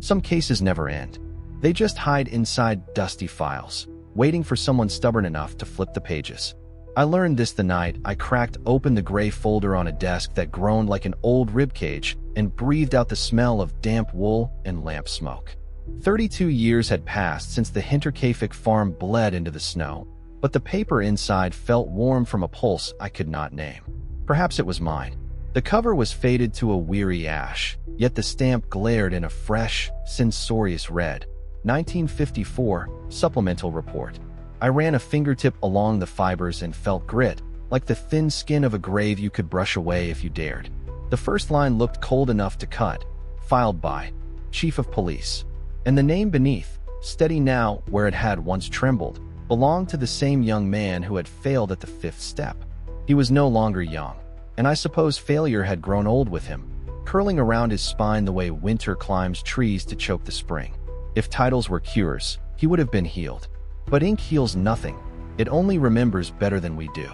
Some cases never end. They just hide inside dusty files, waiting for someone stubborn enough to flip the pages. I learned this the night I cracked open the gray folder on a desk that groaned like an old ribcage and breathed out the smell of damp wool and lamp smoke. 32 years had passed since the Hinterkaifeck farm bled into the snow, but the paper inside felt warm from a pulse I could not name. Perhaps it was mine. The cover was faded to a weary ash, yet the stamp glared in a fresh, censorious red. 1954, supplemental report. I ran a fingertip along the fibers and felt grit, like the thin skin of a grave you could brush away if you dared. The first line looked cold enough to cut, filed by Chief of Police. And the name beneath, steady now where it had once trembled, belonged to the same young man who had failed at the fifth step. He was no longer young, and I suppose failure had grown old with him, curling around his spine the way winter climbs trees to choke the spring. If titles were cures, he would have been healed. But ink heals nothing. It only remembers better than we do.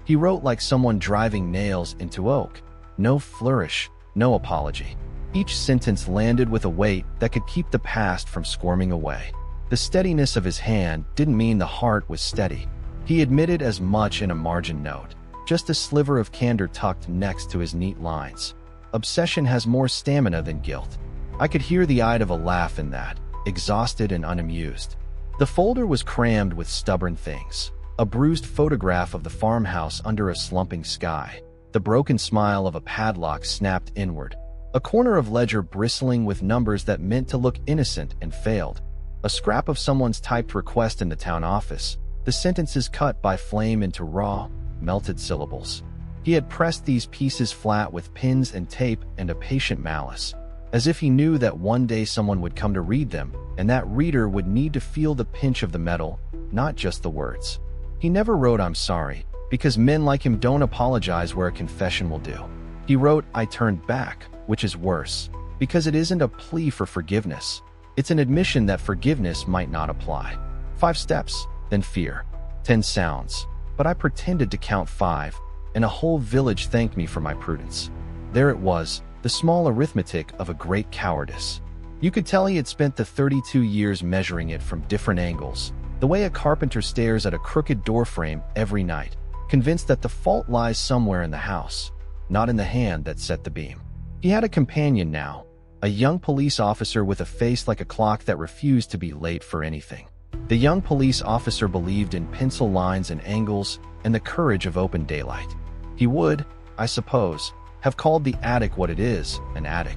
He wrote like someone driving nails into oak. No flourish, no apology. Each sentence landed with a weight that could keep the past from squirming away. The steadiness of his hand didn't mean the heart was steady. He admitted as much in a margin note, just a sliver of candor tucked next to his neat lines. Obsession has more stamina than guilt. I could hear the eye of a laugh in that, exhausted and unamused. The folder was crammed with stubborn things. A bruised photograph of the farmhouse under a slumping sky. The broken smile of a padlock snapped inward. A corner of ledger bristling with numbers that meant to look innocent and failed. A scrap of someone's typed request in the town office. The sentences cut by flame into raw, melted syllables. He had pressed these pieces flat with pins and tape and a patient malice, as if he knew that one day someone would come to read them, and that reader would need to feel the pinch of the metal, not just the words. He never wrote "I'm sorry," because men like him don't apologize where a confession will do. He wrote "I turned back," which is worse, because it isn't a plea for forgiveness. It's an admission that forgiveness might not apply. 5 steps, then fear. 10 sounds. But I pretended to count 5, and a whole village thanked me for my prudence. There it was, the small arithmetic of a great cowardice. You could tell he had spent the 32 years measuring it from different angles, the way a carpenter stares at a crooked doorframe every night, convinced that the fault lies somewhere in the house, not in the hand that set the beam. He had a companion now, a young police officer with a face like a clock that refused to be late for anything. The young police officer believed in pencil lines and angles and the courage of open daylight. He would, I suppose, have called the attic what it is, an attic.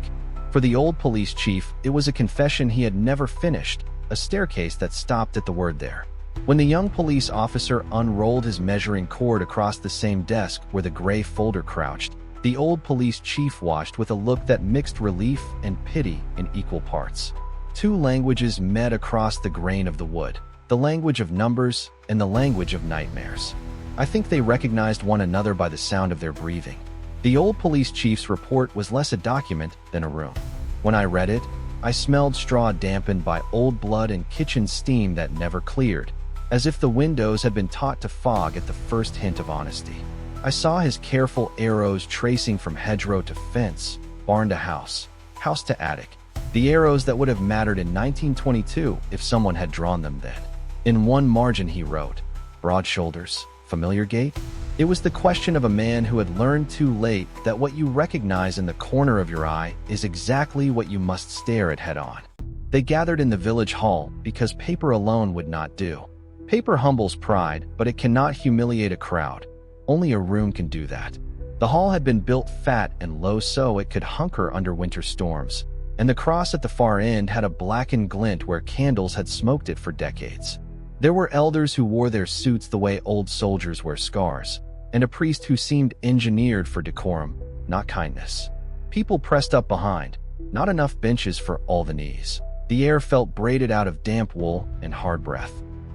For the old police chief, it was a confession he had never finished, a staircase that stopped at the word there. When the young police officer unrolled his measuring cord across the same desk where the gray folder crouched, the old police chief watched with a look that mixed relief and pity in equal parts. 2 languages met across the grain of the wood, the language of numbers and the language of nightmares. I think they recognized one another by the sound of their breathing. The old police chief's report was less a document than a room. When I read it, I smelled straw dampened by old blood and kitchen steam that never cleared, as if the windows had been taught to fog at the first hint of honesty. I saw his careful arrows tracing from hedgerow to fence, barn to house to attic, the arrows that would have mattered in 1922 if someone had drawn them then. In one margin he wrote, "Broad shoulders, familiar gait?" It was the question of a man who had learned too late that what you recognize in the corner of your eye is exactly what you must stare at head-on. They gathered in the village hall because paper alone would not do. Paper humbles pride, but it cannot humiliate a crowd. Only a room can do that. The hall had been built fat and low so it could hunker under winter storms, and the cross at the far end had a blackened glint where candles had smoked it for decades. There were elders who wore their suits the way old soldiers wear scars, and a priest who seemed engineered for decorum, not kindness. People pressed up behind, not enough benches for all the knees. The air felt braided out of damp wool and hard breath.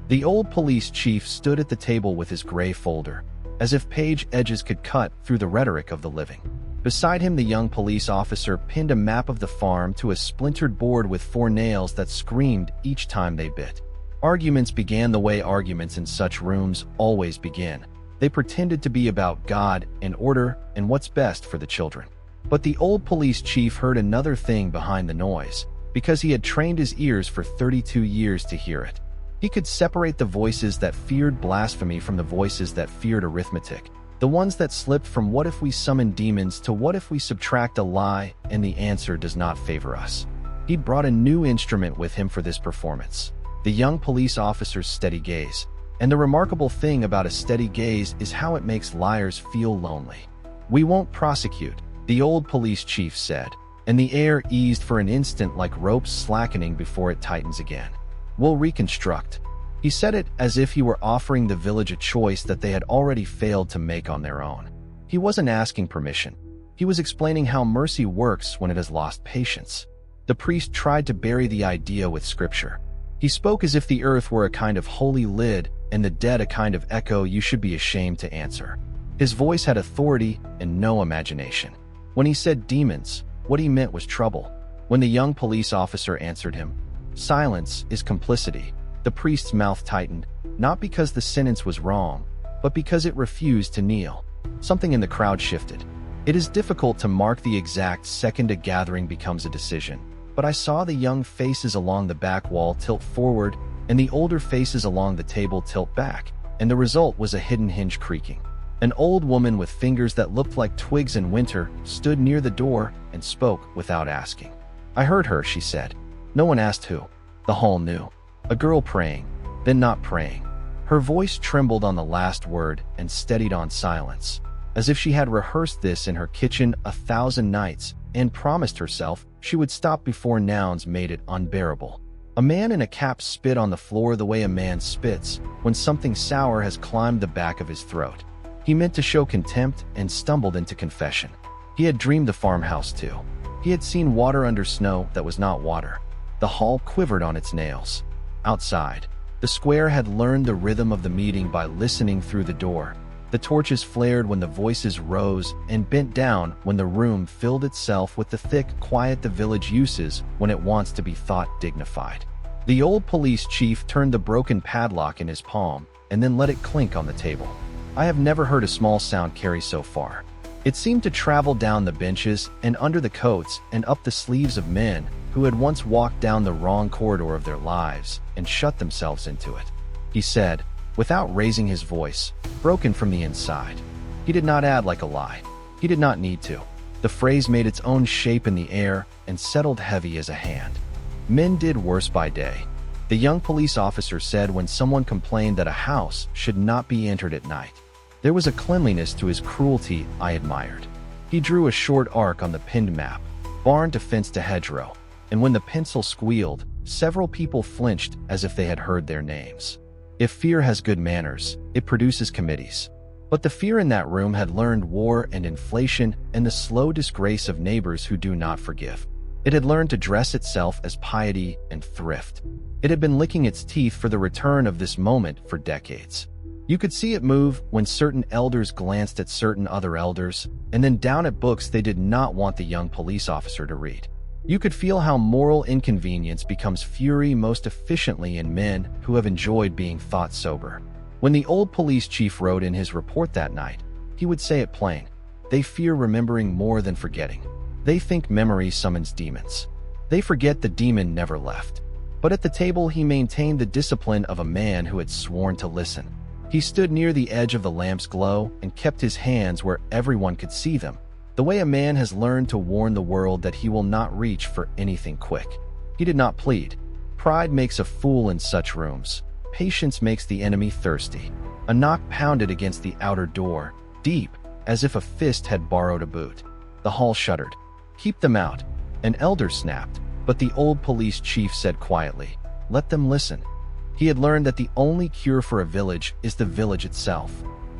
The old police chief stood at the table with his gray folder, as if page edges could cut through the rhetoric of the living. Beside him, the young police officer pinned a map of the farm to a splintered board with 4 nails that screamed each time they bit. Arguments began the way arguments in such rooms always begin. They pretended to be about God and order and what's best for the children. But the old police chief heard another thing behind the noise. because he had trained his ears for 32 years to hear it. He could separate the voices that feared blasphemy from the voices that feared arithmetic, the ones that slipped from what if we summon demons to what if we subtract a lie and the answer does not favor us. He'd brought a new instrument with him for this performance, the young police officer's steady gaze. And the remarkable thing about a steady gaze is how it makes liars feel lonely. "We won't prosecute," the old police chief said, and the air eased for an instant like ropes slackening before it tightens again. "We'll reconstruct." He said it as if he were offering the village a choice that they had already failed to make on their own. He wasn't asking permission. He was explaining how mercy works when it has lost patience. The priest tried to bury the idea with scripture. He spoke as if the earth were a kind of holy lid and the dead a kind of echo you should be ashamed to answer. His voice had authority and no imagination. When he said demons, what he meant was trouble. When the young police officer answered him, "Silence is complicity," the priest's mouth tightened, not because the sentence was wrong, but because it refused to kneel. Something in the crowd shifted. It is difficult to mark the exact second a gathering becomes a decision, but I saw the young faces along the back wall tilt forward and the older faces along the table tilt back, and the result was a hidden hinge creaking. An old woman with fingers that looked like twigs in winter stood near the door and spoke without asking. "I heard her," she said. No one asked who. The hall knew. A girl praying, then not praying. Her voice trembled on the last word and steadied on silence, as if she had rehearsed this in her kitchen 1,000 nights and promised herself she would stop before nouns made it unbearable. A man in a cap spit on the floor the way a man spits when something sour has climbed the back of his throat. He meant to show contempt and stumbled into confession. He had dreamed the farmhouse too. He had seen water under snow that was not water. The hall quivered on its nails. Outside, the square had learned the rhythm of the meeting by listening through the door. The torches flared when the voices rose and bent down when the room filled itself with the thick quiet the village uses when it wants to be thought dignified. The old police chief turned the broken padlock in his palm and then let it clink on the table. I have never heard a small sound carry so far. It seemed to travel down the benches and under the coats and up the sleeves of men who had once walked down the wrong corridor of their lives and shut themselves into it. He said, without raising his voice, broken from the inside. He did not add like a lie. He did not need to. The phrase made its own shape in the air and settled heavy as a hand. Men did worse by day. The young police officer said when someone complained that a house should not be entered at night. There was a cleanliness to his cruelty I admired. He drew a short arc on the pinned map, barn to fence to hedgerow, and when the pencil squealed, several people flinched as if they had heard their names. If fear has good manners, it produces committees. But the fear in that room had learned war and inflation and the slow disgrace of neighbors who do not forgive. It had learned to dress itself as piety and thrift. It had been licking its teeth for the return of this moment for decades. You could see it move when certain elders glanced at certain other elders, and then down at books they did not want the young police officer to read. You could feel how moral inconvenience becomes fury most efficiently in men who have enjoyed being thought sober. When the old police chief wrote in his report that night, he would say it plain. They fear remembering more than forgetting. They think memory summons demons. They forget the demon never left. But at the table he maintained the discipline of a man who had sworn to listen. He stood near the edge of the lamp's glow and kept his hands where everyone could see them, the way a man has learned to warn the world that he will not reach for anything quick. He did not plead. Pride makes a fool in such rooms. Patience makes the enemy thirsty. A knock pounded against the outer door, deep, as if a fist had borrowed a boot. The hall shuddered. "Keep them out." An elder snapped, but the old police chief said quietly, "Let them listen." He had learned that the only cure for a village is the village itself.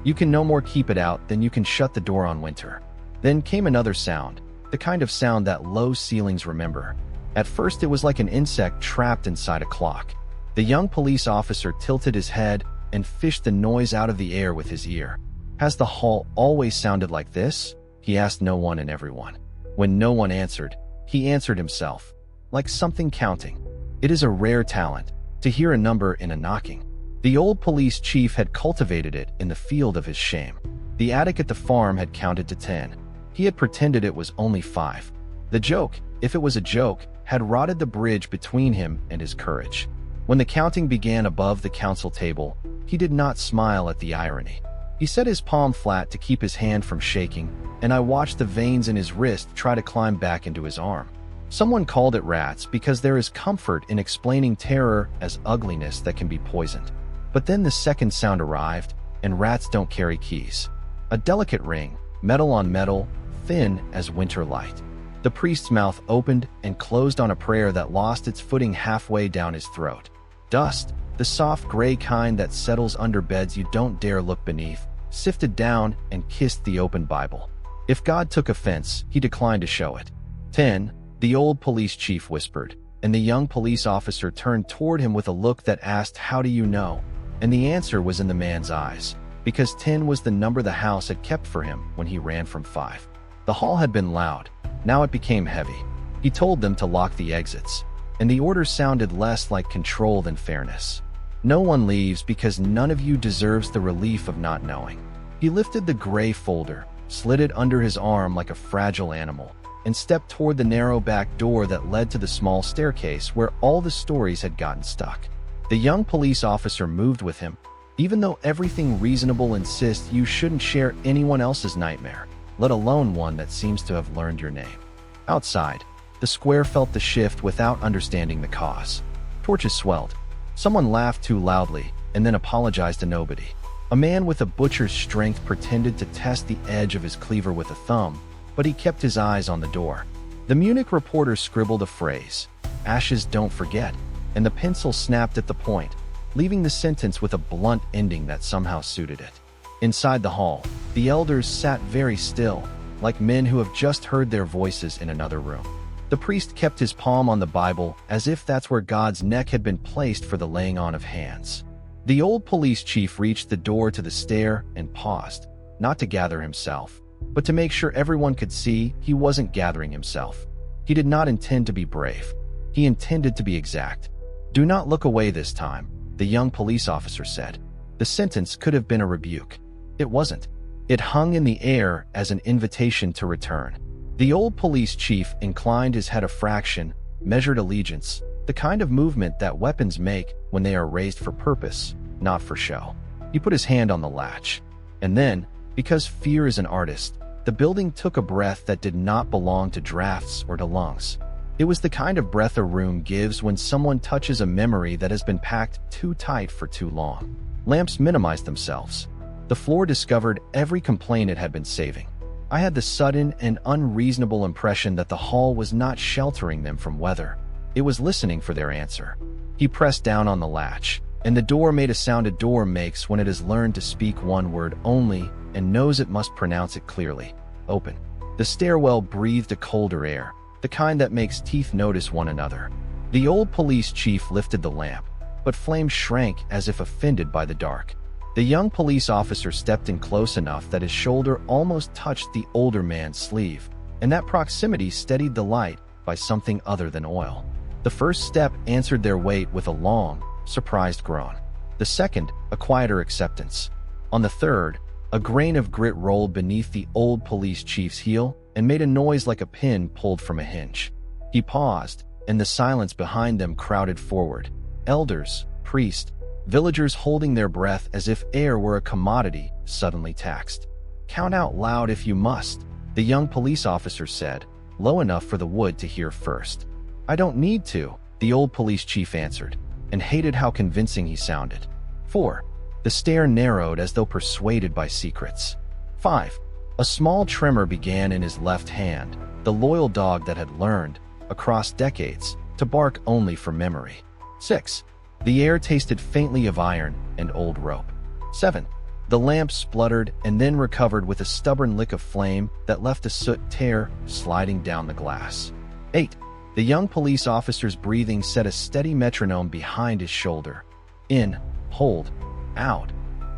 You can no more keep it out than you can shut the door on winter. Then came another sound, the kind of sound that low ceilings remember. At first it was like an insect trapped inside a clock. The young police officer tilted his head and fished the noise out of the air with his ear. "Has the hall always sounded like this?" he asked no one and everyone. When no one answered, he answered himself, like something counting. It is a rare talent, to hear a number in a knocking. The old police chief had cultivated it in the field of his shame. The attic at the farm had counted to 10. He had pretended it was only 5. The joke, if it was a joke, had rotted the bridge between him and his courage. When the counting began above the council table, he did not smile at the irony. He set his palm flat to keep his hand from shaking, and I watched the veins in his wrist try to climb back into his arm. Someone called it rats because there is comfort in explaining terror as ugliness that can be poisoned. But then the second sound arrived, and rats don't carry keys. A delicate ring, metal on metal, thin as winter light. The priest's mouth opened and closed on a prayer that lost its footing halfway down his throat. Dust, the soft gray kind that settles under beds you don't dare look beneath, sifted down and kissed the open Bible. If God took offense, he declined to show it. 10, the old police chief whispered, and the young police officer turned toward him with a look that asked, "How do you know?" And the answer was in the man's eyes, because 10 was the number the house had kept for him when he ran from 5. The hall had been loud. Now it became heavy. He told them to lock the exits, and the order sounded less like control than fairness. No one leaves because none of you deserves the relief of not knowing. He lifted the gray folder, slid it under his arm like a fragile animal, and stepped toward the narrow back door that led to the small staircase where all the stories had gotten stuck. The young police officer moved with him, even though everything reasonable insists you shouldn't share anyone else's nightmare, let alone one that seems to have learned your name. Outside, the square felt the shift without understanding the cause. Torches swelled. Someone laughed too loudly and then apologized to nobody. A man with a butcher's strength pretended to test the edge of his cleaver with a thumb, but he kept his eyes on the door. The Munich reporter scribbled a phrase, "Ashes don't forget," and the pencil snapped at the point, leaving the sentence with a blunt ending that somehow suited it. Inside the hall, the elders sat very still, like men who have just heard their voices in another room. The priest kept his palm on the Bible as if that's where God's neck had been placed for the laying on of hands. The old police chief reached the door to the stair and paused, not to gather himself, but to make sure everyone could see he wasn't gathering himself. He did not intend to be brave. He intended to be exact. "Do not look away this time," the young police officer said. The sentence could have been a rebuke. It wasn't. It hung in the air as an invitation to return. The old police chief inclined his head a fraction, measured allegiance, the kind of movement that weapons make when they are raised for purpose, not for show. He put his hand on the latch. And then, because fear is an artist, the building took a breath that did not belong to drafts or to lungs. It was the kind of breath a room gives when someone touches a memory that has been packed too tight for too long. Lamps minimized themselves. The floor discovered every complaint it had been saving. I had the sudden and unreasonable impression that the hall was not sheltering them from weather. It was listening for their answer. He pressed down on the latch, and the door made a sound a door makes when it has learned to speak one word only and knows it must pronounce it clearly. Open. The stairwell breathed a colder air, the kind that makes teeth notice one another. The old police chief lifted the lamp, but flames shrank as if offended by the dark. The young police officer stepped in close enough that his shoulder almost touched the older man's sleeve, and that proximity steadied the light by something other than oil. The first step answered their weight with a long, surprised groan. The second, a quieter acceptance. On the third, a grain of grit rolled beneath the old police chief's heel and made a noise like a pin pulled from a hinge. He paused, and the silence behind them crowded forward. Elders, priests, villagers holding their breath as if air were a commodity suddenly taxed. "Count out loud if you must," the young police officer said, low enough for the wood to hear first. "I don't need to," the old police chief answered, and hated how convincing he sounded. 4. The stare narrowed as though persuaded by secrets. 5. A small tremor began in his left hand, the loyal dog that had learned, across decades, to bark only for memory. 6. The air tasted faintly of iron and old rope. 7. The lamp spluttered and then recovered with a stubborn lick of flame that left a soot tear sliding down the glass. 8. The young police officer's breathing set a steady metronome behind his shoulder. In, hold, out.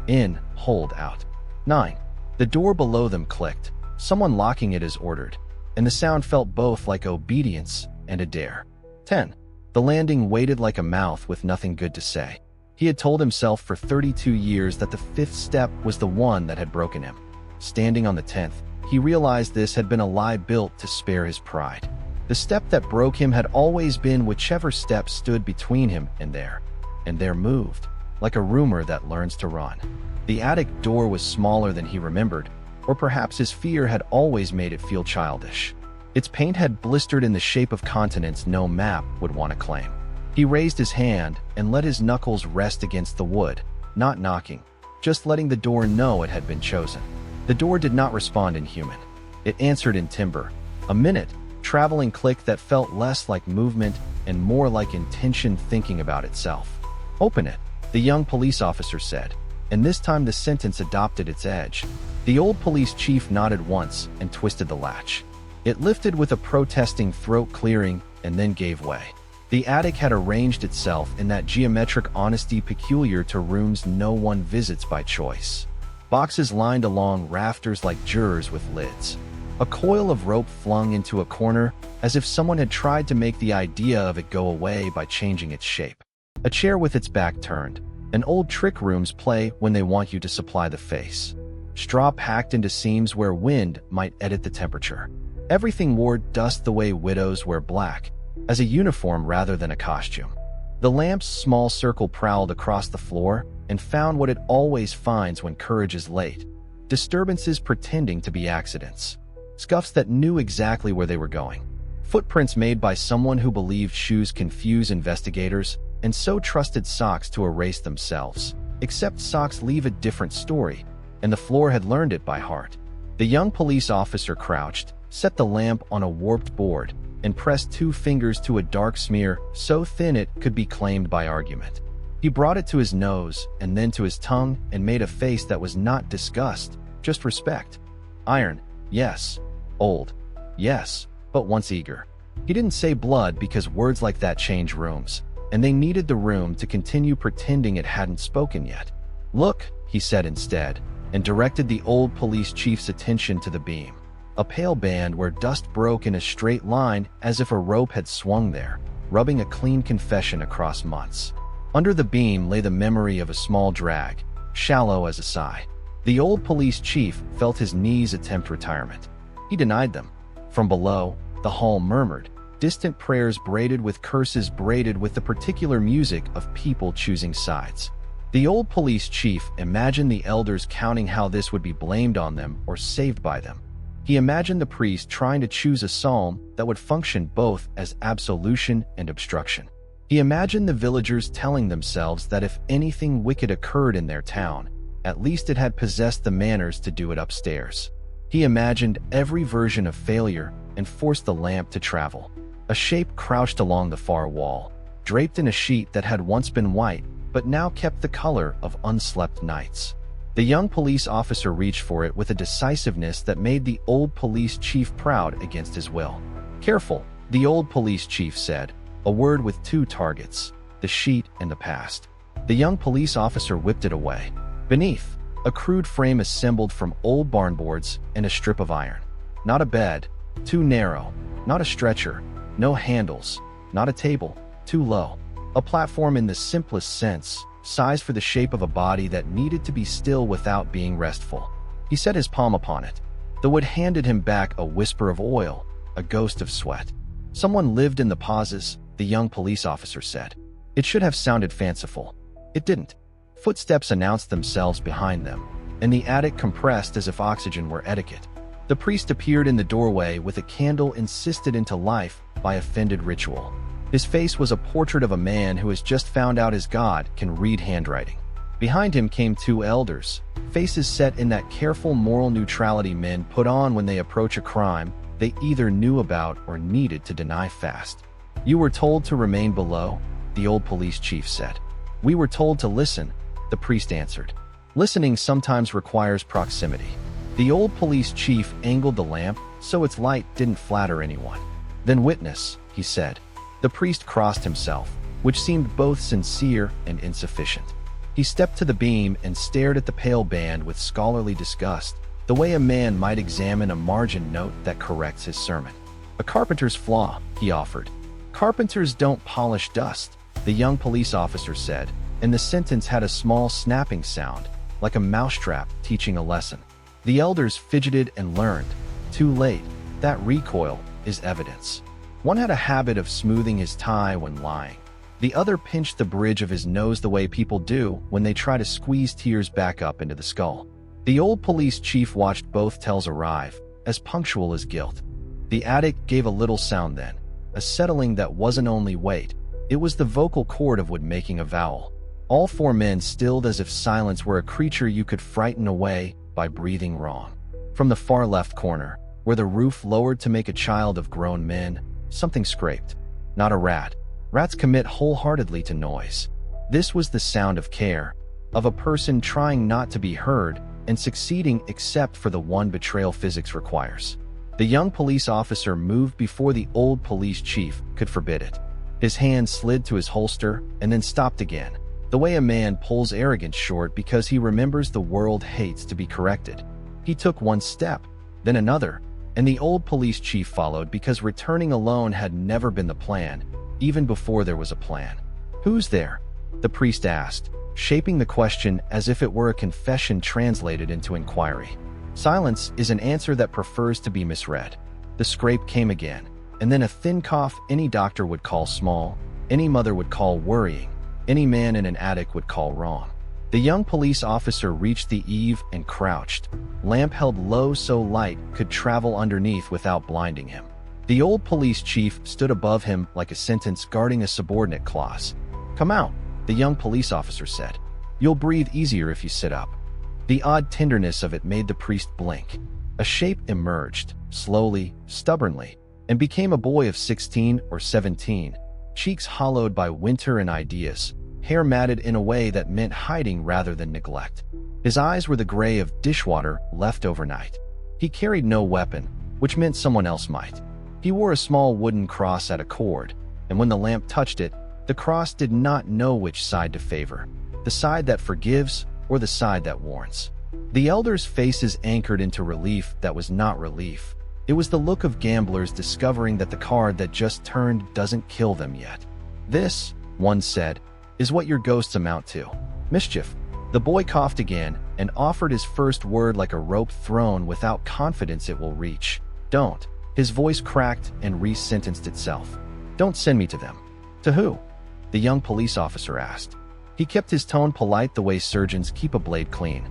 In, hold, out. 9. The door below them clicked, someone locking it as ordered, and the sound felt both like obedience and a dare. 10. The landing waited like a mouth with nothing good to say. He had told himself for 32 years that the fifth step was the one that had broken him. Standing on the 10th, he realized this had been a lie built to spare his pride. The step that broke him had always been whichever step stood between him and there moved, like a rumor that learns to run. The attic door was smaller than he remembered, or perhaps his fear had always made it feel childish. Its paint had blistered in the shape of continents no map would want to claim. He raised his hand and let his knuckles rest against the wood, not knocking, just letting the door know it had been chosen. The door did not respond in human. It answered in timber, a minute, traveling click that felt less like movement and more like intention thinking about itself. "Open it," the young police officer said, and this time the sentence adopted its edge. The old police chief nodded once and twisted the latch. It lifted with a protesting throat clearing and then gave way. The attic had arranged itself in that geometric honesty peculiar to rooms no one visits by choice. Boxes lined along rafters like jurors with lids. A coil of rope flung into a corner, as if someone had tried to make the idea of it go away by changing its shape. A chair with its back turned. An old trick rooms play when they want you to supply the face. Straw packed into seams where wind might edit the temperature. Everything wore dust the way widows wear black, as a uniform rather than a costume. The lamp's small circle prowled across the floor and found what it always finds when courage is late: disturbances pretending to be accidents. Scuffs that knew exactly where they were going. Footprints made by someone who believed shoes confuse investigators and so trusted socks to erase themselves. Except socks leave a different story, and the floor had learned it by heart. The young police officer crouched, set the lamp on a warped board, and pressed 2 fingers to a dark smear so thin it could be claimed by argument. He brought it to his nose and then to his tongue and made a face that was not disgust, just respect. Iron, yes. Old, yes, but once eager. He didn't say blood because words like that change rooms, and they needed the room to continue pretending it hadn't spoken yet. "Look," he said instead, and directed the old police chief's attention to the beam. A pale band where dust broke in a straight line as if a rope had swung there, rubbing a clean confession across months. Under the beam lay the memory of a small drag, shallow as a sigh. The old police chief felt his knees attempt retirement. He denied them. From below, the hall murmured, distant prayers braided with curses braided with the particular music of people choosing sides. The old police chief imagined the elders counting how this would be blamed on them or saved by them. He imagined the priest trying to choose a psalm that would function both as absolution and obstruction. He imagined the villagers telling themselves that if anything wicked occurred in their town, at least it had possessed the manners to do it upstairs. He imagined every version of failure and forced the lamp to travel. A shape crouched along the far wall, draped in a sheet that had once been white, but now kept the color of unslept nights. The young police officer reached for it with a decisiveness that made the old police chief proud against his will. "Careful," the old police chief said, a word with 2 targets, the sheet and the past. The young police officer whipped it away. Beneath, a crude frame assembled from old barn boards and a strip of iron. Not a bed, too narrow. Not a stretcher, no handles. Not a table, too low. A platform in the simplest sense, size for the shape of a body that needed to be still without being restful. He set his palm upon it. The wood handed him back a whisper of oil, a ghost of sweat. Someone lived in the pauses, the young police officer said. It should have sounded fanciful. It didn't. Footsteps announced themselves behind them, and the attic compressed as if oxygen were etiquette. The priest appeared in the doorway with a candle insisted into life by offended ritual. His face was a portrait of a man who has just found out his God can read handwriting. Behind him came 2 elders, faces set in that careful moral neutrality men put on when they approach a crime they either knew about or needed to deny fast. "You were told to remain below," the old police chief said. "We were told to listen," the priest answered. "Listening sometimes requires proximity." The old police chief angled the lamp so its light didn't flatter anyone. "Then witness," he said. The priest crossed himself, which seemed both sincere and insufficient. He stepped to the beam and stared at the pale band with scholarly disgust, the way a man might examine a margin note that corrects his sermon. "A carpenter's flaw," he offered. "Carpenters don't polish dust," the young police officer said, and the sentence had a small snapping sound, like a mousetrap teaching a lesson. The elders fidgeted and learned. Too late. That recoil is evidence. One had a habit of smoothing his tie when lying. The other pinched the bridge of his nose the way people do when they try to squeeze tears back up into the skull. The old police chief watched both tales arrive, as punctual as guilt. The attic gave a little sound then, a settling that wasn't only weight, it was the vocal cord of wood making a vowel. All four men stilled as if silence were a creature you could frighten away by breathing wrong. From the far left corner, where the roof lowered to make a child of grown men, something scraped. Not a rat. Rats commit wholeheartedly to noise. This was the sound of care, of a person trying not to be heard and succeeding except for the one betrayal physics requires. The young police officer moved before the old police chief could forbid it. His hand slid to his holster and then stopped again, the way a man pulls arrogance short because he remembers the world hates to be corrected. He took one step, then another, and the old police chief followed because returning alone had never been the plan, even before there was a plan. "Who's there?" the priest asked, shaping the question as if it were a confession translated into inquiry. Silence is an answer that prefers to be misread. The scrape came again, and then a thin cough any doctor would call small, any mother would call worrying, any man in an attic would call wrong. The young police officer reached the eave and crouched, lamp held low so light could travel underneath without blinding him. The old police chief stood above him like a sentence guarding a subordinate clause. "Come out," the young police officer said. "You'll breathe easier if you sit up." The odd tenderness of it made the priest blink. A shape emerged, slowly, stubbornly, and became a boy of 16 or 17, cheeks hollowed by winter and ideas, hair matted in a way that meant hiding rather than neglect. His eyes were the gray of dishwater left overnight. He carried no weapon, which meant someone else might. He wore a small wooden cross at a cord, and when the lamp touched it, the cross did not know which side to favor, the side that forgives or the side that warns. The elders' faces anchored into relief that was not relief. It was the look of gamblers discovering that the card that just turned doesn't kill them yet. "This," one said, "is what your ghosts amount to. Mischief." The boy coughed again and offered his first word like a rope thrown without confidence it will reach. "Don't." His voice cracked and re-sentenced itself. "Don't send me to them." "To who?" the young police officer asked. He kept his tone polite the way surgeons keep a blade clean.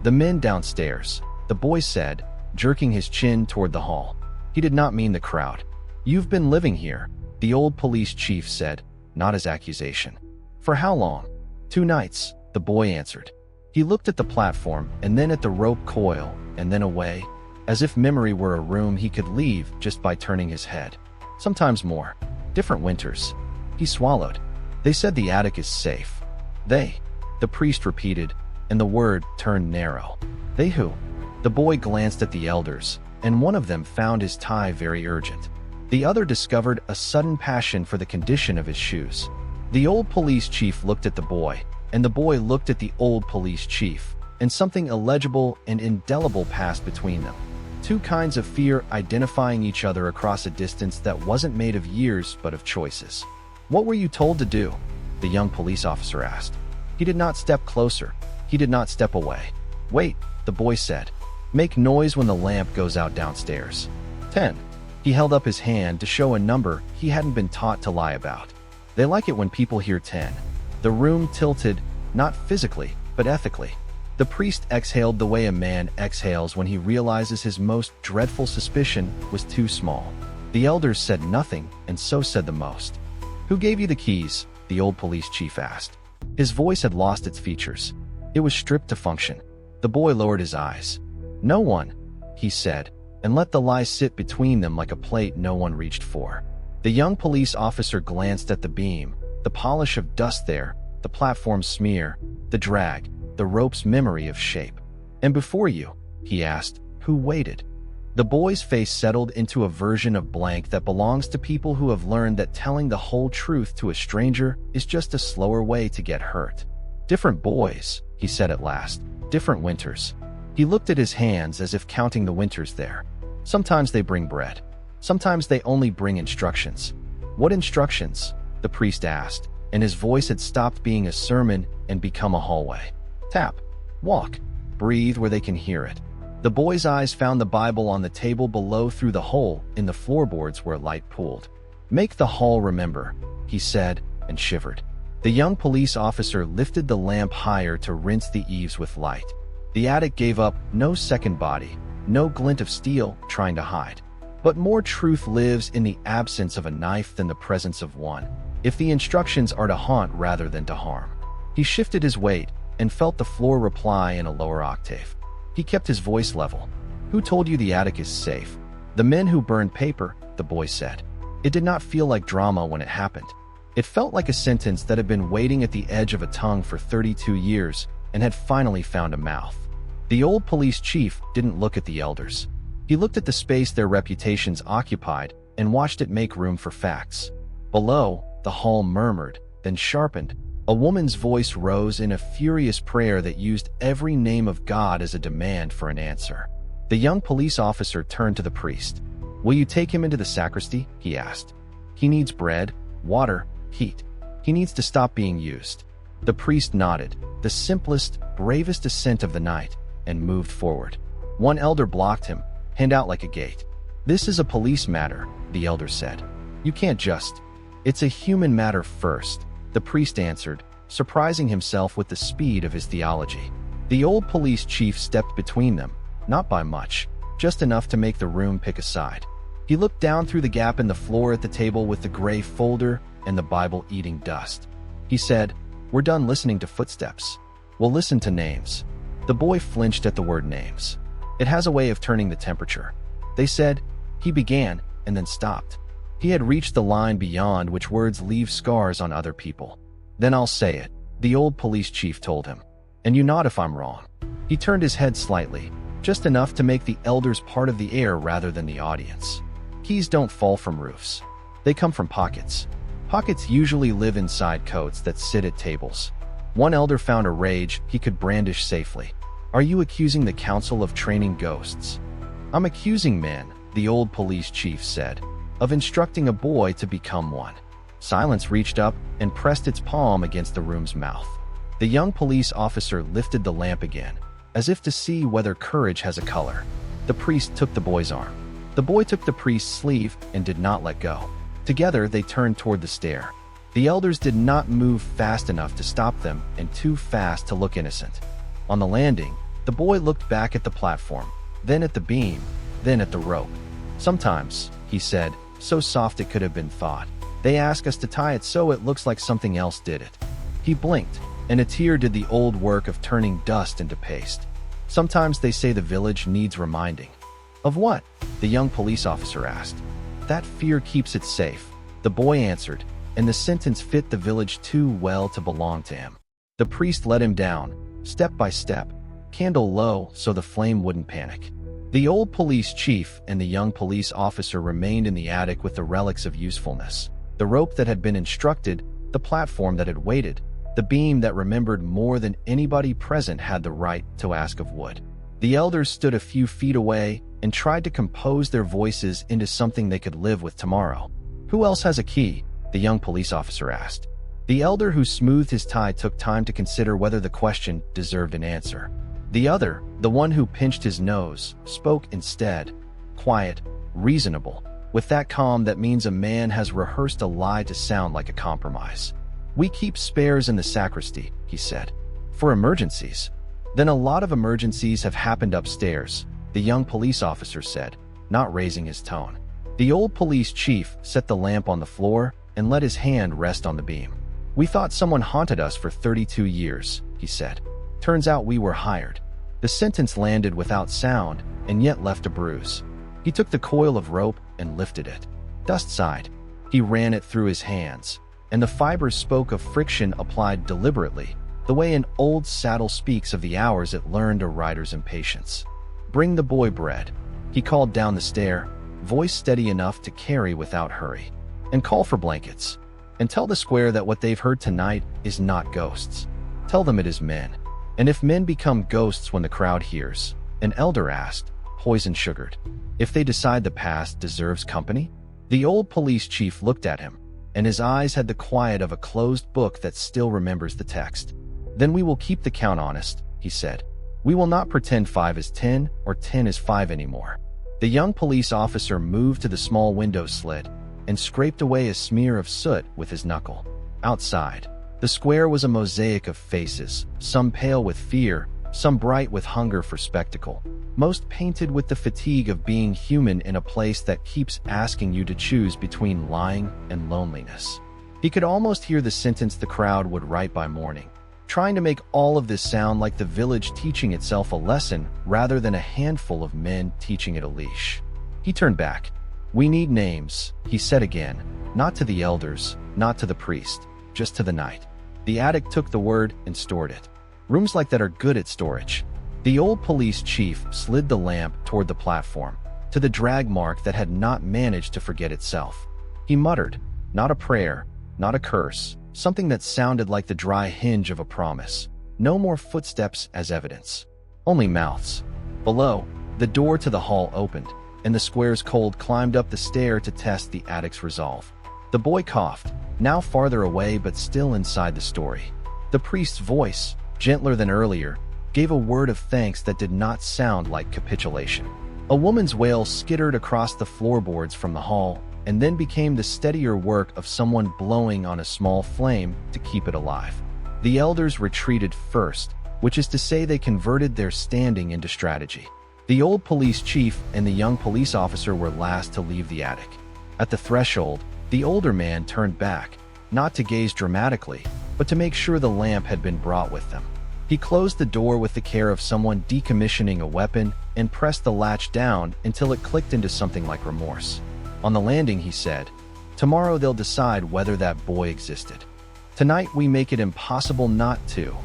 "The men downstairs," the boy said, jerking his chin toward the hall. He did not mean the crowd. "You've been living here," the old police chief said, not as accusation. "For how long?" "2 nights," the boy answered. He looked at the platform and then at the rope coil and then away, as if memory were a room he could leave just by turning his head. "Sometimes more. Different winters." He swallowed. "They said the attic is safe." "They," the priest repeated, and the word turned narrow. "They who?" The boy glanced at the elders, and one of them found his tie very urgent. The other discovered a sudden passion for the condition of his shoes. The old police chief looked at the boy, and the boy looked at the old police chief, and something illegible and indelible passed between them. Two kinds of fear identifying each other across a distance that wasn't made of years but of choices. "What were you told to do?" the young police officer asked. He did not step closer. He did not step away. "Wait," the boy said. "Make noise when the lamp goes out downstairs." 10. He held up his hand to show a number he hadn't been taught to lie about. They like it when people hear 10. The room tilted, not physically, but ethically. The priest exhaled the way a man exhales when he realizes his most dreadful suspicion was too small. The elders said nothing, and so said the most. "Who gave you the keys?" the old police chief asked. His voice had lost its features. It was stripped to function. The boy lowered his eyes. "No one," he said, and let the lie sit between them like a plate no one reached for. The young police officer glanced at the beam, the polish of dust there, the platform's smear, the drag, the rope's memory of shape. "And before you," he asked, "who waited?" The boy's face settled into a version of blank that belongs to people who have learned that telling the whole truth to a stranger is just a slower way to get hurt. "Different boys," he said at last. "Different winters." He looked at his hands as if counting the winters there. "Sometimes they bring bread. Sometimes they only bring instructions." "What instructions?" the priest asked, and his voice had stopped being a sermon and become a hallway. "Tap. Walk. Breathe where they can hear it." The boy's eyes found the Bible on the table below through the hole in the floorboards where light pooled. Make the hall remember, he said, and shivered. The young police officer lifted the lamp higher to rinse the eaves with light. The attic gave up, no second body, no glint of steel trying to hide. But more truth lives in the absence of a knife than the presence of one, if the instructions are to haunt rather than to harm. He shifted his weight and felt the floor reply in a lower octave. He kept his voice level. Who told you the attic is safe? The men who burned paper, the boy said. It did not feel like drama when it happened. It felt like a sentence that had been waiting at the edge of a tongue for 32 years and had finally found a mouth. The old police chief didn't look at the elders. He looked at the space their reputations occupied and watched it make room for facts. Below, the hall murmured, then sharpened. A woman's voice rose in a furious prayer that used every name of God as a demand for an answer. The young police officer turned to the priest. Will you take him into the sacristy? He asked. He needs bread, water, heat. He needs to stop being used. The priest nodded, the simplest, bravest assent of the night, and moved forward. One elder blocked him, hand out like a gate. This is a police matter, the elder said. You can't just. It's a human matter first, the priest answered, surprising himself with the speed of his theology. The old police chief stepped between them, not by much, just enough to make the room pick a side. He looked down through the gap in the floor at the table with the gray folder and the Bible eating dust. He said, We're done listening to footsteps. We'll listen to names. The boy flinched at the word names. It has a way of turning the temperature. They said, he began, and then stopped. He had reached the line beyond which words leave scars on other people. Then I'll say it, the old police chief told him. And you nod if I'm wrong. He turned his head slightly, just enough to make the elders part of the air rather than the audience. Keys don't fall from roofs. They come from pockets. Pockets usually live inside coats that sit at tables. One elder found a rage he could brandish safely. Are you accusing the council of training ghosts? I'm accusing men, the old police chief said, of instructing a boy to become one. Silence reached up and pressed its palm against the room's mouth. The young police officer lifted the lamp again, as if to see whether courage has a color. The priest took the boy's arm. The boy took the priest's sleeve and did not let go. Together, they turned toward the stair. The elders did not move fast enough to stop them and too fast to look innocent. On the landing, the boy looked back at the platform, then at the beam, then at the rope. Sometimes, he said, so soft it could have been thought, they ask us to tie it so it looks like something else did it. He blinked, and a tear did the old work of turning dust into paste. Sometimes they say the village needs reminding. Of what? The young police officer asked. That fear keeps it safe, the boy answered, and the sentence fit the village too well to belong to him. The priest led him down, step by step, candle low so the flame wouldn't panic. The old police chief and the young police officer remained in the attic with the relics of usefulness. The rope that had been instructed, the platform that had waited, the beam that remembered more than anybody present had the right to ask of wood. The elders stood a few feet away and tried to compose their voices into something they could live with tomorrow. Who else has a key? The young police officer asked. The elder who smoothed his tie took time to consider whether the question deserved an answer. The other, the one who pinched his nose, spoke instead. Quiet, reasonable, with that calm that means a man has rehearsed a lie to sound like a compromise. We keep spares in the sacristy, he said. For emergencies. Then a lot of emergencies have happened upstairs, the young police officer said, not raising his tone. The old police chief set the lamp on the floor and let his hand rest on the beam. We thought someone haunted us for 32 years, he said. Turns out we were hired. The sentence landed without sound and yet left a bruise. He took the coil of rope and lifted it. Dust sighed. He ran it through his hands, and the fibers spoke of friction applied deliberately, the way an old saddle speaks of the hours it learned a rider's impatience. Bring the boy bread, he called down the stair, voice steady enough to carry without hurry. And call for blankets. And tell the square that what they've heard tonight is not ghosts. Tell them it is men. And if men become ghosts when the crowd hears, an elder asked, poison-sugared, if they decide the past deserves company? The old police chief looked at him, and his eyes had the quiet of a closed book that still remembers the text. Then we will keep the count honest, he said. We will not pretend 5 is 10 or 10 is 5 anymore. The young police officer moved to the small window slit, and scraped away a smear of soot with his knuckle. Outside, the square was a mosaic of faces, some pale with fear, some bright with hunger for spectacle, most painted with the fatigue of being human in a place that keeps asking you to choose between lying and loneliness. He could almost hear the sentence the crowd would write by morning, trying to make all of this sound like the village teaching itself a lesson rather than a handful of men teaching it a leash. He turned back. "We need names," he said again, not to the elders, not to the priest, just to the night. The attic took the word and stored it. Rooms like that are good at storage. The old police chief slid the lamp toward the platform, to the drag mark that had not managed to forget itself. He muttered, not a prayer, not a curse, something that sounded like the dry hinge of a promise. No more footsteps as evidence. Only mouths. Below, the door to the hall opened, and the square's cold climbed up the stair to test the attic's resolve. The boy coughed, now farther away but still inside the story. The priest's voice, gentler than earlier, gave a word of thanks that did not sound like capitulation. A woman's wail skittered across the floorboards from the hall, and then became the steadier work of someone blowing on a small flame to keep it alive. The elders retreated first, which is to say they converted their standing into strategy. The old police chief and the young police officer were last to leave the attic. At the threshold, the older man turned back, not to gaze dramatically, but to make sure the lamp had been brought with them. He closed the door with the care of someone decommissioning a weapon and pressed the latch down until it clicked into something like remorse. On the landing, he said, "Tomorrow they'll decide whether that boy existed. Tonight we make it impossible not to,"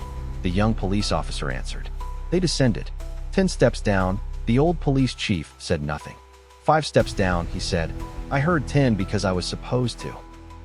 the young police officer answered. They descended. 10 steps down, the old police chief said nothing. 5 steps down, he said, "I heard 10 because I was supposed to."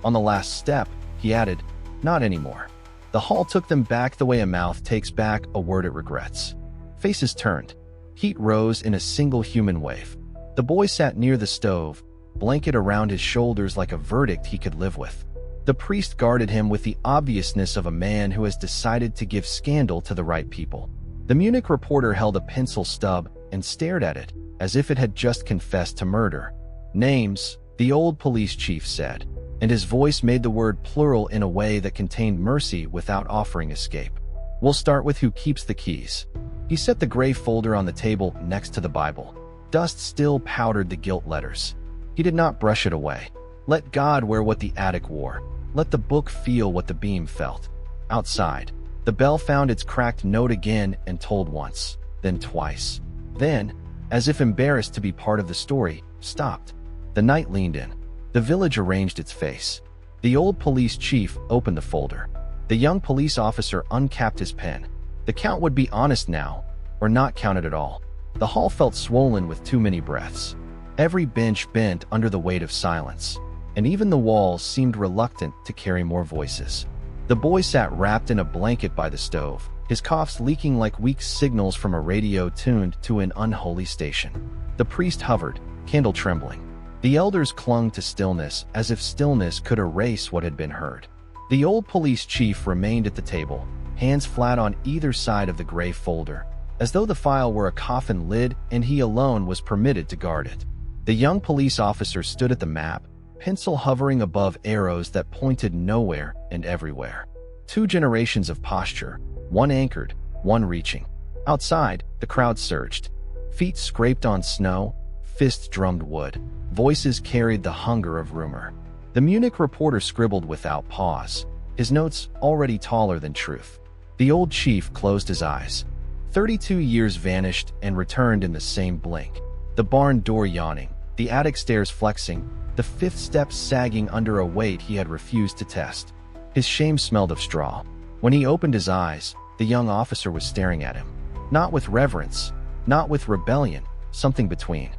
On the last step, he added, "Not anymore." The hall took them back the way a mouth takes back a word it regrets. Faces turned. Heat rose in a single human wave. The boy sat near the stove, blanket around his shoulders like a verdict he could live with. The priest guarded him with the obviousness of a man who has decided to give scandal to the right people. The Munich reporter held a pencil stub and stared at it, as if it had just confessed to murder. "Names," the old police chief said, and his voice made the word plural in a way that contained mercy without offering escape. "We'll start with who keeps the keys." He set the gray folder on the table next to the Bible. Dust still powdered the gilt letters. He did not brush it away. Let God wear what the attic wore. Let the book feel what the beam felt. Outside, the bell found its cracked note again and tolled once, then twice. Then, as if embarrassed to be part of the story, stopped. The night leaned in. The village arranged its face. The old police chief opened the folder. The young police officer uncapped his pen. The count would be honest now, or not counted at all. The hall felt swollen with too many breaths. Every bench bent under the weight of silence, and even the walls seemed reluctant to carry more voices. The boy sat wrapped in a blanket by the stove, his coughs leaking like weak signals from a radio tuned to an unholy station. The priest hovered, candle trembling. The elders clung to stillness as if stillness could erase what had been heard. The old police chief remained at the table, hands flat on either side of the gray folder, as though the file were a coffin lid and he alone was permitted to guard it. The young police officer stood at the map, pencil hovering above arrows that pointed nowhere and everywhere. 2 generations of posture, one anchored, one reaching. Outside, the crowd surged. Feet scraped on snow, fists drummed wood. Voices carried the hunger of rumor. The Munich reporter scribbled without pause, his notes already taller than truth. The old chief closed his eyes. 32 years vanished and returned in the same blink. The barn door yawning, the attic stairs flexing, the 5th step sagging under a weight he had refused to test. His shame smelled of straw. When he opened his eyes, the young officer was staring at him. Not with reverence, not with rebellion, something between.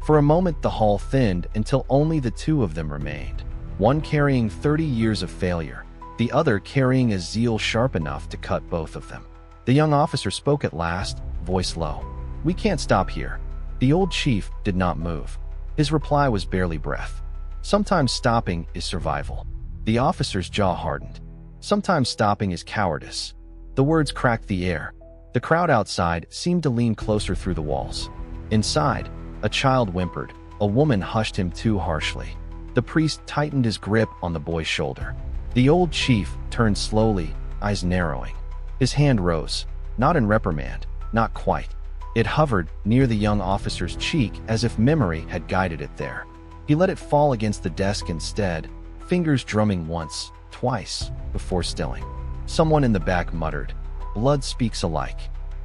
For a moment the hall thinned until only the 2 of them remained. One carrying 30 years of failure, the other carrying a zeal sharp enough to cut both of them. The young officer spoke at last, voice low. "We can't stop here." The old chief did not move. His reply was barely breath. "Sometimes stopping is survival." The officer's jaw hardened. "Sometimes stopping is cowardice." The words cracked the air. The crowd outside seemed to lean closer through the walls. Inside, a child whimpered. A woman hushed him too harshly. The The priest tightened his grip on the boy's shoulder. The old chief turned slowly, eyes narrowing. His hand rose, not in reprimand, not quite. It hovered near the young officer's cheek as if memory had guided it there. He let it fall against the desk instead, fingers drumming once, twice, before stilling. Someone in the back muttered, "Blood speaks alike."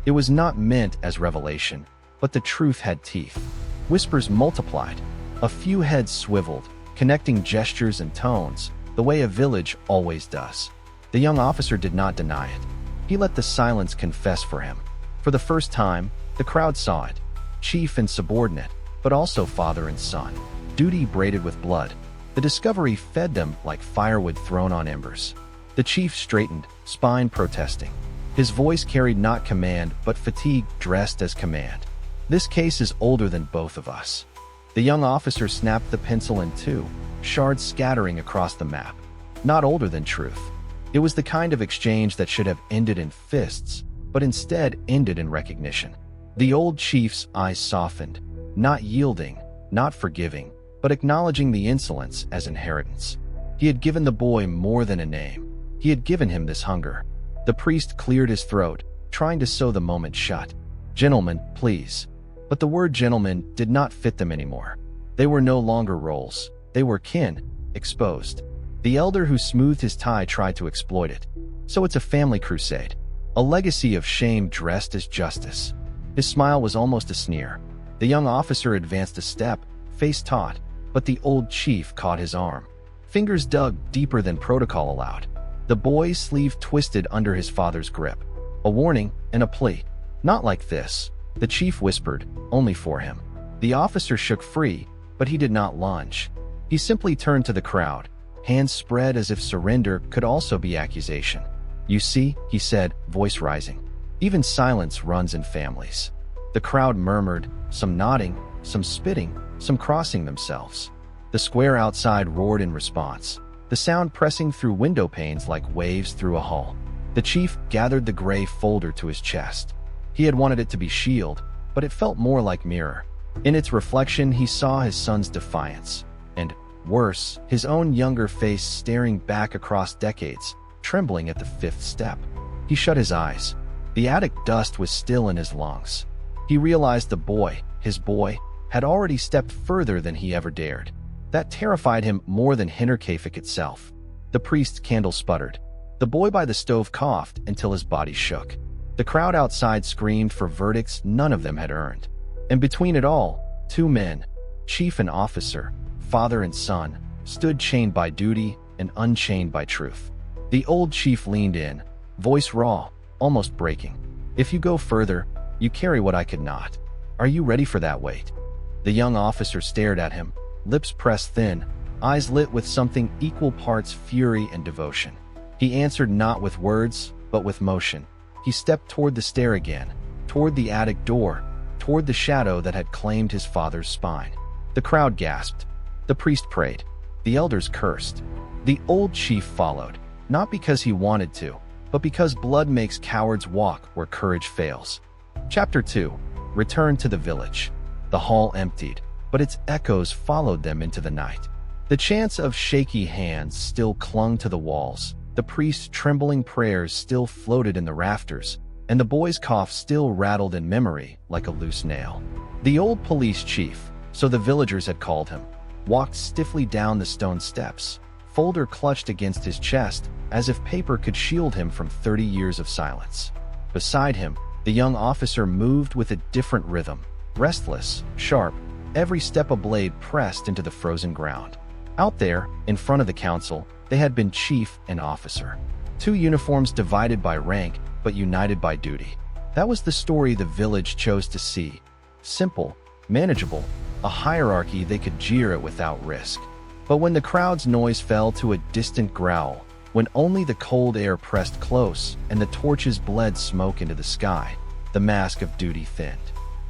It was not meant as revelation, but the truth had teeth. Whispers multiplied. A few heads swiveled, connecting gestures and tones, the way a village always does. The young officer did not deny it. He let the silence confess for him. For the first time, the crowd saw it. Chief and subordinate, but also father and son. Duty braided with blood. The discovery fed them like firewood thrown on embers. The chief straightened, spine protesting. His voice carried not command, but fatigue dressed as command. "This case is older than both of us." The young officer snapped the pencil in two, shards scattering across the map. Not older than truth. It was the kind of exchange that should have ended in fists, but instead ended in recognition. The old chief's eyes softened, not yielding, not forgiving, but acknowledging the insolence as inheritance. He had given the boy more than a name. He had given him this hunger. The priest cleared his throat, trying to sew the moment shut. "Gentlemen, please." But the word gentleman did not fit them anymore. They were no longer roles. They were kin, exposed. The elder who smoothed his tie tried to exploit it. So it's a family crusade. A legacy of shame dressed as justice. His smile was almost a sneer. The young officer advanced a step, face taut, but the old chief caught his arm. Fingers dug deeper than protocol allowed. The boy's sleeve twisted under his father's grip. A warning and a plea. "Not like this," the chief whispered, only for him. The officer shook free, but he did not lunge. He simply turned to the crowd, hands spread as if surrender could also be accusation. "You see," he said, voice rising. "Even silence runs in families." The crowd murmured, some nodding, some spitting, some crossing themselves. The square outside roared in response, the sound pressing through window panes like waves through a hull. The chief gathered the gray folder to his chest. He had wanted it to be shield, but it felt more like mirror. In its reflection, he saw his son's defiance, and, worse, his own younger face staring back across decades, trembling at the fifth step. He shut his eyes. The attic dust was still in his lungs. He realized the boy, his boy, had already stepped further than he ever dared. That terrified him more than Hinterkaifeck itself. The priest's candle sputtered. The boy by the stove coughed until his body shook. The crowd outside screamed for verdicts none of them had earned. And between it all, two men, chief and officer, father and son, stood chained by duty and unchained by truth. The old chief leaned in, voice raw, almost breaking. "If you go further, you carry what I could not. Are you ready for that weight?" The young officer stared at him, lips pressed thin, eyes lit with something equal parts fury and devotion. He answered not with words, but with motion. He stepped toward the stair again, toward the attic door, toward the shadow that had claimed his father's spine. The crowd gasped. The priest prayed. The elders cursed. The old chief followed, not because he wanted to, but because blood makes cowards walk where courage fails. Chapter 2. Return to the village. The hall emptied, but its echoes followed them into the night. The chants of shaky hands still clung to the walls, the priest's trembling prayers still floated in the rafters, and the boy's cough still rattled in memory like a loose nail. The old police chief, so the villagers had called him, walked stiffly down the stone steps, folder clutched against his chest, as if paper could shield him from 30 years of silence. Beside him, the young officer moved with a different rhythm, restless, sharp, every step a blade pressed into the frozen ground. Out there, in front of the council, they had been chief and officer. Two uniforms divided by rank, but united by duty. That was the story the village chose to see. Simple, manageable, a hierarchy they could jeer at without risk. But when the crowd's noise fell to a distant growl, when only the cold air pressed close and the torches bled smoke into the sky, the mask of duty thinned.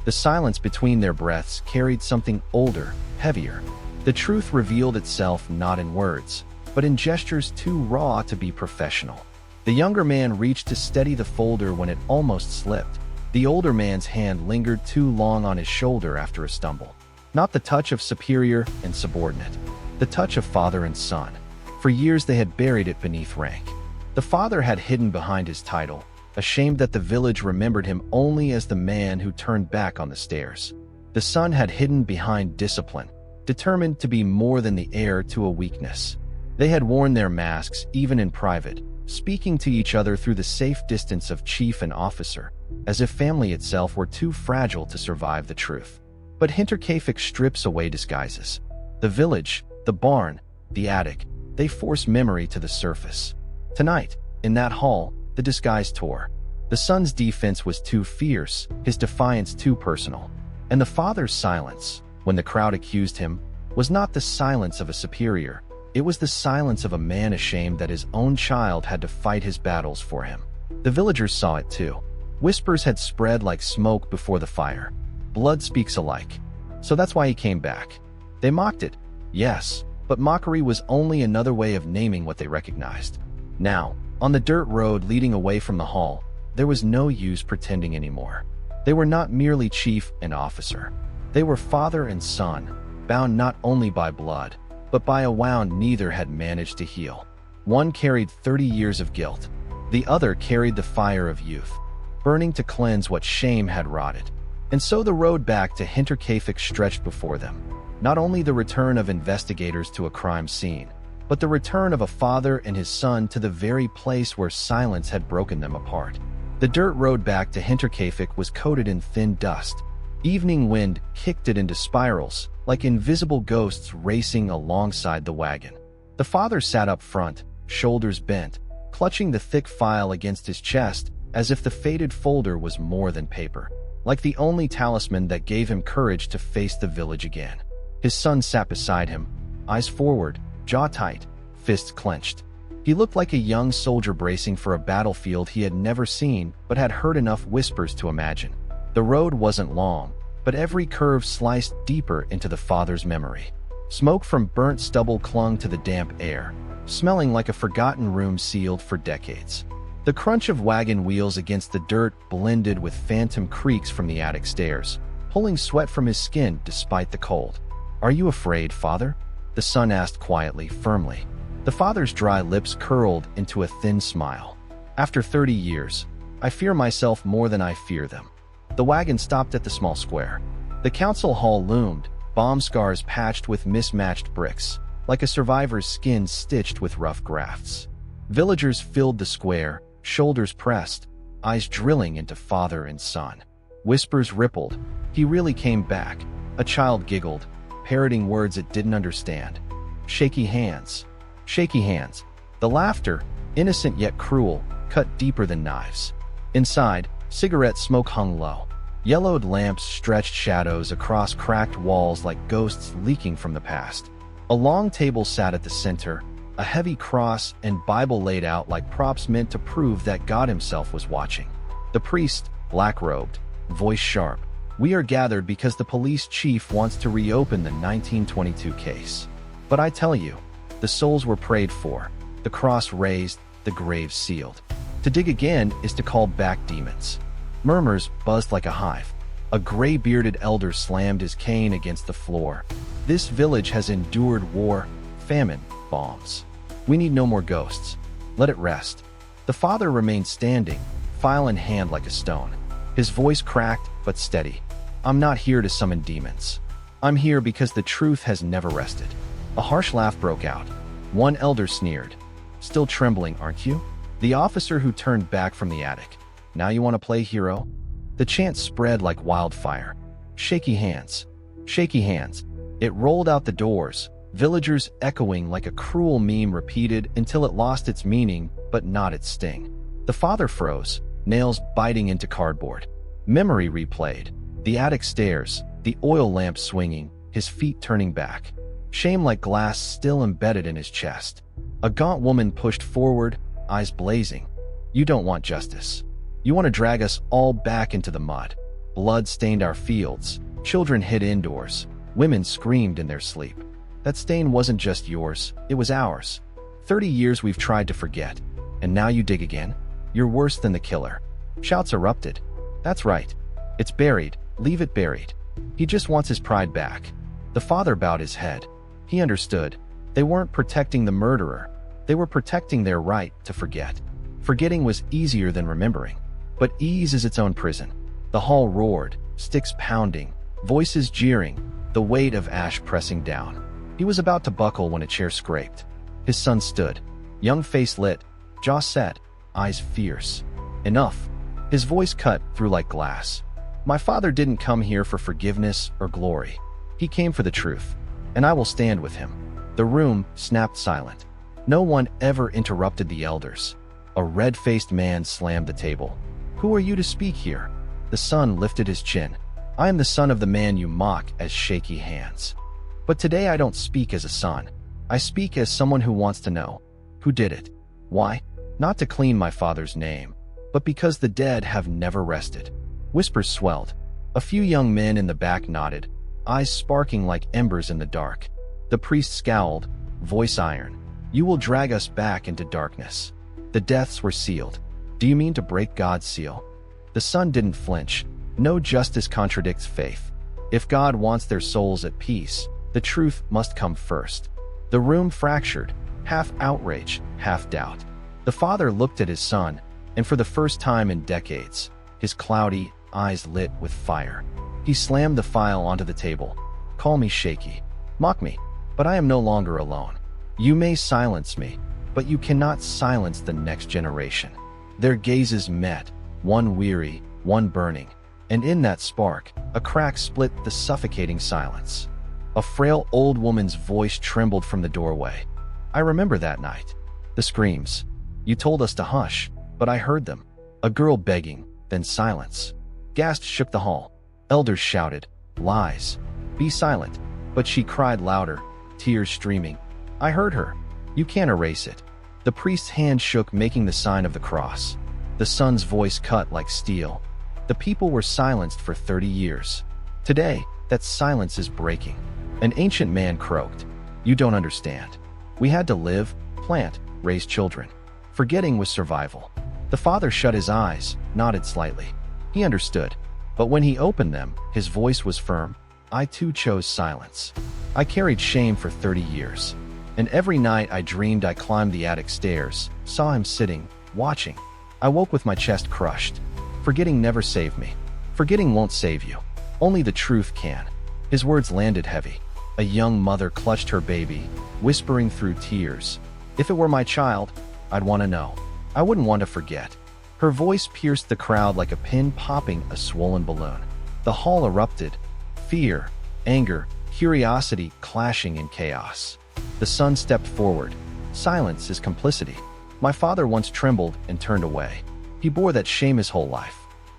The silence between their breaths carried something older, heavier. The truth revealed itself not in words, but in gestures too raw to be professional. The younger man reached to steady the folder when it almost slipped. The older man's hand lingered too long on his shoulder after a stumble. Not the touch of superior and subordinate. The touch of father and son. For years they had buried it beneath rank. The father had hidden behind his title, ashamed that the village remembered him only as the man who turned back on the stairs. The son had hidden behind discipline, determined to be more than the heir to a weakness. They had worn their masks even in private, speaking to each other through the safe distance of chief and officer, as if family itself were too fragile to survive the truth. But Hinterkaifeck strips away disguises. The village, the barn, the attic, they force memory to the surface. Tonight, in that hall, the disguise tore. The son's defense was too fierce, his defiance too personal. And the father's silence, when the crowd accused him, was not the silence of a superior. It was the silence of a man ashamed that his own child had to fight his battles for him. The villagers saw it too. Whispers had spread like smoke before the fire. Blood speaks alike. So that's why he came back. They mocked it, yes, but mockery was only another way of naming what they recognized. Now, on the dirt road leading away from the hall, there was no use pretending anymore. They were not merely chief and officer. They were father and son, bound not only by blood, but by a wound neither had managed to heal. One carried 30 years of guilt. The other carried the fire of youth, burning to cleanse what shame had rotted. And so the road back to Hinterkaifeck stretched before them. Not only the return of investigators to a crime scene, but the return of a father and his son to the very place where silence had broken them apart. The dirt road back to Hinterkaifeck was coated in thin dust. Evening wind kicked it into spirals, like invisible ghosts racing alongside the wagon. The father sat up front, shoulders bent, clutching the thick file against his chest, as if the faded folder was more than paper, like the only talisman that gave him courage to face the village again. His son sat beside him, eyes forward, jaw tight, fists clenched. He looked like a young soldier bracing for a battlefield he had never seen but had heard enough whispers to imagine. The road wasn't long, but every curve sliced deeper into the father's memory. Smoke from burnt stubble clung to the damp air, smelling like a forgotten room sealed for decades. The crunch of wagon wheels against the dirt blended with phantom creaks from the attic stairs, pulling sweat from his skin despite the cold. "Are you afraid, father?" the son asked quietly, firmly. The father's dry lips curled into a thin smile. "After 30 years, I fear myself more than I fear them." The wagon stopped at the small square. The council hall loomed, bomb scars patched with mismatched bricks, like a survivor's skin stitched with rough grafts. Villagers filled the square, shoulders pressed, eyes drilling into father and son. Whispers rippled. "He really came back." A child giggled, parroting words it didn't understand. "Shaky hands. Shaky hands." The laughter, innocent yet cruel, cut deeper than knives. Inside, cigarette smoke hung low. Yellowed lamps stretched shadows across cracked walls like ghosts leaking from the past. A long table sat at the center, a heavy cross and Bible laid out like props meant to prove that God himself was watching. The priest, black-robed, voice sharp. "We are gathered because the police chief wants to reopen the 1922 case. But I tell you, the souls were prayed for, the cross raised, the grave sealed. To dig again is to call back demons." Murmurs buzzed like a hive. A gray-bearded elder slammed his cane against the floor. "This village has endured war, famine, bombs. We need no more ghosts. Let it rest." The father remained standing, file in hand like a stone. His voice cracked but steady. "I'm not here to summon demons. I'm here because the truth has never rested." A harsh laugh broke out. One elder sneered. "Still trembling, aren't you?" The officer who turned back from the attic. "Now you want to play hero?" The chant spread like wildfire. "Shaky hands. Shaky hands." It rolled out the doors, villagers echoing like a cruel meme repeated until it lost its meaning but not its sting. The father froze, nails biting into cardboard. Memory replayed. The attic stairs, the oil lamp swinging, his feet turning back. Shame like glass still embedded in his chest. A gaunt woman pushed forward, eyes blazing. "You don't want justice. You want to drag us all back into the mud. Blood stained our fields. Children hid indoors. Women screamed in their sleep. That stain wasn't just yours, it was ours. 30 years we've tried to forget. And now you dig again? You're worse than the killer." Shouts erupted. "That's right. It's buried. Leave it buried." He just wants his pride back. The father bowed his head. He understood. They weren't protecting the murderer. They were protecting their right to forget. Forgetting was easier than remembering. But ease is its own prison. The hall roared, sticks pounding, voices jeering, the weight of ash pressing down. He was about to buckle when a chair scraped. His son stood, young face lit, jaw set, eyes fierce. Enough. His voice cut through like glass. My father didn't come here for forgiveness or glory. He came for the truth, and I will stand with him. The room snapped silent. No one ever interrupted the elders. A red-faced man slammed the table. Who are you to speak here? The son lifted his chin. I am the son of the man you mock as shaky hands. But today I don't speak as a son. I speak as someone who wants to know. Who did it? Why? Not to clean my father's name, but because the dead have never rested. Whispers swelled. A few young men in the back nodded, eyes sparking like embers in the dark. The priest scowled, voice iron. You will drag us back into darkness. The deaths were sealed. Do you mean to break God's seal? The son didn't flinch. No justice contradicts faith. If God wants their souls at peace, the truth must come first. The room fractured, half outrage, half doubt. The father looked at his son, and for the first time in decades, his cloudy eyes lit with fire. He slammed the file onto the table. Call me shaky. Mock me, but I am no longer alone. You may silence me, but you cannot silence the next generation. Their gazes met, one weary, one burning, and in that spark, a crack split the suffocating silence. A frail old woman's voice trembled from the doorway. I remember that night. The screams. You told us to hush, but I heard them. A girl begging, then silence. Gasps shook the hall. Elders shouted, lies. Be silent. But she cried louder, tears streaming. I heard her. You can't erase it. The priest's hand shook, making the sign of the cross. The son's voice cut like steel. The people were silenced for 30 years. Today, that silence is breaking. An ancient man croaked. You don't understand. We had to live, plant, raise children. Forgetting was survival. The father shut his eyes, nodded slightly. He understood. But when he opened them, his voice was firm. I too chose silence. I carried shame for 30 years. And every night I dreamed I climbed the attic stairs, saw him sitting, watching. I woke with my chest crushed. Forgetting never saved me. Forgetting won't save you. Only the truth can. His words landed heavy. A young mother clutched her baby, whispering through tears. If it were my child, I'd want to know. I wouldn't want to forget. Her voice pierced the crowd like a pin popping a swollen balloon. The hall erupted. Fear, anger, curiosity clashing in chaos. The son stepped forward. Silence is complicity. My father once trembled and turned away. He bore that shame his whole life.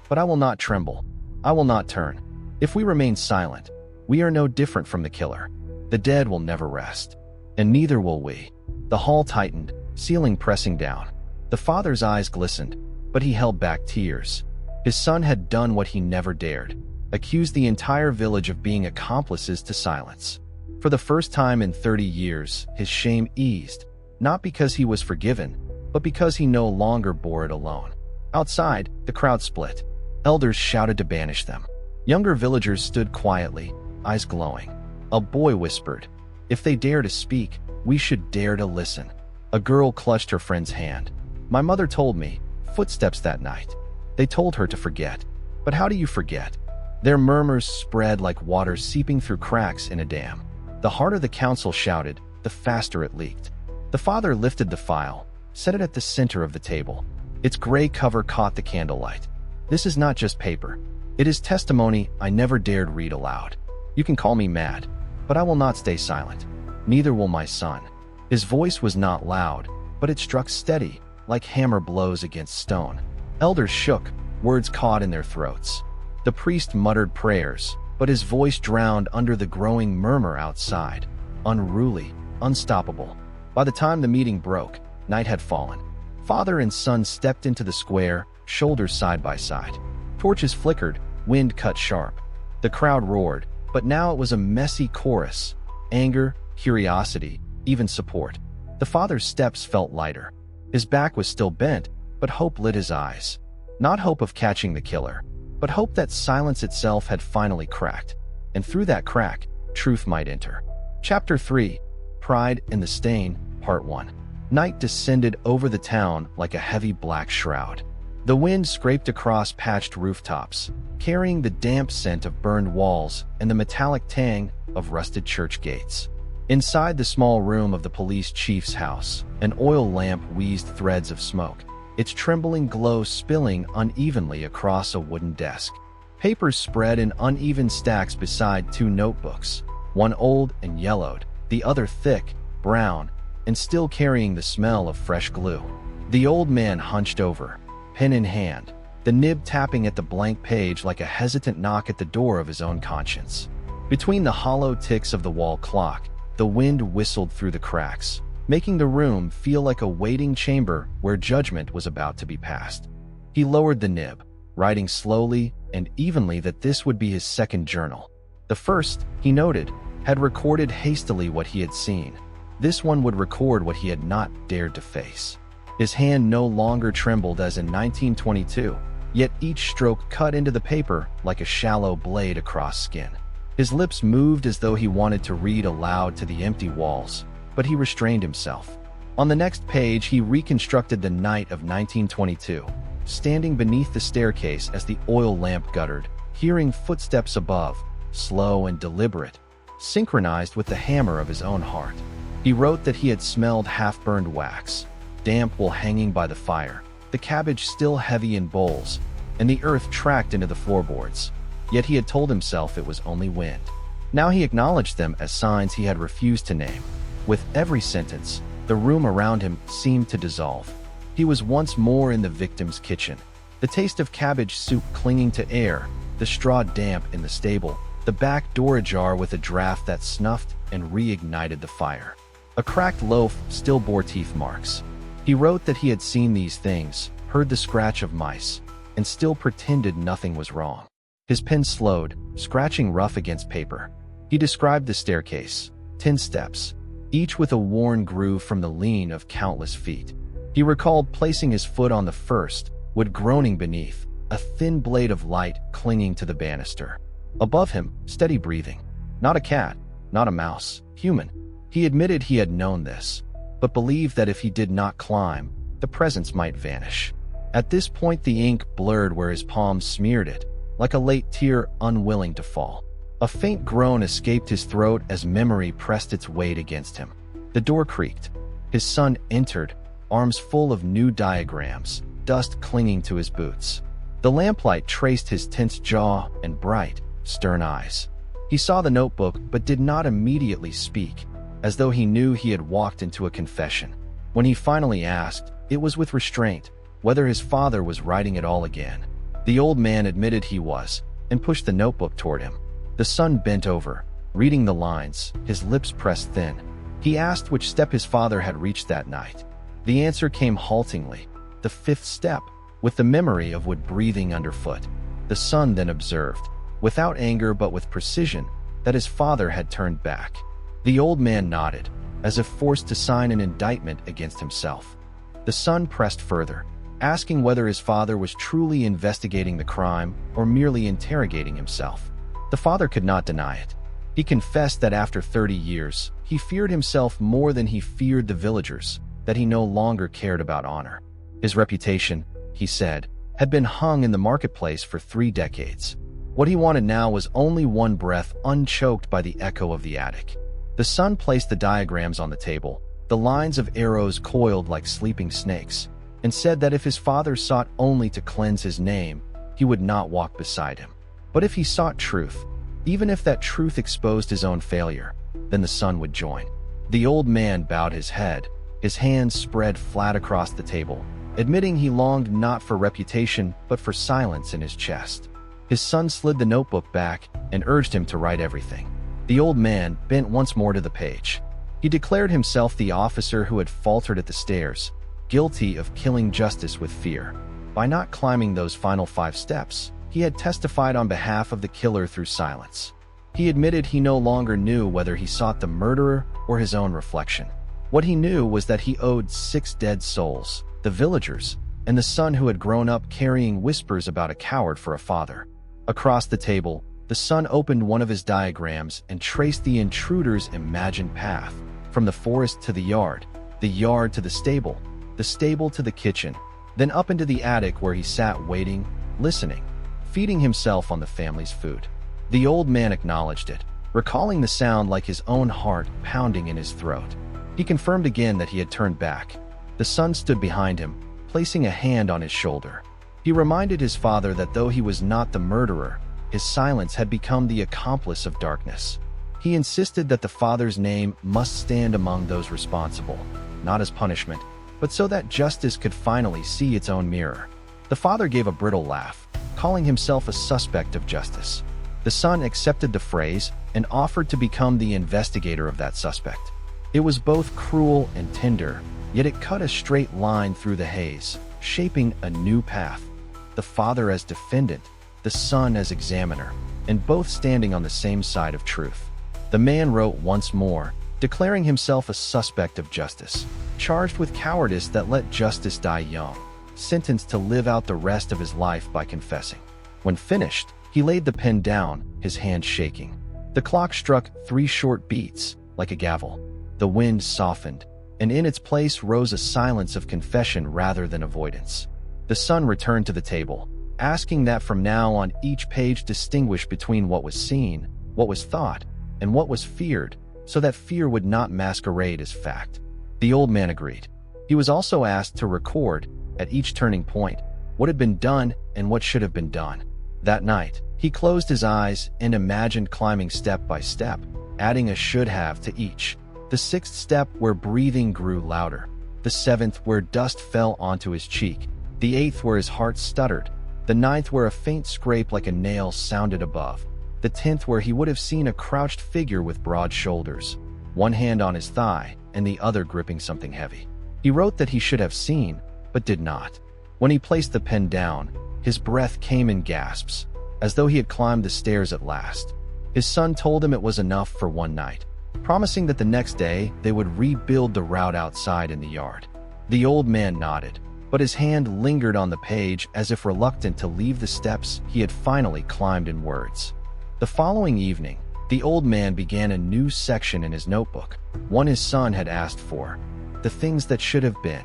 But I will not tremble. I will not turn. If we remain silent, we are no different from the killer. The dead will never rest. And neither will we. The hall tightened, ceiling pressing down. The father's eyes glistened, but he held back tears. His son had done what he never dared. Accused the entire village of being accomplices to silence. For the first time in 30 years, his shame eased, not because he was forgiven, but because he no longer bore it alone. Outside, the crowd split. Elders shouted to banish them. Younger villagers stood quietly, eyes glowing. A boy whispered, if they dare to speak, we should dare to listen. A girl clutched her friend's hand. My mother told me, footsteps that night. They told her to forget. But how do you forget? Their murmurs spread like water seeping through cracks in a dam. The harder the council shouted, the faster it leaked. The father lifted the file, set it at the center of the table. Its gray cover caught the candlelight. This is not just paper. It is testimony I never dared read aloud. You can call me mad, but I will not stay silent. Neither will my son. His voice was not loud, but it struck steady, like hammer blows against stone. Elders shook, words caught in their throats. The priest muttered prayers, but his voice drowned under the growing murmur outside. Unruly, unstoppable. By the time the meeting broke, night had fallen. Father and son stepped into the square, shoulders side by side. Torches flickered, wind cut sharp. The crowd roared, but now it was a messy chorus. Anger, curiosity, even support. The father's steps felt lighter. His back was still bent, but hope lit his eyes. Not hope of catching the killer, but hope that silence itself had finally cracked. And through that crack, truth might enter. Chapter 3. Pride and the Stain, Part 1. Night descended over the town like a heavy black shroud. The wind scraped across patched rooftops, carrying the damp scent of burned walls and the metallic tang of rusted church gates. Inside the small room of the police chief's house, an oil lamp wheezed threads of smoke, its trembling glow spilling unevenly across a wooden desk. Papers spread in uneven stacks beside two notebooks, one old and yellowed, the other thick, brown, and still carrying the smell of fresh glue. The old man hunched over, pen in hand, the nib tapping at the blank page like a hesitant knock at the door of his own conscience. Between the hollow ticks of the wall clock, the wind whistled through the cracks, making the room feel like a waiting chamber where judgment was about to be passed. He lowered the nib, writing slowly and evenly that this would be his second journal. The first, he noted, had recorded hastily what he had seen. This one would record what he had not dared to face. His hand no longer trembled as in 1922, yet each stroke cut into the paper like a shallow blade across skin. His lips moved as though he wanted to read aloud to the empty walls, but he restrained himself. On the next page, he reconstructed the night of 1922, standing beneath the staircase as the oil lamp guttered, hearing footsteps above, slow and deliberate, synchronized with the hammer of his own heart. He wrote that he had smelled half-burned wax, damp while hanging by the fire, the cabbage still heavy in bowls, and the earth tracked into the floorboards. Yet he had told himself it was only wind. Now he acknowledged them as signs he had refused to name. With every sentence, the room around him seemed to dissolve. He was once more in the victim's kitchen, the taste of cabbage soup clinging to air, the straw damp in the stable, the back door ajar with a draft that snuffed and reignited the fire. A cracked loaf still bore teeth marks. He wrote that he had seen these things, heard the scratch of mice, and still pretended nothing was wrong. His pen slowed, scratching rough against paper. He described the staircase, 10 steps, each with a worn groove from the lean of countless feet. He recalled placing his foot on the first, wood groaning beneath, a thin blade of light clinging to the banister. Above him, steady breathing. Not a cat, not a mouse, human. He admitted he had known this, but believed that if he did not climb, the presence might vanish. At this point, the ink blurred where his palms smeared it, like a late tear unwilling to fall. A faint groan escaped his throat as memory pressed its weight against him. The door creaked. His son entered, arms full of new diagrams, dust clinging to his boots. The lamplight traced his tense jaw and bright, stern eyes. He saw the notebook but did not immediately speak, as though he knew he had walked into a confession. When he finally asked, it was with restraint, whether his father was writing it all again. The old man admitted he was, and pushed the notebook toward him. The son bent over, reading the lines, his lips pressed thin. He asked which step his father had reached that night. The answer came haltingly, the 5th step, with the memory of wood breathing underfoot. The son then observed, without anger but with precision, that his father had turned back. The old man nodded, as if forced to sign an indictment against himself. The son pressed further, asking whether his father was truly investigating the crime or merely interrogating himself. The father could not deny it. He confessed that after 30 years, he feared himself more than he feared the villagers, that he no longer cared about honor. His reputation, he said, had been hung in the marketplace for 3 decades. What he wanted now was only one breath unchoked by the echo of the attic. The son placed the diagrams on the table, the lines of arrows coiled like sleeping snakes, and said that if his father sought only to cleanse his name, he would not walk beside him. But if he sought truth, even if that truth exposed his own failure, then the son would join. The old man bowed his head, his hands spread flat across the table, admitting he longed not for reputation but for silence in his chest. His son slid the notebook back and urged him to write everything. The old man bent once more to the page. He declared himself the officer who had faltered at the stairs, guilty of killing justice with fear. By not climbing those final 5 steps, he had testified on behalf of the killer through silence. He admitted he no longer knew whether he sought the murderer or his own reflection. What he knew was that he owed 6 dead souls, the villagers, and the son who had grown up carrying whispers about a coward for a father. Across the table, the son opened one of his diagrams and traced the intruder's imagined path, from the forest to the yard to the stable to the kitchen, then up into the attic where he sat waiting, listening, feeding himself on the family's food. The old man acknowledged it, recalling the sound like his own heart pounding in his throat. He confirmed again that he had turned back. The son stood behind him, placing a hand on his shoulder. He reminded his father that though he was not the murderer, his silence had become the accomplice of darkness. He insisted that the father's name must stand among those responsible, not as punishment, but so that justice could finally see its own mirror. The father gave a brittle laugh, calling himself a suspect of justice. The son accepted the phrase and offered to become the investigator of that suspect. It was both cruel and tender, yet it cut a straight line through the haze, shaping a new path. The father as defendant, the son as examiner, and both standing on the same side of truth. The man wrote once more, declaring himself a suspect of justice, charged with cowardice that let justice die young, sentenced to live out the rest of his life by confessing. When finished, he laid the pen down, his hand shaking. The clock struck 3 short beats, like a gavel. The wind softened, and in its place rose a silence of confession rather than avoidance. The son returned to the table, asking that from now on each page distinguish between what was seen, what was thought, and what was feared, so that fear would not masquerade as fact. The old man agreed. He was also asked to record, at each turning point, what had been done and what should have been done. That night, he closed his eyes and imagined climbing step by step, adding a should have to each. The 6th step where breathing grew louder, the 7th where dust fell onto his cheek, the 8th where his heart stuttered, the 9th where a faint scrape like a nail sounded above, the 10th where he would have seen a crouched figure with broad shoulders, one hand on his thigh and the other gripping something heavy. He wrote that he should have seen, but did not. When he placed the pen down, his breath came in gasps, as though he had climbed the stairs at last. His son told him it was enough for one night, promising that the next day they would rebuild the route outside in the yard. The old man nodded, but his hand lingered on the page as if reluctant to leave the steps he had finally climbed in words. The following evening, the old man began a new section in his notebook, one his son had asked for, the things that should have been.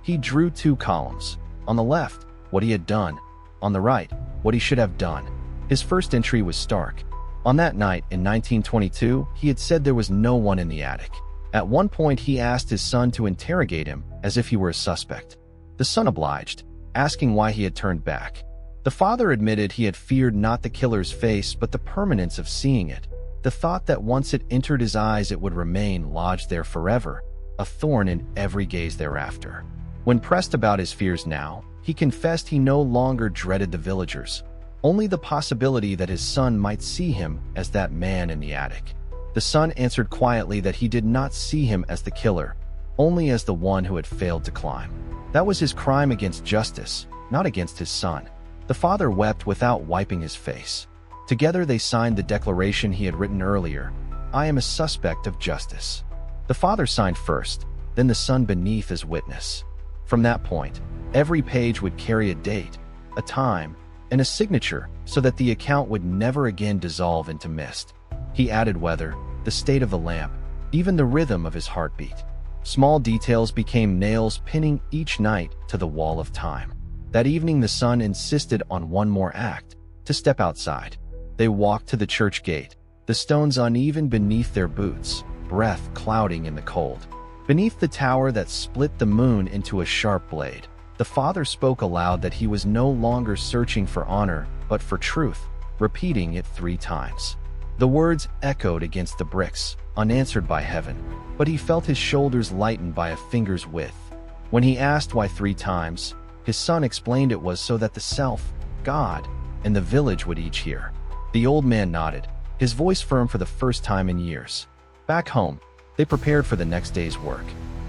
He drew 2 columns. On the left, what he had done. On the right, what he should have done. His first entry was stark. On that night in 1922, he had said there was no one in the attic. At one point, he asked his son to interrogate him as if he were a suspect. The son obliged, asking why he had turned back. The father admitted he had feared not the killer's face but the permanence of seeing it, the thought that once it entered his eyes it would remain lodged there forever, a thorn in every gaze thereafter. When pressed about his fears now, he confessed he no longer dreaded the villagers, only the possibility that his son might see him as that man in the attic. The son answered quietly that he did not see him as the killer, only as the one who had failed to climb. That was his crime against justice, not against his son. The father wept without wiping his face. Together they signed the declaration he had written earlier, "I am a suspect of justice." The father signed first, then the son beneath as witness. From that point, every page would carry a date, a time, and a signature so that the account would never again dissolve into mist. He added weather, the state of the lamp, even the rhythm of his heartbeat. Small details became nails pinning each night to the wall of time. That evening the son insisted on one more act, to step outside. They walked to the church gate, the stones uneven beneath their boots, breath clouding in the cold. Beneath the tower that split the moon into a sharp blade, the father spoke aloud that he was no longer searching for honor, but for truth, repeating it 3 times. The words echoed against the bricks, unanswered by heaven, but he felt his shoulders lightened by a finger's width. When he asked why 3 times, his son explained it was so that the self, God, and the village would each hear. The old man nodded, his voice firm for the first time in years. Back home, they prepared for the next day's work.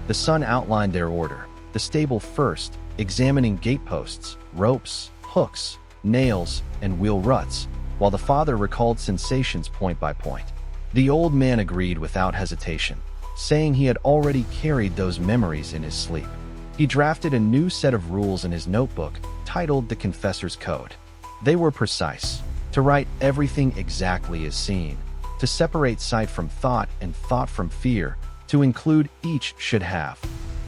The son outlined their order, the stable first, examining gateposts, ropes, hooks, nails, and wheel ruts, while the father recalled sensations point by point. The old man agreed without hesitation, saying he had already carried those memories in his sleep. He drafted a new set of rules in his notebook, titled the Confessor's Code. They were precise, to write everything exactly as seen, to separate sight from thought and thought from fear, to to include each should have,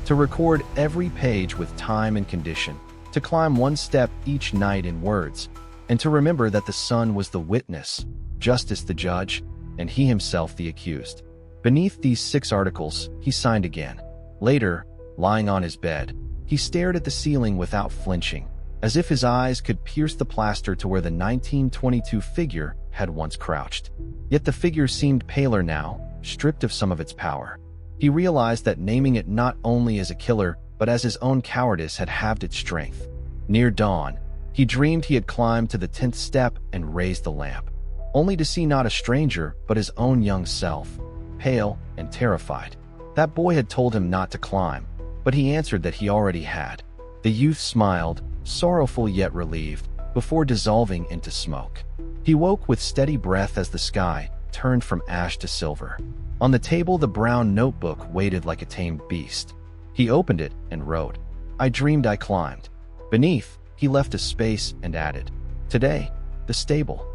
to record every page with time and condition, to climb one step each night in words, and to remember that the sun was the witness, justice the judge, and he himself the accused. Beneath these 6 articles, he signed again. Later, lying on his bed, he stared at the ceiling without flinching, as if his eyes could pierce the plaster to where the 1922 figure had once crouched. Yet the figure seemed paler now, stripped of some of its power. He realized that naming it not only as a killer, but as his own cowardice had halved its strength. Near dawn, he dreamed he had climbed to the 10th step and raised the lamp, only to see not a stranger, but his own young self, pale and terrified. That boy had told him not to climb, but he answered that he already had. The youth smiled, sorrowful yet relieved, before dissolving into smoke. He woke with steady breath as the sky turned from ash to silver. On the table, the brown notebook waited like a tamed beast. He opened it and wrote, "I dreamed I climbed." Beneath, he left a space and added, "Today, the stable."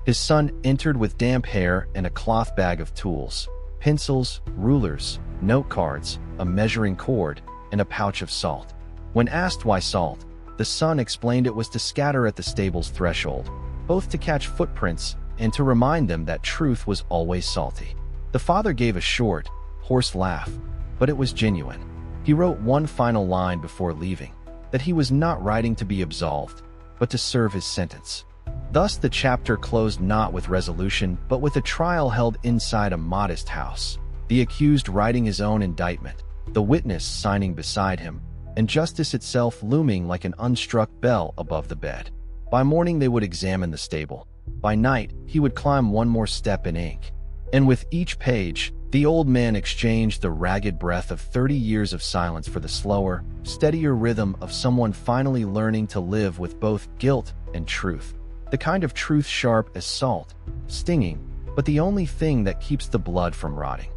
His son entered with damp hair and a cloth bag of tools, pencils, rulers, note cards, a measuring cord, and a pouch of salt. When asked why salt, the son explained it was to scatter at the stable's threshold, both to catch footprints and to remind them that truth was always salty. The father gave a short, hoarse laugh, but it was genuine. He wrote one final line before leaving, that he was not writing to be absolved, but to serve his sentence. Thus the chapter closed not with resolution, but with a trial held inside a modest house, the accused writing his own indictment, the witness signing beside him, and justice itself looming like an unstruck bell above the bed. By morning they would examine the stable. By night, he would climb one more step in ink. And with each page, the old man exchanged the ragged breath of 30 years of silence for the slower, steadier rhythm of someone finally learning to live with both guilt and truth. The kind of truth sharp as salt, stinging, but the only thing that keeps the blood from rotting.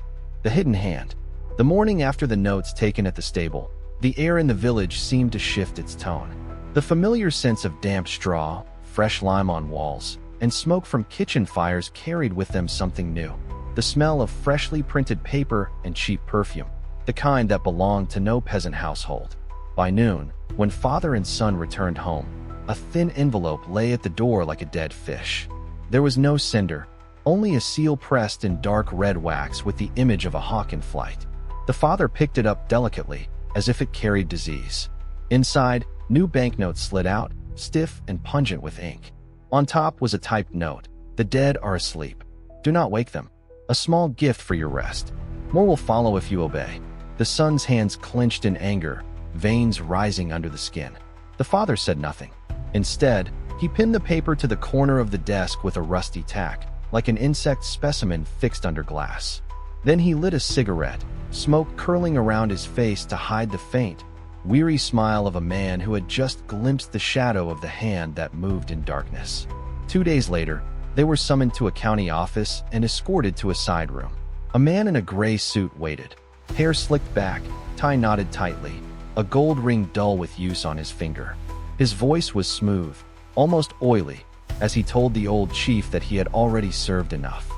The hidden hand. The morning after the notes taken at the stable, the air in the village seemed to shift its tone. The familiar sense of damp straw, fresh lime on walls, and smoke from kitchen fires carried with them something new. The smell of freshly printed paper and cheap perfume, the kind that belonged to no peasant household. By noon, when father and son returned home, a thin envelope lay at the door like a dead fish. There was no sender, only a seal pressed in dark red wax with the image of a hawk in flight. The father picked it up delicately, as if it carried disease. Inside, new banknotes slid out, stiff and pungent with ink. On top was a typed note: "The dead are asleep. Do not wake them. A small gift for your rest. More will follow if you obey." The son's hands clenched in anger, veins rising under the skin. The father said nothing. Instead, he pinned the paper to the corner of the desk with a rusty tack, like an insect specimen fixed under glass. Then he lit a cigarette, smoke curling around his face to hide the faint, weary smile of a man who had just glimpsed the shadow of the hand that moved in darkness. 2 days later, they were summoned to a county office and escorted to a side room. A man in a gray suit waited, hair slicked back, tie knotted tightly, a gold ring dull with use on his finger. His voice was smooth, almost oily, as he told the old chief that he had already served enough.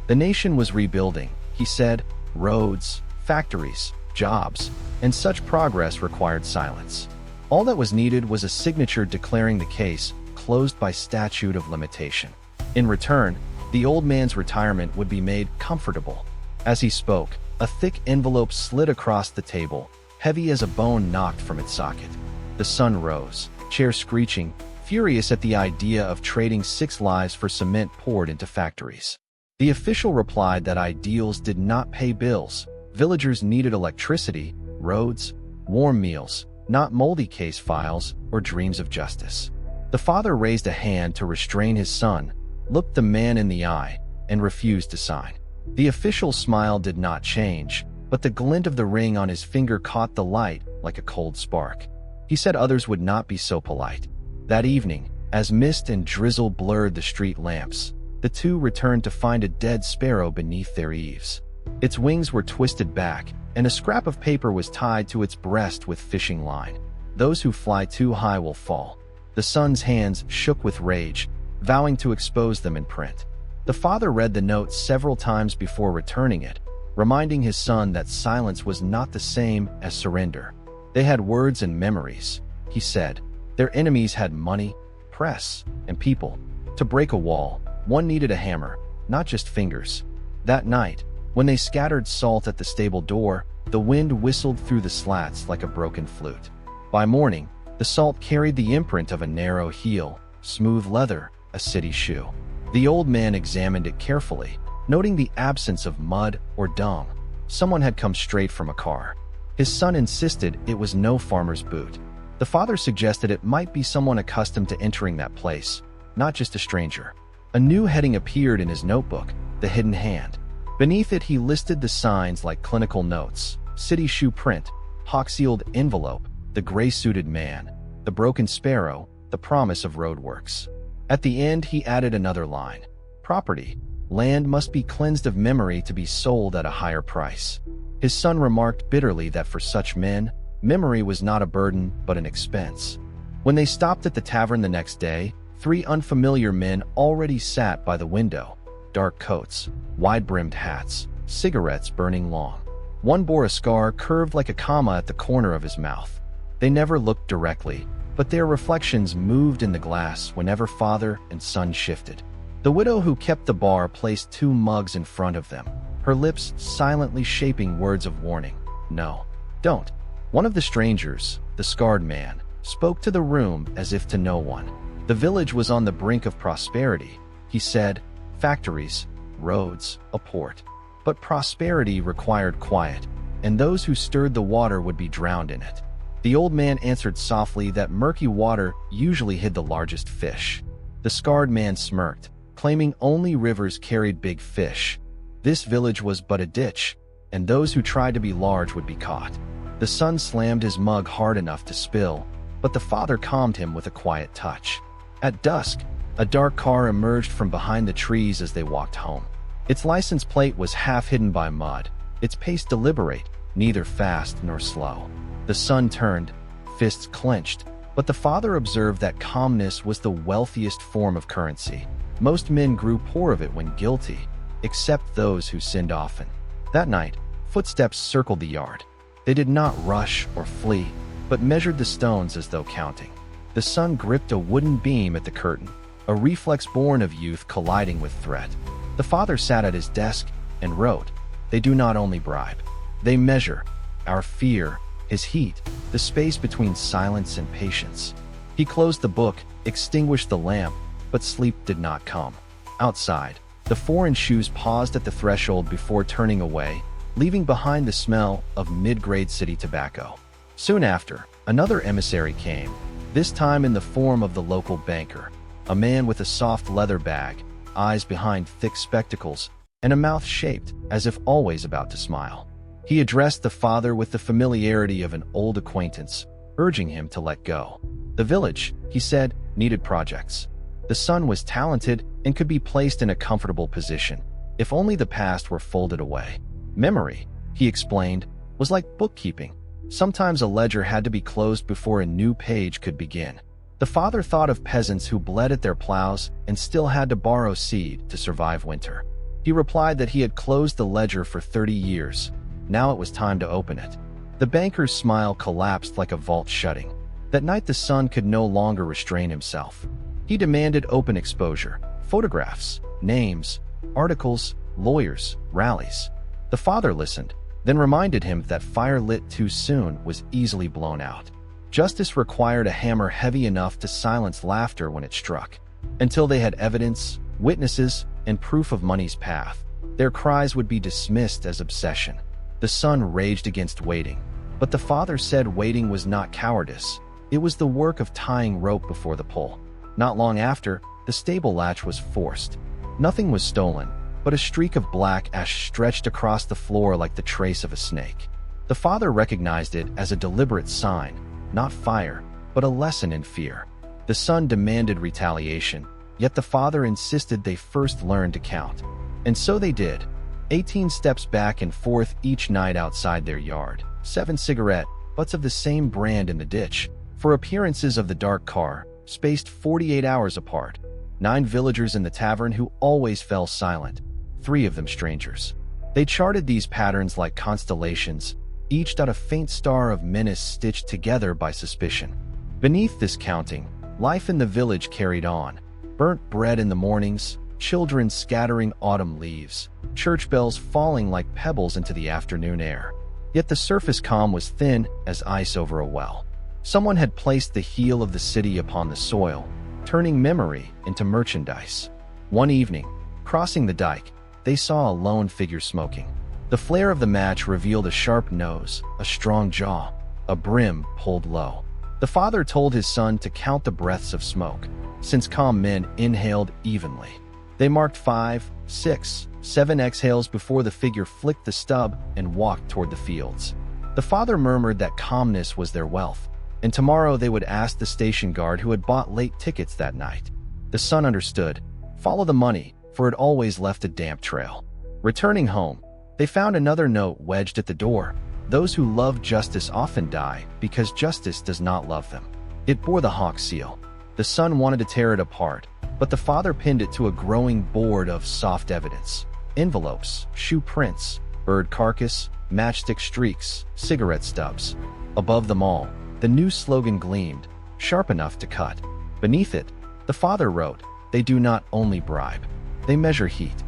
The nation was rebuilding, he said. Roads, factories, jobs, and such progress required silence. All that was needed was a signature declaring the case closed by statute of limitation. In return, the old man's retirement would be made comfortable. As he spoke, a thick envelope slid across the table, heavy as a bone knocked from its socket. The son rose, chair screeching, furious at the idea of trading 6 lives for cement poured into factories. The official replied that ideals did not pay bills. Villagers needed electricity, roads, warm meals, not moldy case files or dreams of justice. The father raised a hand to restrain his son, looked the man in the eye, and refused to sign. The official's smile did not change, but the glint of the ring on his finger caught the light like a cold spark. He said others would not be so polite. That evening, as mist and drizzle blurred the street lamps, the two returned to find a dead sparrow beneath their eaves. Its wings were twisted back, and a scrap of paper was tied to its breast with fishing line. "Those who fly too high will fall." The son's hands shook with rage, vowing to expose them in print. The father read the note several times before returning it, reminding his son that silence was not the same as surrender. They had words and memories, he said. Their enemies had money, press, and people. To break a wall, one needed a hammer, not just fingers. That night, when they scattered salt at the stable door, the wind whistled through the slats like a broken flute. By morning, the salt carried the imprint of a narrow heel, smooth leather, a city shoe. The old man examined it carefully, noting the absence of mud or dung. Someone had come straight from a car. His son insisted it was no farmer's boot. The father suggested it might be someone accustomed to entering that place, not just a stranger. A new heading appeared in his notebook, the hidden hand. Beneath it he listed the signs like clinical notes, city shoe print, hawk-sealed envelope, the gray-suited man, the broken sparrow, the promise of roadworks. At the end he added another line. Property, land must be cleansed of memory to be sold at a higher price. His son remarked bitterly that for such men, memory was not a burden but an expense. When they stopped at the tavern the next day, 3 unfamiliar men already sat by the window. Dark coats, wide-brimmed hats, cigarettes burning long. One bore a scar curved like a comma at the corner of his mouth. They never looked directly, but their reflections moved in the glass whenever father and son shifted. The widow who kept the bar placed 2 mugs in front of them, her lips silently shaping words of warning. No, don't. One of the strangers, the scarred man, spoke to the room as if to no one. The village was on the brink of prosperity, he said. Factories, roads, a port. But prosperity required quiet, and those who stirred the water would be drowned in it. The old man answered softly that murky water usually hid the largest fish. The scarred man smirked, claiming only rivers carried big fish. This village was but a ditch, and those who tried to be large would be caught. The son slammed his mug hard enough to spill, but the father calmed him with a quiet touch. At dusk, a dark car emerged from behind the trees as they walked home. Its license plate was half hidden by mud, its pace deliberate, neither fast nor slow. The son turned, fists clenched, but the father observed that calmness was the wealthiest form of currency. Most men grew poor of it when guilty, except those who sinned often. That night, footsteps circled the yard. They did not rush or flee, but measured the stones as though counting. The son gripped a wooden beam at the curtain, a reflex born of youth colliding with threat. The father sat at his desk and wrote. They do not only bribe. They measure our fear, his heat, the space between silence and patience. He closed the book, extinguished the lamp, but sleep did not come. Outside, the foreign shoes paused at the threshold before turning away, leaving behind the smell of mid-grade city tobacco. Soon after, another emissary came, this time in the form of the local banker, a man with a soft leather bag, eyes behind thick spectacles, and a mouth shaped as if always about to smile. He addressed the father with the familiarity of an old acquaintance, urging him to let go. The village, he said, needed projects. The son was talented and could be placed in a comfortable position, if only the past were folded away. Memory, he explained, was like bookkeeping. Sometimes a ledger had to be closed before a new page could begin. The father thought of peasants who bled at their plows and still had to borrow seed to survive winter. He replied that he had closed the ledger for 30 years. Now it was time to open it. The banker's smile collapsed like a vault shutting. That night the son could no longer restrain himself. He demanded open exposure, photographs, names, articles, lawyers, rallies. The father listened, then reminded him that fire lit too soon was easily blown out. Justice required a hammer heavy enough to silence laughter when it struck. Until they had evidence, witnesses, and proof of money's path, their cries would be dismissed as obsession. The son raged against waiting, but the father said waiting was not cowardice. It was the work of tying rope before the pull. Not long after, the stable latch was forced. Nothing was stolen, but a streak of black ash stretched across the floor like the trace of a snake. The father recognized it as a deliberate sign, not fire, but a lesson in fear. The son demanded retaliation, yet the father insisted they first learn to count. And so they did. 18 steps back and forth each night outside their yard, 7 cigarette butts of the same brand in the ditch, for appearances of the dark car, spaced 48 hours apart. 9 villagers in the tavern who always fell silent, 3 of them strangers. They charted these patterns like constellations, each a faint star of menace stitched together by suspicion. Beneath this counting, life in the village carried on. Burnt bread in the mornings, children scattering autumn leaves, church bells falling like pebbles into the afternoon air. Yet the surface calm was thin as ice over a well. Someone had placed the heel of the city upon the soil, turning memory into merchandise. One evening, crossing the dike, they saw a lone figure smoking. The flare of the match revealed a sharp nose, a strong jaw, a brim pulled low. The father told his son to count the breaths of smoke, since calm men inhaled evenly. They marked 5, 6, 7 exhales before the figure flicked the stub and walked toward the fields. The father murmured that calmness was their wealth, and tomorrow they would ask the station guard who had bought late tickets that night. The son understood. Follow the money, for it always left a damp trail. Returning home, they found another note wedged at the door. Those who love justice often die because justice does not love them. It bore the hawk seal. The son wanted to tear it apart, but the father pinned it to a growing board of soft evidence. Envelopes, shoe prints, bird carcass, matchstick streaks, cigarette stubs. Above them all, the new slogan gleamed, sharp enough to cut. Beneath it, the father wrote, "They do not only bribe, they measure heat."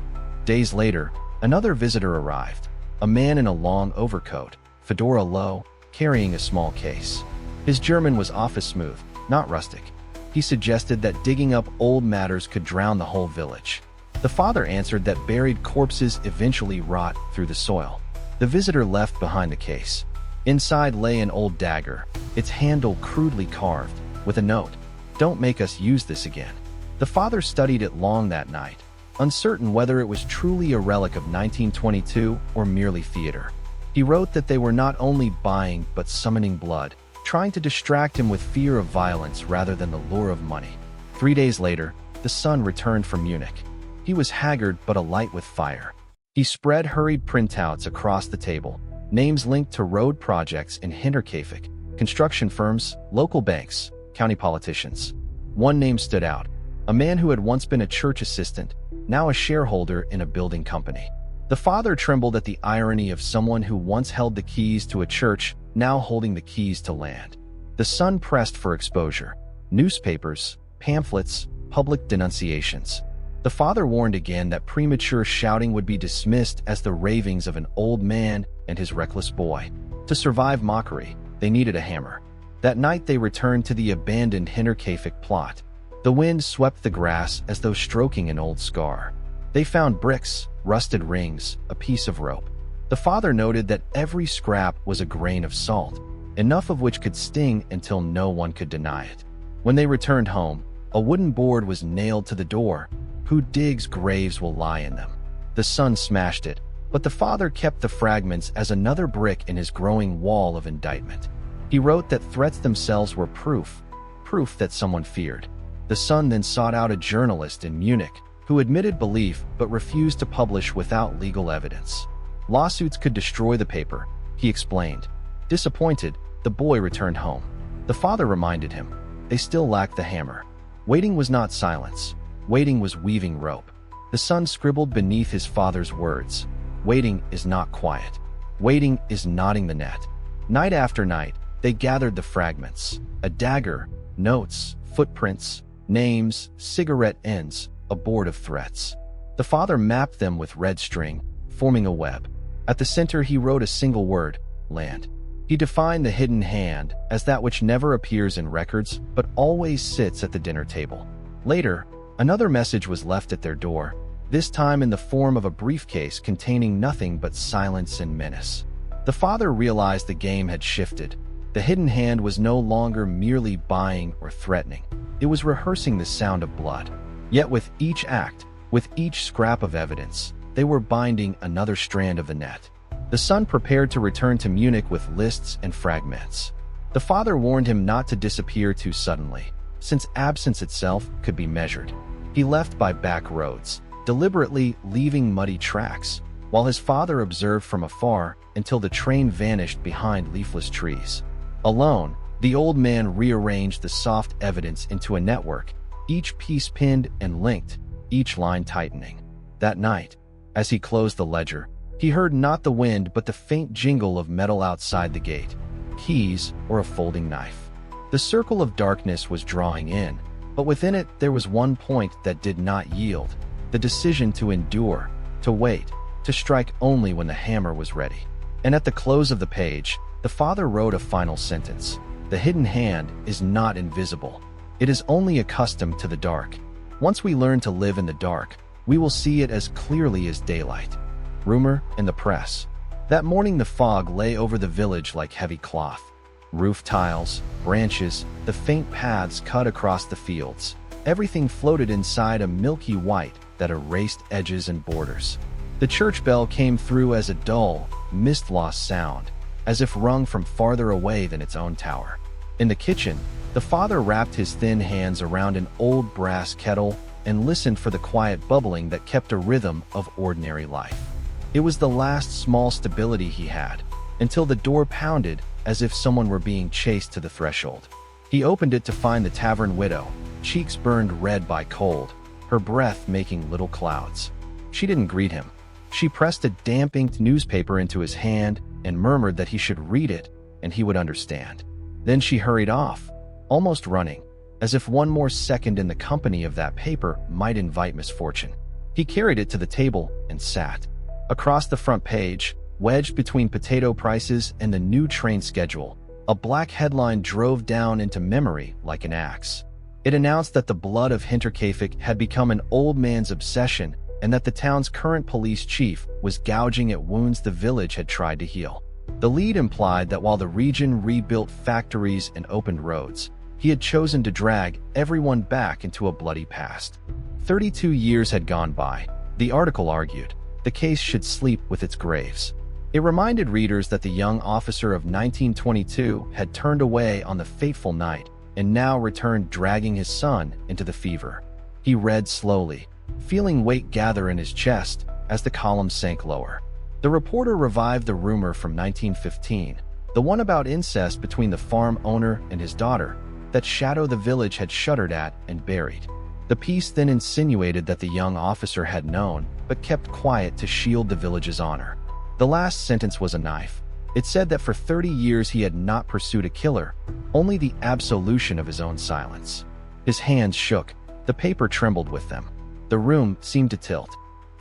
Days later, another visitor arrived, a man in a long overcoat, fedora low, carrying a small case. His German was office smooth, not rustic. He suggested that digging up old matters could drown the whole village. The father answered that buried corpses eventually rot through the soil. The visitor left behind the case. Inside lay an old dagger, its handle crudely carved, with a note, "Don't make us use this again." The father studied it long that night, uncertain whether it was truly a relic of 1922 or merely theater. He wrote that they were not only buying but summoning blood, trying to distract him with fear of violence rather than the lure of money. 3 days later, the son returned from Munich. He was haggard but alight with fire. He spread hurried printouts across the table, names linked to road projects in Hinterkaifeck, construction firms, local banks, county politicians. One name stood out, a man who had once been a church assistant, now a shareholder in a building company. The father trembled at the irony of someone who once held the keys to a church, now holding the keys to land. The son pressed for exposure. Newspapers, pamphlets, public denunciations. The father warned again that premature shouting would be dismissed as the ravings of an old man and his reckless boy. To survive mockery, they needed a hammer. That night they returned to the abandoned Hinterkaifeck plot. The wind swept the grass as though stroking an old scar. They found bricks, rusted rings, a piece of rope. The father noted that every scrap was a grain of salt, enough of which could sting until no one could deny it. When they returned home, a wooden board was nailed to the door. "Who digs graves will lie in them." The son smashed it, but the father kept the fragments as another brick in his growing wall of indictment. He wrote that threats themselves were proof that someone feared. The son then sought out a journalist in Munich who admitted belief but refused to publish without legal evidence. Lawsuits could destroy the paper, he explained. Disappointed, the boy returned home. The father reminded him, they still lacked the hammer. Waiting was not silence. Waiting was weaving rope. The son scribbled beneath his father's words, "Waiting is not quiet. Waiting is knotting the net." Night after night, they gathered the fragments, a dagger, notes, footprints, names, cigarette ends, a board of threats. The father mapped them with red string, forming a web. At the center he wrote a single word, land. He defined the hidden hand as that which never appears in records but always sits at the dinner table. Later, another message was left at their door, this time in the form of a briefcase containing nothing but silence and menace. The father realized the game had shifted. The hidden hand was no longer merely buying or threatening. It was rehearsing the sound of blood. Yet with each act, with each scrap of evidence, they were binding another strand of the net. The son prepared to return to Munich with lists and fragments. The father warned him not to disappear too suddenly, since absence itself could be measured. He left by back roads, deliberately leaving muddy tracks, while his father observed from afar until the train vanished behind leafless trees. Alone, the old man rearranged the soft evidence into a network, each piece pinned and linked, each line tightening. That night, as he closed the ledger, He heard not the wind but the faint jingle of metal outside the gate, keys or a folding knife. The circle of darkness was drawing in, but within it there was one point that did not yield: the decision to endure, to wait, to strike only when the hammer was ready. And at the close of the page, the father wrote a final sentence: "The hidden hand is not invisible. It is only accustomed to the dark. Once we learn to live in the dark, we will see it as clearly as daylight." Rumor in the press. That morning the fog lay over the village like heavy cloth. Roof tiles, branches, the faint paths cut across the fields. Everything floated inside a milky white that erased edges and borders. The church bell came through as a dull, mist-lost sound, as if rung from farther away than its own tower. In the kitchen, the father wrapped his thin hands around an old brass kettle and listened for the quiet bubbling that kept a rhythm of ordinary life. It was the last small stability he had, until the door pounded as if someone were being chased to the threshold. He opened it to find the tavern widow, cheeks burned red by cold, her breath making little clouds. She didn't greet him. She pressed a damp-inked newspaper into his hand and murmured that he should read it and he would understand. Then she hurried off, almost running, as if one more second in the company of that paper might invite misfortune. He carried it to the table and sat. Across the front page, wedged between potato prices and the new train schedule, a black headline drove down into memory like an axe. It announced that the blood of Hinterkaifeck had become an old man's obsession and that the town's current police chief was gouging at wounds the village had tried to heal. The lead implied that while the region rebuilt factories and opened roads, he had chosen to drag everyone back into a bloody past. 32 years had gone by, the article argued. The case should sleep with its graves. It reminded readers that the young officer of 1922 had turned away on the fateful night and now returned dragging his son into the fever. He read slowly, feeling weight gather in his chest as the column sank lower. The reporter revived the rumor from 1915, the one about incest between the farm owner and his daughter, that Shadow the village had shuddered at and buried. The piece then insinuated that the young officer had known, but kept quiet to shield the village's honor. The last sentence was a knife. It said that for 30 years he had not pursued a killer, only the absolution of his own silence. His hands shook, the paper trembled with them. The room seemed to tilt.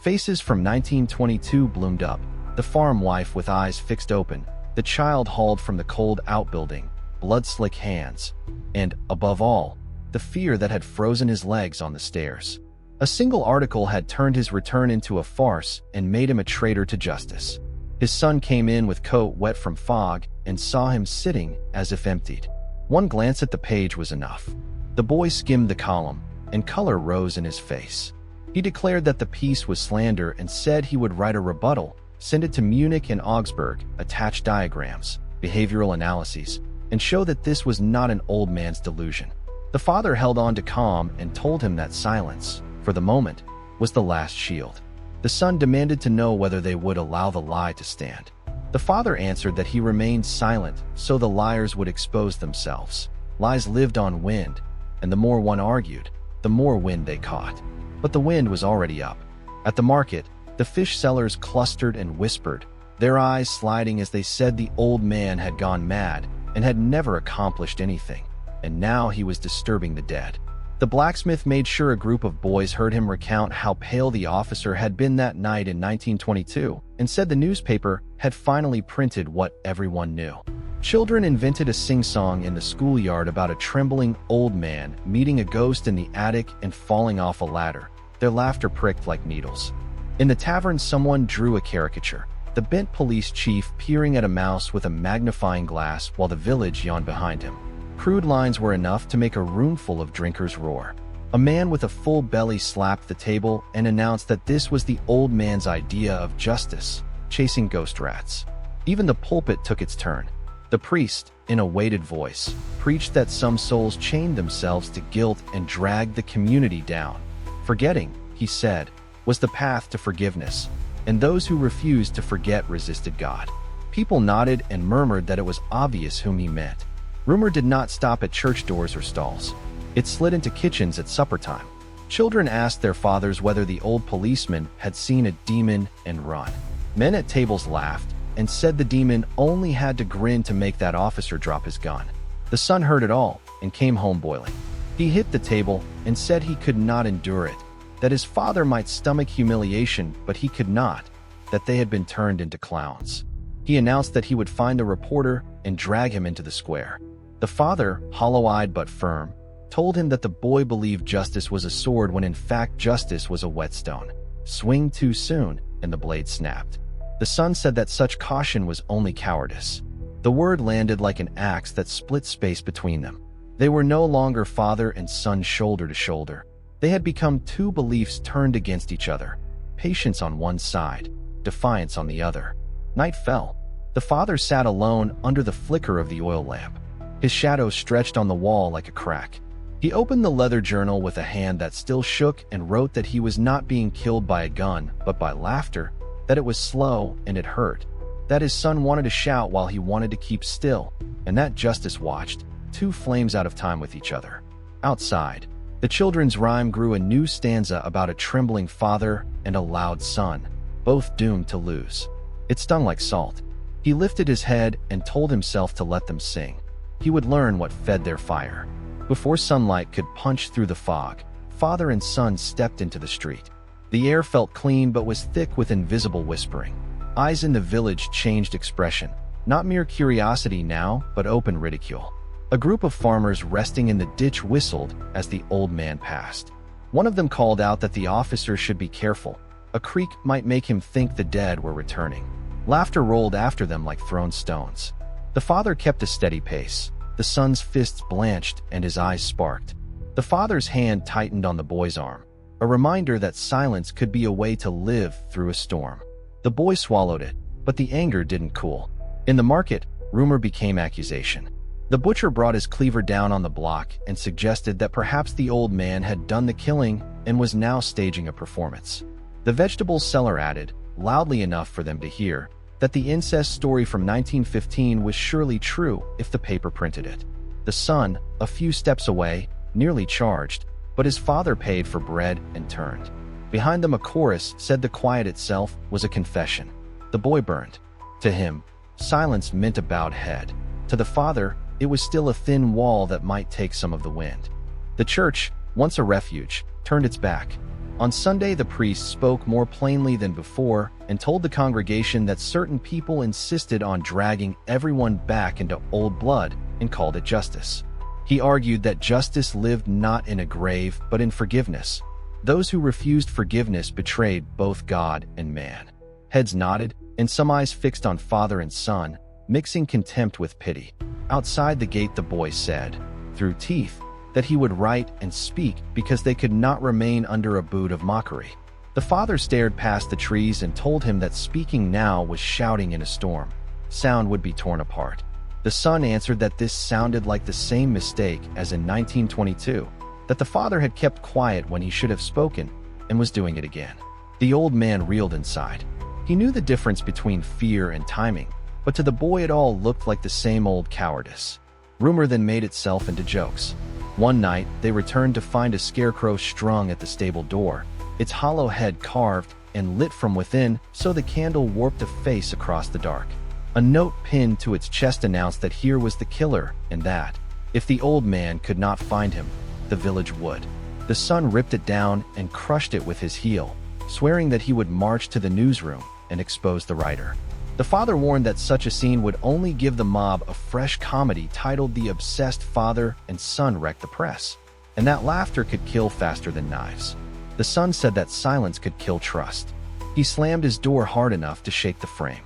Faces from 1922 bloomed up, the farm wife with eyes fixed open, the child hauled from the cold outbuilding, blood-slick hands, and, above all, the fear that had frozen his legs on the stairs. A single article had turned his return into a farce and made him a traitor to justice. His son came in with coat wet from fog and saw him sitting as if emptied. One glance at the page was enough. The boy skimmed the column, and color rose in his face. He declared that the piece was slander and said he would write a rebuttal, send it to Munich and Augsburg, attach diagrams, behavioral analyses, and show that this was not an old man's delusion. The father held on to calm and told him that silence, for the moment, was the last shield. The son demanded to know whether they would allow the lie to stand. The father answered that he remained silent so the liars would expose themselves. Lies lived on wind, and the more one argued, the more wind they caught. But the wind was already up. At the market, the fish sellers clustered and whispered, their eyes sliding as they said the old man had gone mad and had never accomplished anything, and now he was disturbing the dead. The blacksmith made sure a group of boys heard him recount how pale the officer had been that night in 1922, and said the newspaper had finally printed what everyone knew. Children invented a sing-song in the schoolyard about a trembling old man meeting a ghost in the attic and falling off a ladder. Their laughter pricked like needles. In the tavern, someone drew a caricature, the bent police chief peering at a mouse with a magnifying glass while the village yawned behind him. Crude lines were enough to make a roomful of drinkers roar. A man with a full belly slapped the table and announced that this was the old man's idea of justice, chasing ghost rats. Even the pulpit took its turn. The priest, in a weighted voice, preached that some souls chained themselves to guilt and dragged the community down. Forgetting, he said, was the path to forgiveness, and those who refused to forget resisted God. People nodded and murmured that it was obvious whom he meant. Rumor did not stop at church doors or stalls. It slid into kitchens at supper time. Children asked their fathers whether the old policeman had seen a demon and run. Men at tables laughed and said the demon only had to grin to make that officer drop his gun. The son heard it all and came home boiling. He hit the table and said he could not endure it, that his father might stomach humiliation, but he could not, that they had been turned into clowns. He announced that he would find a reporter and drag him into the square. The father, hollow-eyed but firm, told him that the boy believed justice was a sword when in fact justice was a whetstone. Swing too soon, and the blade snapped. The son said that such caution was only cowardice. The word landed like an axe that split space between them. They were no longer father and son shoulder to shoulder. They had become two beliefs turned against each other. Patience on one side, defiance on the other. Night fell. The father sat alone under the flicker of the oil lamp. His shadow stretched on the wall like a crack. He opened the leather journal with a hand that still shook and wrote that he was not being killed by a gun, but by laughter, that it was slow and it hurt, that his son wanted to shout while he wanted to keep still, and that justice watched, two flames out of time with each other. Outside, the children's rhyme grew a new stanza about a trembling father and a loud son, both doomed to lose. It stung like salt. He lifted his head and told himself to let them sing. He would learn what fed their fire. Before sunlight could punch through the fog, father and son stepped into the street. The air felt clean but was thick with invisible whispering. Eyes in the village changed expression, not mere curiosity now, but open ridicule. A group of farmers resting in the ditch whistled as the old man passed. One of them called out that the officer should be careful. A creak might make him think the dead were returning. Laughter rolled after them like thrown stones. The father kept a steady pace. The son's fists blanched and his eyes sparked. The father's hand tightened on the boy's arm, a reminder that silence could be a way to live through a storm. The boy swallowed it, but the anger didn't cool. In the market, rumor became accusation. The butcher brought his cleaver down on the block and suggested that perhaps the old man had done the killing and was now staging a performance. The vegetable seller added, loudly enough for them to hear, that the incest story from 1915 was surely true if the paper printed it. The son, a few steps away, nearly charged, but his father paid for bread and turned. Behind them a chorus said the quiet itself was a confession. The boy burned. To him, silence meant a bowed head. To the father, it was still a thin wall that might take some of the wind. The church, once a refuge, turned its back. On Sunday, the priest spoke more plainly than before and told the congregation that certain people insisted on dragging everyone back into old blood and called it justice. He argued that justice lived not in a grave but in forgiveness. Those who refused forgiveness betrayed both God and man. Heads nodded, and some eyes fixed on father and son, mixing contempt with pity. Outside the gate the boy said, through teeth, that he would write and speak because they could not remain under a boot of mockery. The father stared past the trees and told him that speaking now was shouting in a storm. Sound would be torn apart. The son answered that this sounded like the same mistake as in 1922, that the father had kept quiet when he should have spoken and was doing it again. The old man reeled inside. He knew the difference between fear and timing, but to the boy it all looked like the same old cowardice. Rumor then made itself into jokes. One night, they returned to find a scarecrow strung at the stable door, its hollow head carved and lit from within so the candle warped a face across the dark. A note pinned to its chest announced that here was the killer and that, if the old man could not find him, the village would. The son ripped it down and crushed it with his heel, swearing that he would march to the newsroom and expose the writer. The father warned that such a scene would only give the mob a fresh comedy titled The Obsessed Father and Son Wrecked the Press, and that laughter could kill faster than knives. The son said that silence could kill trust. He slammed his door hard enough to shake the frame.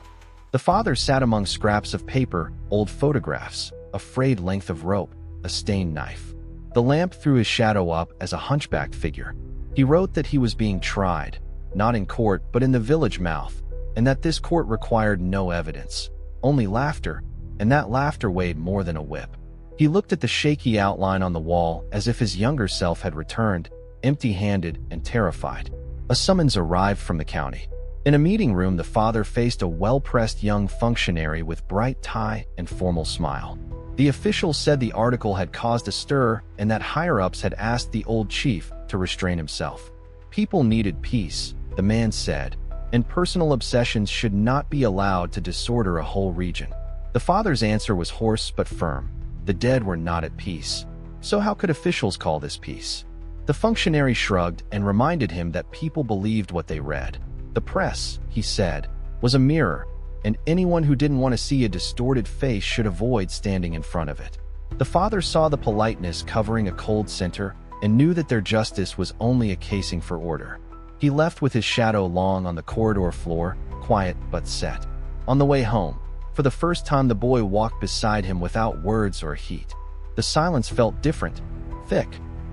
The father sat among scraps of paper, old photographs, a frayed length of rope, a stained knife. The lamp threw his shadow up as a hunchbacked figure. He wrote that he was being tried, not in court but in the village mouth, and that this court required no evidence, only laughter, and that laughter weighed more than a whip. He looked at the shaky outline on the wall as if his younger self had returned, empty-handed and terrified. A summons arrived from the county. In a meeting room, the father faced a well-pressed young functionary with bright tie and formal smile. The official said the article had caused a stir and that higher-ups had asked the old chief to restrain himself. People needed peace, the man said, and personal obsessions should not be allowed to disorder a whole region. The father's answer was hoarse but firm. The dead were not at peace. So how could officials call this peace? The functionary shrugged and reminded him that people believed what they read. The press, he said, was a mirror, and anyone who didn't want to see a distorted face should avoid standing in front of it. The father saw the politeness covering a cold center and knew that their justice was only a casing for order. He left with his shadow long on the corridor floor, quiet but set. On the way home, for the first time the boy walked beside him without words or heat. The silence felt different, thick,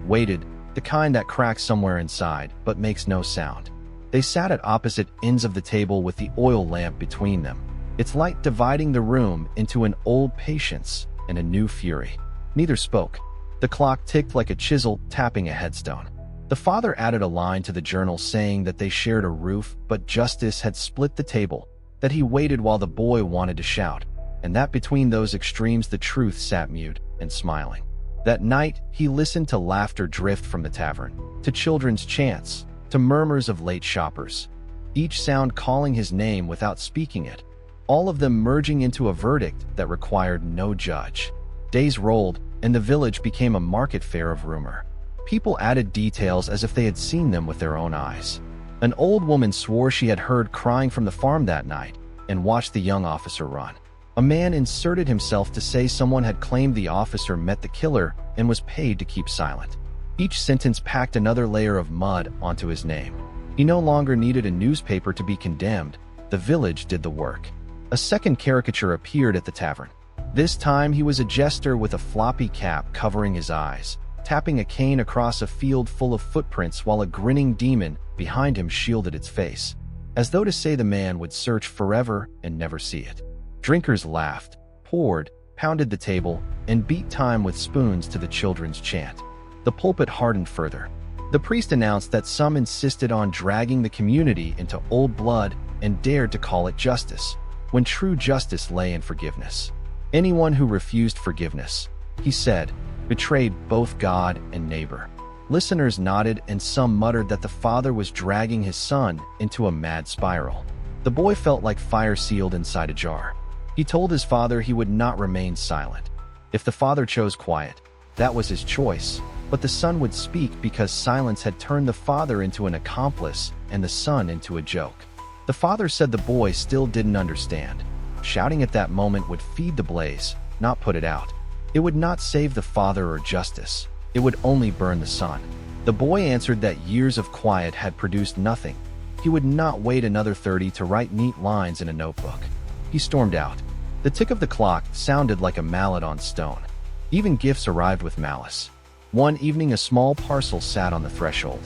weighted, the kind that cracks somewhere inside but makes no sound. They sat at opposite ends of the table with the oil lamp between them, its light dividing the room into an old patience and a new fury. Neither spoke. The clock ticked like a chisel tapping a headstone. The father added a line to the journal saying that they shared a roof, but justice had split the table, that he waited while the boy wanted to shout, and that between those extremes the truth sat mute and smiling. That night, he listened to laughter drift from the tavern, to children's chants, to murmurs of late shoppers, each sound calling his name without speaking it, all of them merging into a verdict that required no judge. Days rolled, and the village became a market fair of rumor. People added details as if they had seen them with their own eyes. An old woman swore she had heard crying from the farm that night and watched the young officer run. A man inserted himself to say someone had claimed the officer met the killer and was paid to keep silent. Each sentence packed another layer of mud onto his name. He no longer needed a newspaper to be condemned. The village did the work. A second caricature appeared at the tavern. This time he was a jester with a floppy cap covering his eyes, tapping a cane across a field full of footprints while a grinning demon behind him shielded its face, as though to say the man would search forever and never see it. Drinkers laughed, poured, pounded the table, and beat time with spoons to the children's chant. The pulpit hardened further. The priest announced that some insisted on dragging the community into old blood and dared to call it justice, when true justice lay in forgiveness. Anyone who refused forgiveness, he said, betrayed both God and neighbor. Listeners nodded and some muttered that the father was dragging his son into a mad spiral. The boy felt like fire sealed inside a jar. He told his father he would not remain silent. If the father chose quiet, that was his choice, but the son would speak because silence had turned the father into an accomplice and the son into a joke. The father said the boy still didn't understand. Shouting at that moment would feed the blaze, not put it out. It would not save the father or justice. It would only burn the son. The boy answered that years of quiet had produced nothing. He would not wait another 30 to write neat lines in a notebook. He stormed out. The tick of the clock sounded like a mallet on stone. Even gifts arrived with malice. One evening a small parcel sat on the threshold.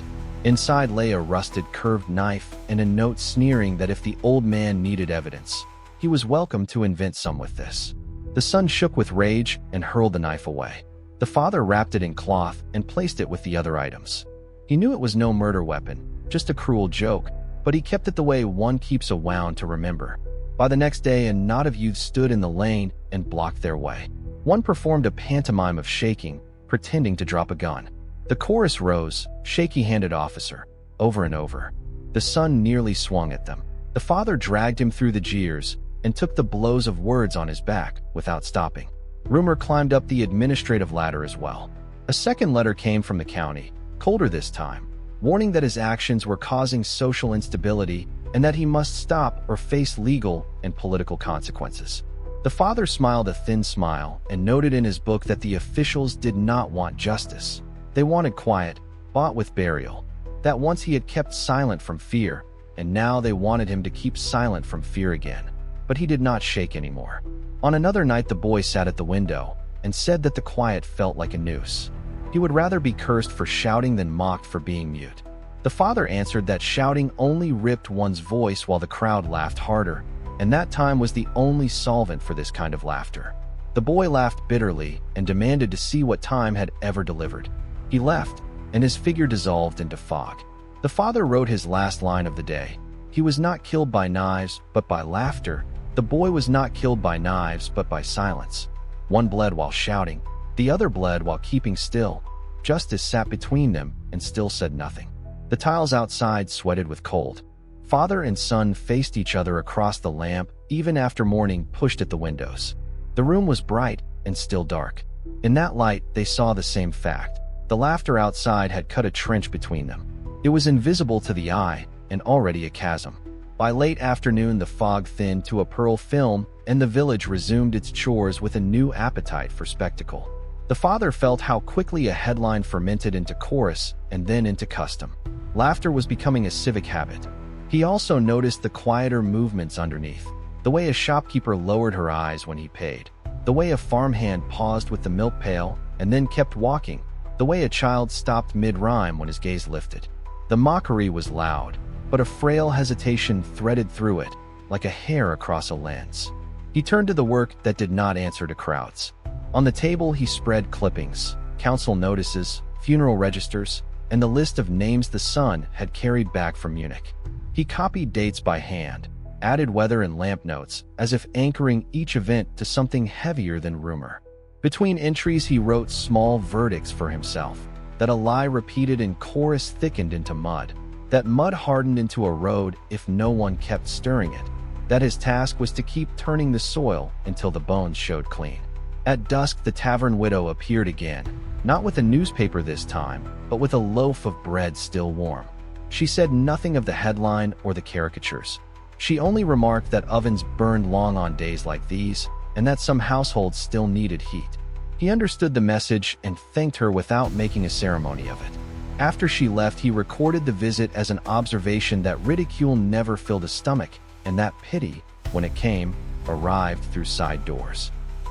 Inside lay a rusted curved knife and a note sneering that if the old man needed evidence, he was welcome to invent some with this. The son shook with rage and hurled the knife away. The father wrapped it in cloth and placed it with the other items. He knew it was no murder weapon, just a cruel joke, but he kept it the way one keeps a wound to remember. By the next day, a knot of youths stood in the lane and blocked their way. One performed a pantomime of shaking, pretending to drop a gun. The chorus rose, shaky-handed officer, over and over. The son nearly swung at them. The father dragged him through the jeers and took the blows of words on his back without stopping. Rumor climbed up the administrative ladder as well. A second letter came from the county, colder this time, warning that his actions were causing social instability and that he must stop or face legal and political consequences. The father smiled a thin smile and noted in his book that the officials did not want justice. They wanted quiet, bought with burial. That once he had kept silent from fear, and now they wanted him to keep silent from fear again. But he did not shake anymore. On another night the boy sat at the window and said that the quiet felt like a noose. He would rather be cursed for shouting than mocked for being mute. The father answered that shouting only ripped one's voice while the crowd laughed harder, and that time was the only solvent for this kind of laughter. The boy laughed bitterly and demanded to see what time had ever delivered. He left, and his figure dissolved into fog. The father wrote his last line of the day. He was not killed by knives, but by laughter. The boy was not killed by knives, but by silence. One bled while shouting, the other bled while keeping still. Justice sat between them and still said nothing. The tiles outside sweated with cold. Father and son faced each other across the lamp, even after morning pushed at the windows. The room was bright and still dark. In that light, they saw the same fact. The laughter outside had cut a trench between them. It was invisible to the eye, and already a chasm. By late afternoon, the fog thinned to a pearl film, and the village resumed its chores with a new appetite for spectacle. The father felt how quickly a headline fermented into chorus and then into custom. Laughter was becoming a civic habit. He also noticed the quieter movements underneath, the way a shopkeeper lowered her eyes when he paid, the way a farmhand paused with the milk pail and then kept walking, the way a child stopped mid-rhyme when his gaze lifted. The mockery was loud, but a frail hesitation threaded through it, like a hair across a lens. He turned to the work that did not answer to crowds. On the table he spread clippings, council notices, funeral registers, and the list of names the son had carried back from Munich. He copied dates by hand, added weather and lamp notes, as if anchoring each event to something heavier than rumor. Between entries he wrote small verdicts for himself, that a lie repeated in chorus thickened into mud, that mud hardened into a road if no one kept stirring it, that his task was to keep turning the soil until the bones showed clean. At dusk the tavern widow appeared again, not with a newspaper this time, but with a loaf of bread still warm. She said nothing of the headline or the caricatures. She only remarked that ovens burned long on days like these, and that some households still needed heat. He understood the message and thanked her without making a ceremony of it. After she left, he recorded the visit as an observation that ridicule never filled a stomach, and that pity, when it came, arrived through side doors.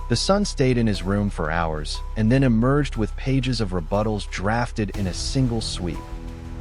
The son stayed in his room for hours, and then emerged with pages of rebuttals drafted in a single sweep.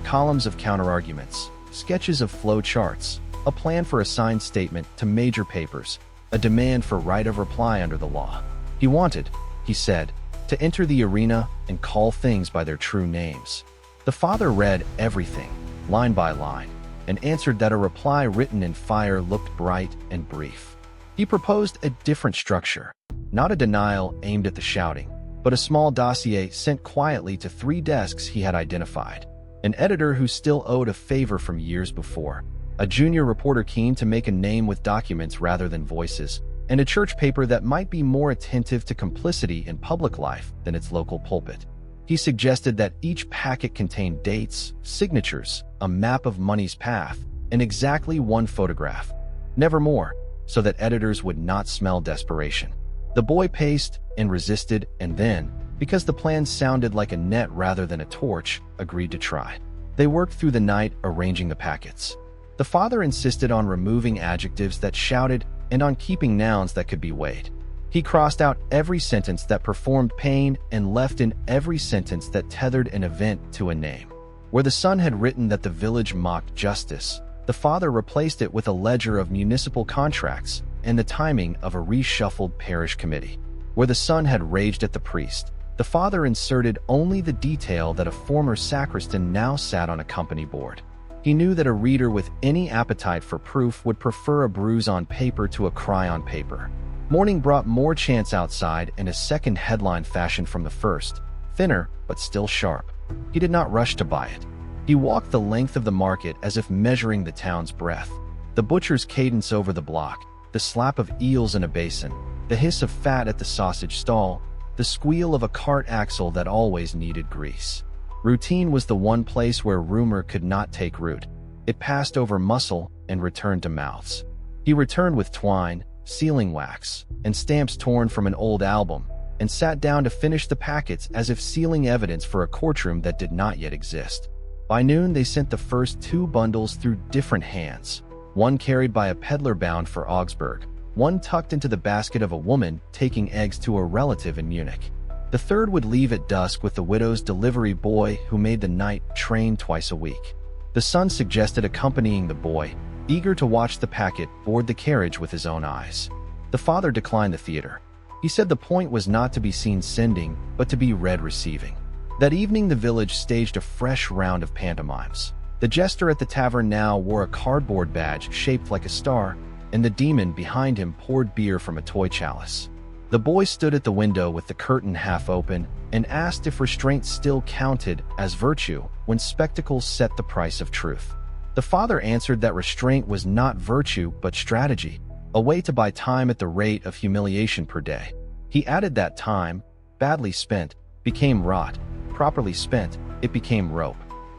Columns of counterarguments, sketches of flow charts, a plan for a signed statement to major papers, a demand for right of reply under the law. He wanted, he said, to enter the arena and call things by their true names. The father read everything, line by line, and answered that a reply written in fire looked bright and brief. He proposed a different structure, not a denial aimed at the shouting, but a small dossier sent quietly to 3 desks he had identified. An editor who still owed a favor from years before, a junior reporter keen to make a name with documents rather than voices, and a church paper that might be more attentive to complicity in public life than its local pulpit. He suggested that each packet contain dates, signatures, a map of money's path, and exactly 1 photograph. Never more, so that editors would not smell desperation. The boy paced and resisted, and then, because the plan sounded like a net rather than a torch, agreed to try. They worked through the night arranging the packets. The father insisted on removing adjectives that shouted and on keeping nouns that could be weighed. He crossed out every sentence that performed pain and left in every sentence that tethered an event to a name. Where the son had written that the village mocked justice, the father replaced it with a ledger of municipal contracts and the timing of a reshuffled parish committee. Where the son had raged at the priest, the father inserted only the detail that a former sacristan now sat on a company board. He knew that a reader with any appetite for proof would prefer a bruise on paper to a cry on paper. Morning brought more chance outside and a second headline fashioned from the first, thinner but still sharp. He did not rush to buy it. He walked the length of the market as if measuring the town's breadth. The butcher's cadence over the block, the slap of eels in a basin, the hiss of fat at the sausage stall, the squeal of a cart axle that always needed grease. Routine was the one place where rumor could not take root. It passed over muscle and returned to mouths. He returned with twine, sealing wax, and stamps torn from an old album, and sat down to finish the packets as if sealing evidence for a courtroom that did not yet exist. By noon they sent the first 2 bundles through different hands, one carried by a peddler bound for Augsburg, one tucked into the basket of a woman taking eggs to a relative in Munich. The third would leave at dusk with the widow's delivery boy who made the night train twice a week. The son suggested accompanying the boy, eager to watch the packet board the carriage with his own eyes. The father declined the theater. He said the point was not to be seen sending, but to be read receiving. That evening the village staged a fresh round of pantomimes. The jester at the tavern now wore a cardboard badge shaped like a star, and the demon behind him poured beer from a toy chalice. The boy stood at the window with the curtain half open and asked if restraint still counted as virtue when spectacles set the price of truth. The father answered that restraint was not virtue but strategy, a way to buy time at the rate of humiliation per day. He added that time, badly spent, became rot. Properly spent, it became rope.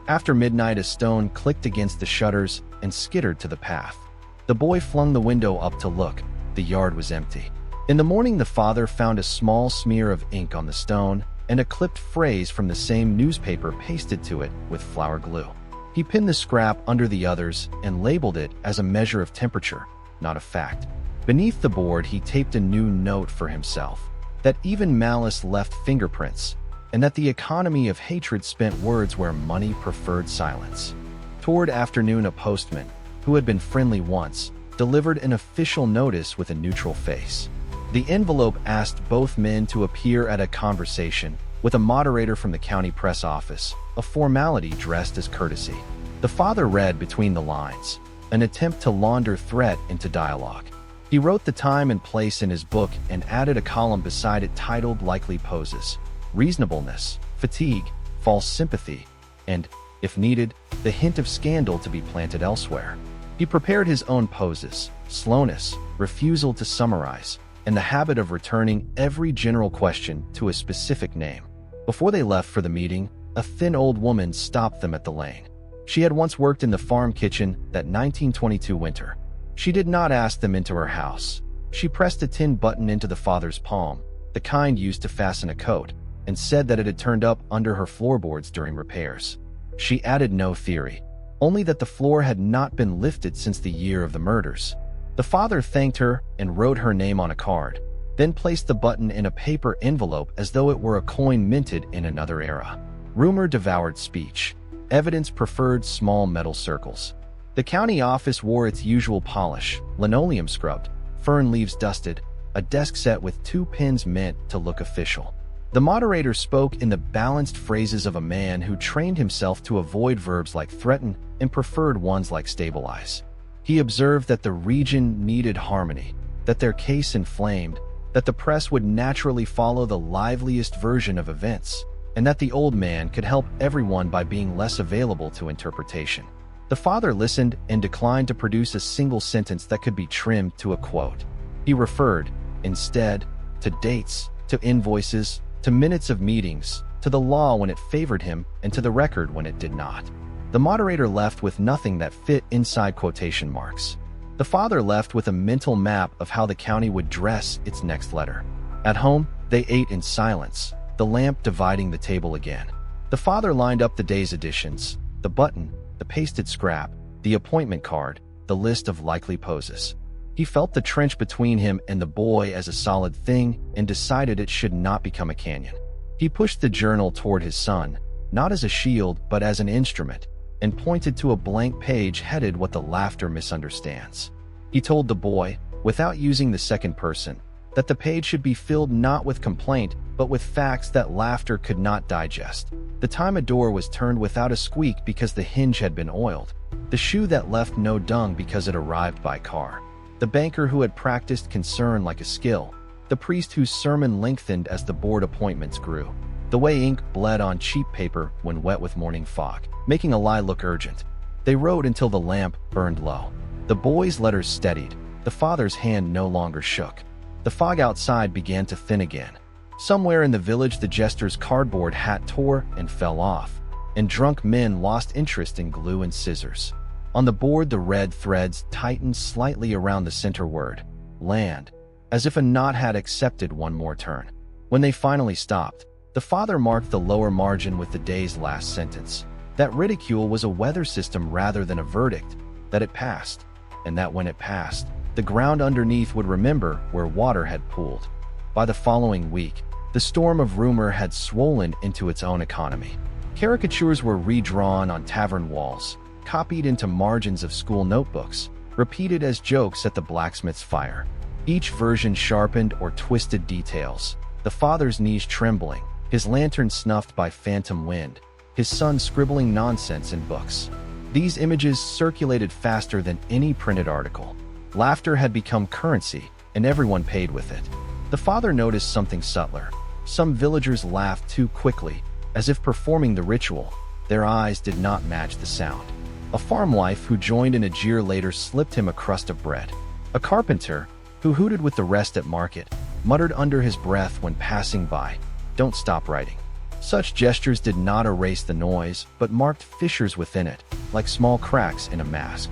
After midnight, a stone clicked against the shutters and skittered to the path. The boy flung the window up to look. The yard was empty. In the morning, the father found a small smear of ink on the stone and a clipped phrase from the same newspaper pasted to it with flour glue. He pinned the scrap under the others and labeled it as a measure of temperature, not a fact. Beneath the board, he taped a new note for himself, that even malice left fingerprints, and that the economy of hatred spent words where money preferred silence. Toward afternoon, a postman, who had been friendly once, delivered an official notice with a neutral face. The envelope asked both men to appear at a conversation with a moderator from the county press office, a formality dressed as courtesy. The father read between the lines, an attempt to launder threat into dialogue. He wrote the time and place in his book and added a column beside it titled Likely Poses, Reasonableness, Fatigue, False Sympathy, and, if needed, the hint of scandal to be planted elsewhere. He prepared his own poses, slowness, refusal to summarize, and the habit of returning every general question to a specific name. Before they left for the meeting, a thin old woman stopped them at the lane. She had once worked in the farm kitchen that 1922 winter. She did not ask them into her house. She pressed a tin button into the father's palm, the kind used to fasten a coat, and said that it had turned up under her floorboards during repairs. She added no theory, only that the floor had not been lifted since the year of the murders. The father thanked her and wrote her name on a card, then placed the button in a paper envelope as though it were a coin minted in another era. Rumor devoured speech. Evidence preferred small metal circles. The county office wore its usual polish, linoleum scrubbed, fern leaves dusted, a desk set with 2 pins meant to look official. The moderator spoke in the balanced phrases of a man who trained himself to avoid verbs like threaten and preferred ones like stabilize. He observed that the region needed harmony, that their case inflamed, that the press would naturally follow the liveliest version of events, and that the old man could help everyone by being less available to interpretation. The father listened and declined to produce a single sentence that could be trimmed to a quote. He referred, instead, to dates, to invoices, to minutes of meetings, to the law when it favored him, and to the record when it did not. The moderator left with nothing that fit inside quotation marks. The father left with a mental map of how the county would dress its next letter. At home, they ate in silence, the lamp dividing the table again. The father lined up the day's editions, the button, the pasted scrap, the appointment card, the list of likely poses. He felt the trench between him and the boy as a solid thing and decided it should not become a canyon. He pushed the journal toward his son, not as a shield but as an instrument, and pointed to a blank page headed "What the Laughter Misunderstands." He told the boy, without using the second person, that the page should be filled not with complaint but with facts that laughter could not digest. The time a door was turned without a squeak because the hinge had been oiled. The shoe that left no dung because it arrived by car. The banker who had practiced concern like a skill. The priest whose sermon lengthened as the board appointments grew. The way ink bled on cheap paper when wet with morning fog, making a lie look urgent. They rode until the lamp burned low. The boy's letters steadied. The father's hand no longer shook. The fog outside began to thin again. Somewhere in the village, the jester's cardboard hat tore and fell off, and drunk men lost interest in glue and scissors. On the board, the red threads tightened slightly around the center word, land, as if a knot had accepted one more turn. When they finally stopped, the father marked the lower margin with the day's last sentence. That ridicule was a weather system rather than a verdict, that it passed, and that when it passed, the ground underneath would remember where water had pooled. By the following week, the storm of rumor had swollen into its own economy. Caricatures were redrawn on tavern walls, copied into margins of school notebooks, repeated as jokes at the blacksmith's fire. Each version sharpened or twisted details, the father's knees trembling, his lantern snuffed by phantom wind, his son scribbling nonsense in books. These images circulated faster than any printed article. Laughter had become currency, and everyone paid with it. The father noticed something subtler. Some villagers laughed too quickly, as if performing the ritual. Their eyes did not match the sound. A farm wife who joined in a jeer later slipped him a crust of bread. A carpenter, who hooted with the rest at market, muttered under his breath when passing by, "Don't stop writing." Such gestures did not erase the noise, but marked fissures within it, like small cracks in a mask.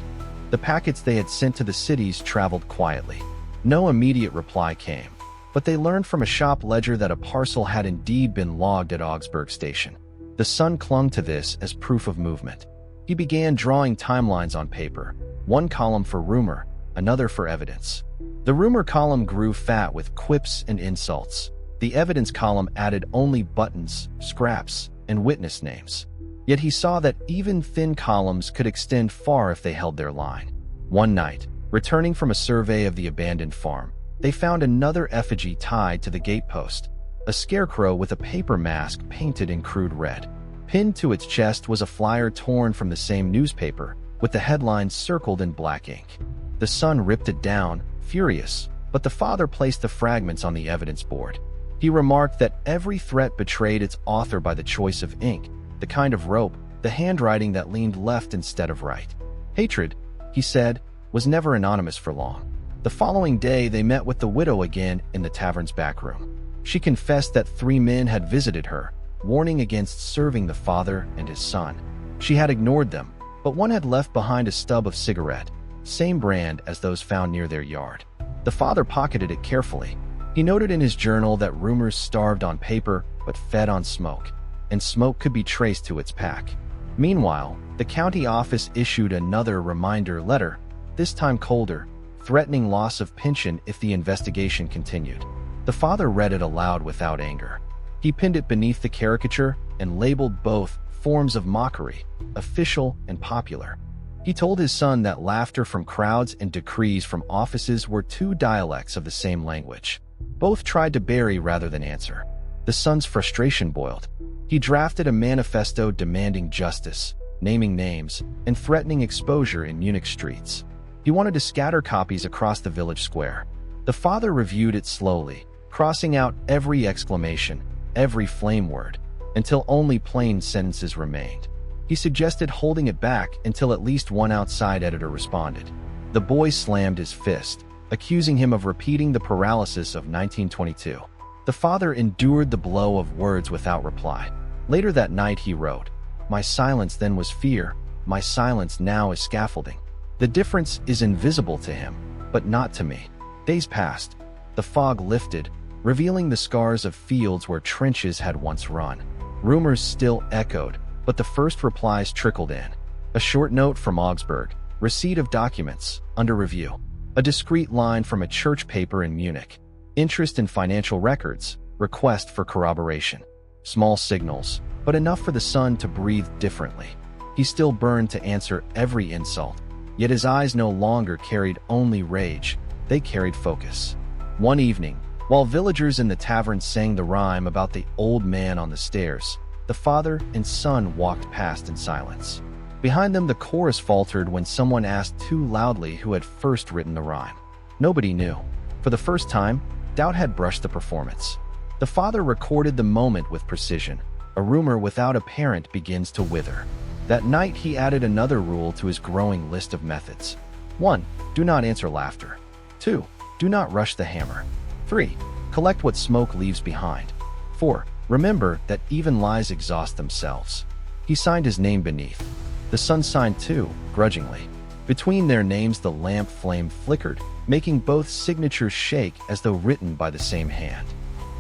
The packets they had sent to the cities traveled quietly. No immediate reply came, but they learned from a shop ledger that a parcel had indeed been logged at Augsburg station. The son clung to this as proof of movement. He began drawing timelines on paper, one column for rumor, another for evidence. The rumor column grew fat with quips and insults. The evidence column added only buttons, scraps, and witness names. Yet he saw that even thin columns could extend far if they held their line. One night, returning from a survey of the abandoned farm, they found another effigy tied to the gatepost, a scarecrow with a paper mask painted in crude red. Pinned to its chest was a flyer torn from the same newspaper, with the headlines circled in black ink. The son ripped it down, furious, but the father placed the fragments on the evidence board. He remarked that every threat betrayed its author by the choice of ink, the kind of rope, the handwriting that leaned left instead of right. Hatred, he said, was never anonymous for long. The following day they met with the widow again in the tavern's back room. She confessed that 3 men had visited her, warning against serving the father and his son. She had ignored them, but one had left behind a stub of cigarette, same brand as those found near their yard. The father pocketed it carefully. He noted in his journal that rumors starved on paper but fed on smoke, and smoke could be traced to its pack. Meanwhile, the county office issued another reminder letter, this time colder, threatening loss of pension if the investigation continued. The father read it aloud without anger. He pinned it beneath the caricature and labeled both forms of mockery, official and popular. He told his son that laughter from crowds and decrees from offices were 2 dialects of the same language. Both tried to bury rather than answer. The son's frustration boiled. He drafted a manifesto demanding justice, naming names, and threatening exposure in Munich streets. He wanted to scatter copies across the village square. The father reviewed it slowly, crossing out every exclamation, every flame word, until only plain sentences remained. He suggested holding it back until at least one outside editor responded. The boy slammed his fist, accusing him of repeating the paralysis of 1922. The father endured the blow of words without reply. Later that night he wrote, "My silence then was fear, my silence now is scaffolding. The difference is invisible to him, but not to me." Days passed. The fog lifted, revealing the scars of fields where trenches had once run. Rumors still echoed, but the first replies trickled in. A short note from Augsburg, receipt of documents, under review. A discreet line from a church paper in Munich, interest in financial records, request for corroboration. Small signals, but enough for the son to breathe differently. He still burned to answer every insult, yet his eyes no longer carried only rage, they carried focus. One evening, while villagers in the tavern sang the rhyme about the old man on the stairs, the father and son walked past in silence. Behind them, the chorus faltered when someone asked too loudly who had first written the rhyme. Nobody knew. For the first time, doubt had brushed the performance. The father recorded the moment with precision. A rumor without a parent begins to wither. That night, he added another rule to his growing list of methods. 1. Do not answer laughter. 2. Do not rush the hammer. 3. Collect what smoke leaves behind. 4. Remember that even lies exhaust themselves. He signed his name beneath. The son signed too, grudgingly. Between their names the lamp flame flickered, making both signatures shake as though written by the same hand.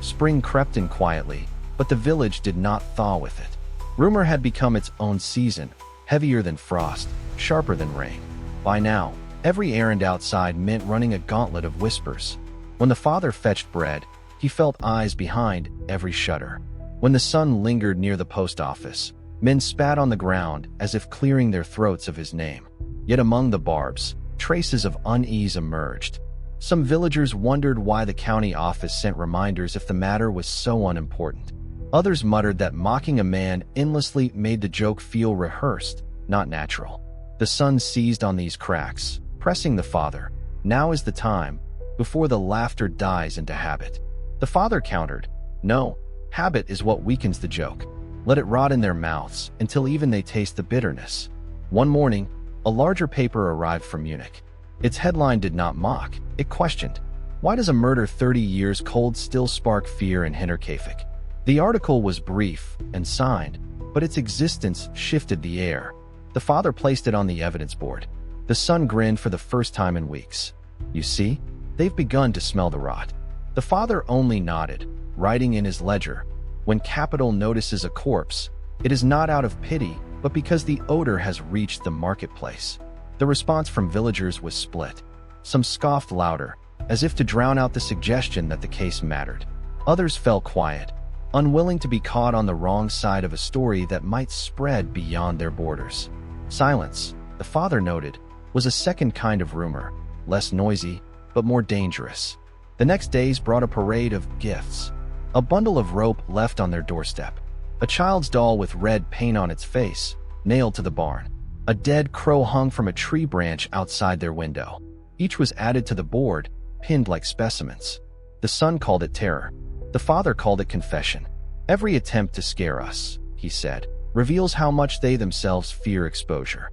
Spring crept in quietly, but the village did not thaw with it. Rumor had become its own season, heavier than frost, sharper than rain. By now, every errand outside meant running a gauntlet of whispers. When the father fetched bread, he felt eyes behind every shutter. When the son lingered near the post office, men spat on the ground as if clearing their throats of his name. Yet among the barbs, traces of unease emerged. Some villagers wondered why the county office sent reminders if the matter was so unimportant. Others muttered that mocking a man endlessly made the joke feel rehearsed, not natural. The son seized on these cracks, pressing the father. Now is the time, before the laughter dies into habit. The father countered, "No, habit is what weakens the joke. Let it rot in their mouths until even they taste the bitterness." One morning, a larger paper arrived from Munich. Its headline did not mock, it questioned. Why does a murder 30 years cold still spark fear in Hinterkaifeck? The article was brief and signed, but its existence shifted the air. The father placed it on the evidence board. The son grinned for the first time in weeks. You see, they've begun to smell the rot. The father only nodded, writing in his ledger, when capital notices a corpse, it is not out of pity, but because the odor has reached the marketplace. The response from villagers was split. Some scoffed louder, as if to drown out the suggestion that the case mattered. Others fell quiet, unwilling to be caught on the wrong side of a story that might spread beyond their borders. Silence, the father noted, was a second kind of rumor, less noisy, but more dangerous. The next days brought a parade of gifts. A bundle of rope left on their doorstep. A child's doll with red paint on its face, nailed to the barn. A dead crow hung from a tree branch outside their window. Each was added to the board, pinned like specimens. The son called it terror. The father called it confession. Every attempt to scare us, he said, reveals how much they themselves fear exposure.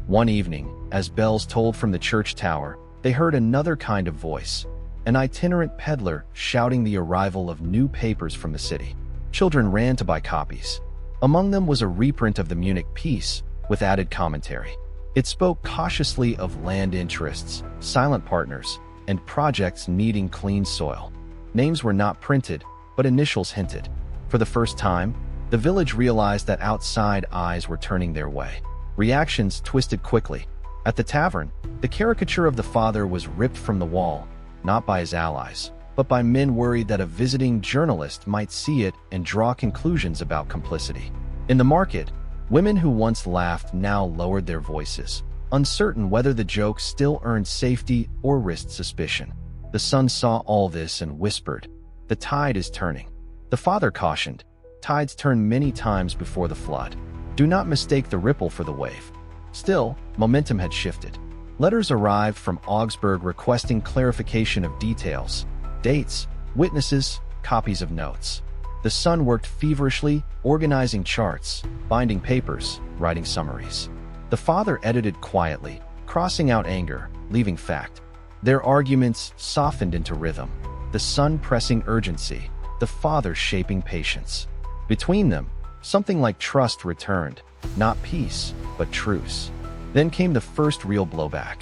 One evening, as bells tolled from the church tower, they heard another kind of voice, an itinerant peddler shouting the arrival of new papers from the city. Children ran to buy copies. Among them was a reprint of the Munich piece, with added commentary. It spoke cautiously of land interests, silent partners, and projects needing clean soil. Names were not printed, but initials hinted. For the first time, the village realized that outside eyes were turning their way. Reactions twisted quickly. At the tavern, the caricature of the father was ripped from the wall, not by his allies, but by men worried that a visiting journalist might see it and draw conclusions about complicity. In the market, women who once laughed now lowered their voices, uncertain whether the joke still earned safety or risked suspicion. The son saw all this and whispered, "The tide is turning." The father cautioned, "Tides turn many times before the flood. Do not mistake the ripple for the wave." Still, momentum had shifted. Letters arrived from Augsburg requesting clarification of details, dates, witnesses, copies of notes. The son worked feverishly, organizing charts, binding papers, writing summaries. The father edited quietly, crossing out anger, leaving fact. Their arguments softened into rhythm, the son pressing urgency, the father shaping patience. Between them, something like trust returned, not peace, but truce. Then came the first real blowback.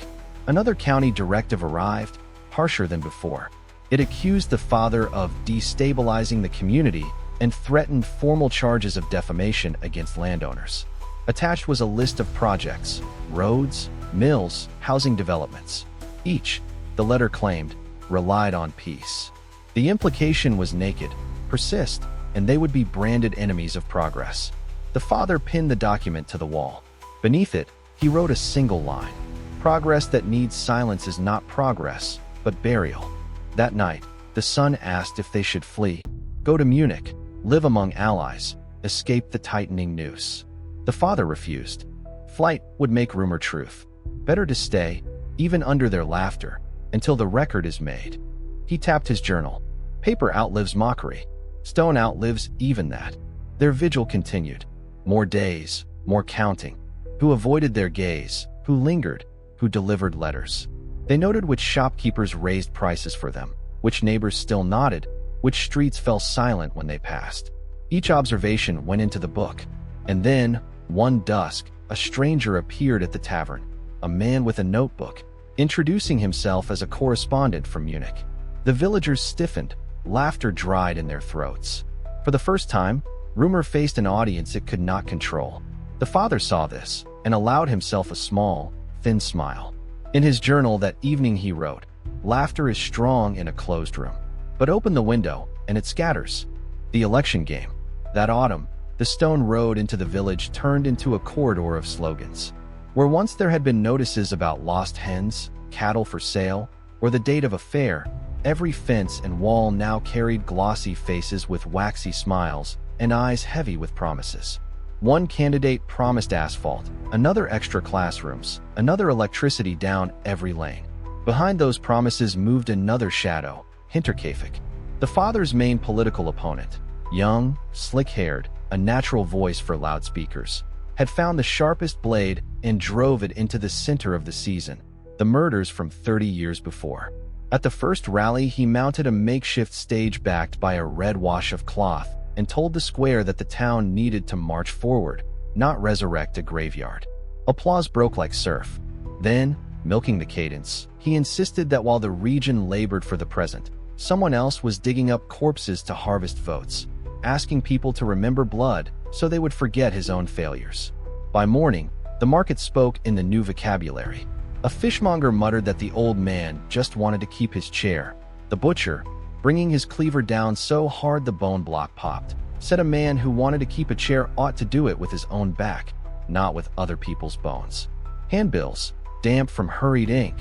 Another county directive arrived, harsher than before. It accused the father of destabilizing the community and threatened formal charges of defamation against landowners. Attached was a list of projects, roads, mills, housing developments. Each, the letter claimed, relied on peace. The implication was naked, persist, and they would be branded enemies of progress. The father pinned the document to the wall. Beneath it, he wrote a single line. Progress that needs silence is not progress, but burial. That night, the son asked if they should flee, go to Munich, live among allies, escape the tightening noose. The father refused. Flight would make rumor truth. Better to stay, even under their laughter, until the record is made. He tapped his journal. Paper outlives mockery. Stone outlives even that. Their vigil continued. More days, more counting. Who avoided their gaze, who lingered, who delivered letters. They noted which shopkeepers raised prices for them, which neighbors still nodded, which streets fell silent when they passed. Each observation went into the book. And then, one dusk, a stranger appeared at the tavern, a man with a notebook, introducing himself as a correspondent from Munich. The villagers stiffened, laughter dried in their throats. For the first time, rumor faced an audience it could not control. The father saw this and allowed himself a small, thin smile. In his journal that evening he wrote, "Laughter is strong in a closed room, but open the window and it scatters." The election game. That autumn, the stone road into the village turned into a corridor of slogans. Where once there had been notices about lost hens, cattle for sale, or the date of a fair, every fence and wall now carried glossy faces with waxy smiles and eyes heavy with promises. One candidate promised asphalt, another extra classrooms, another electricity down every lane. Behind those promises moved another shadow, Hinterkaifeck, the father's main political opponent. Young, slick-haired, a natural voice for loudspeakers. had found the sharpest blade and drove it into the center of the season, the murders from 30 years before. At the first rally, he mounted a makeshift stage backed by a red wash of cloth and told the square that the town needed to march forward, not resurrect a graveyard. Applause broke like surf. Then, milking the cadence, he insisted that while the region labored for the present, someone else was digging up corpses to harvest votes, asking people to remember blood so they would forget his own failures. By morning, the market spoke in the new vocabulary. A fishmonger muttered that the old man just wanted to keep his chair. The butcher, bringing his cleaver down so hard the bone block popped, said a man who wanted to keep a chair ought to do it with his own back, not with other people's bones. Handbills, damp from hurried ink,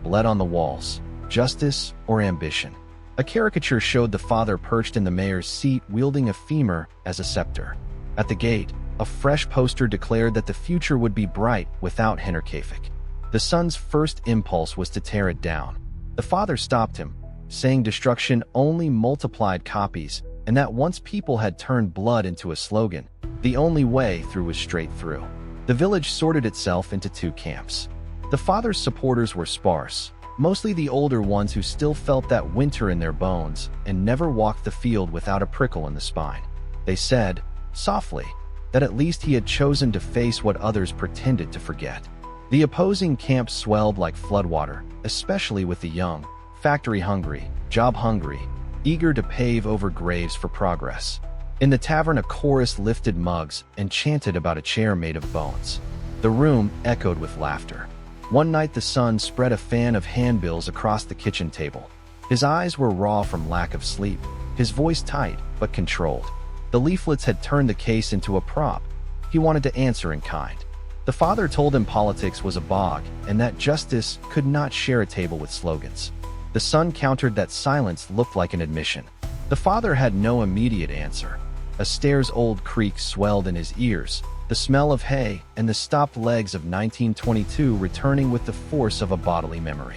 bled on the walls. Justice or ambition? A caricature showed the father perched in the mayor's seat wielding a femur as a scepter. At the gate, a fresh poster declared that the future would be bright without Hinterkaifeck. The son's first impulse was to tear it down. The father stopped him, saying destruction only multiplied copies, and that once people had turned blood into a slogan, the only way through was straight through. The village sorted itself into two camps. The father's supporters were sparse, mostly the older ones who still felt that winter in their bones and never walked the field without a prickle in the spine. They said, softly, that at least he had chosen to face what others pretended to forget. The opposing camps swelled like floodwater, especially with the young, factory-hungry, job-hungry, eager to pave over graves for progress. In the tavern, a chorus lifted mugs and chanted about a chair made of bones. The room echoed with laughter. One night the son spread a fan of handbills across the kitchen table. His eyes were raw from lack of sleep, his voice tight but controlled. The leaflets had turned the case into a prop. He wanted to answer in kind. The father told him politics was a bog and that justice could not share a table with slogans. The son countered that silence looked like an admission. The father had no immediate answer. A stair's old creak swelled in his ears, the smell of hay and the stopped legs of 1922 returning with the force of a bodily memory.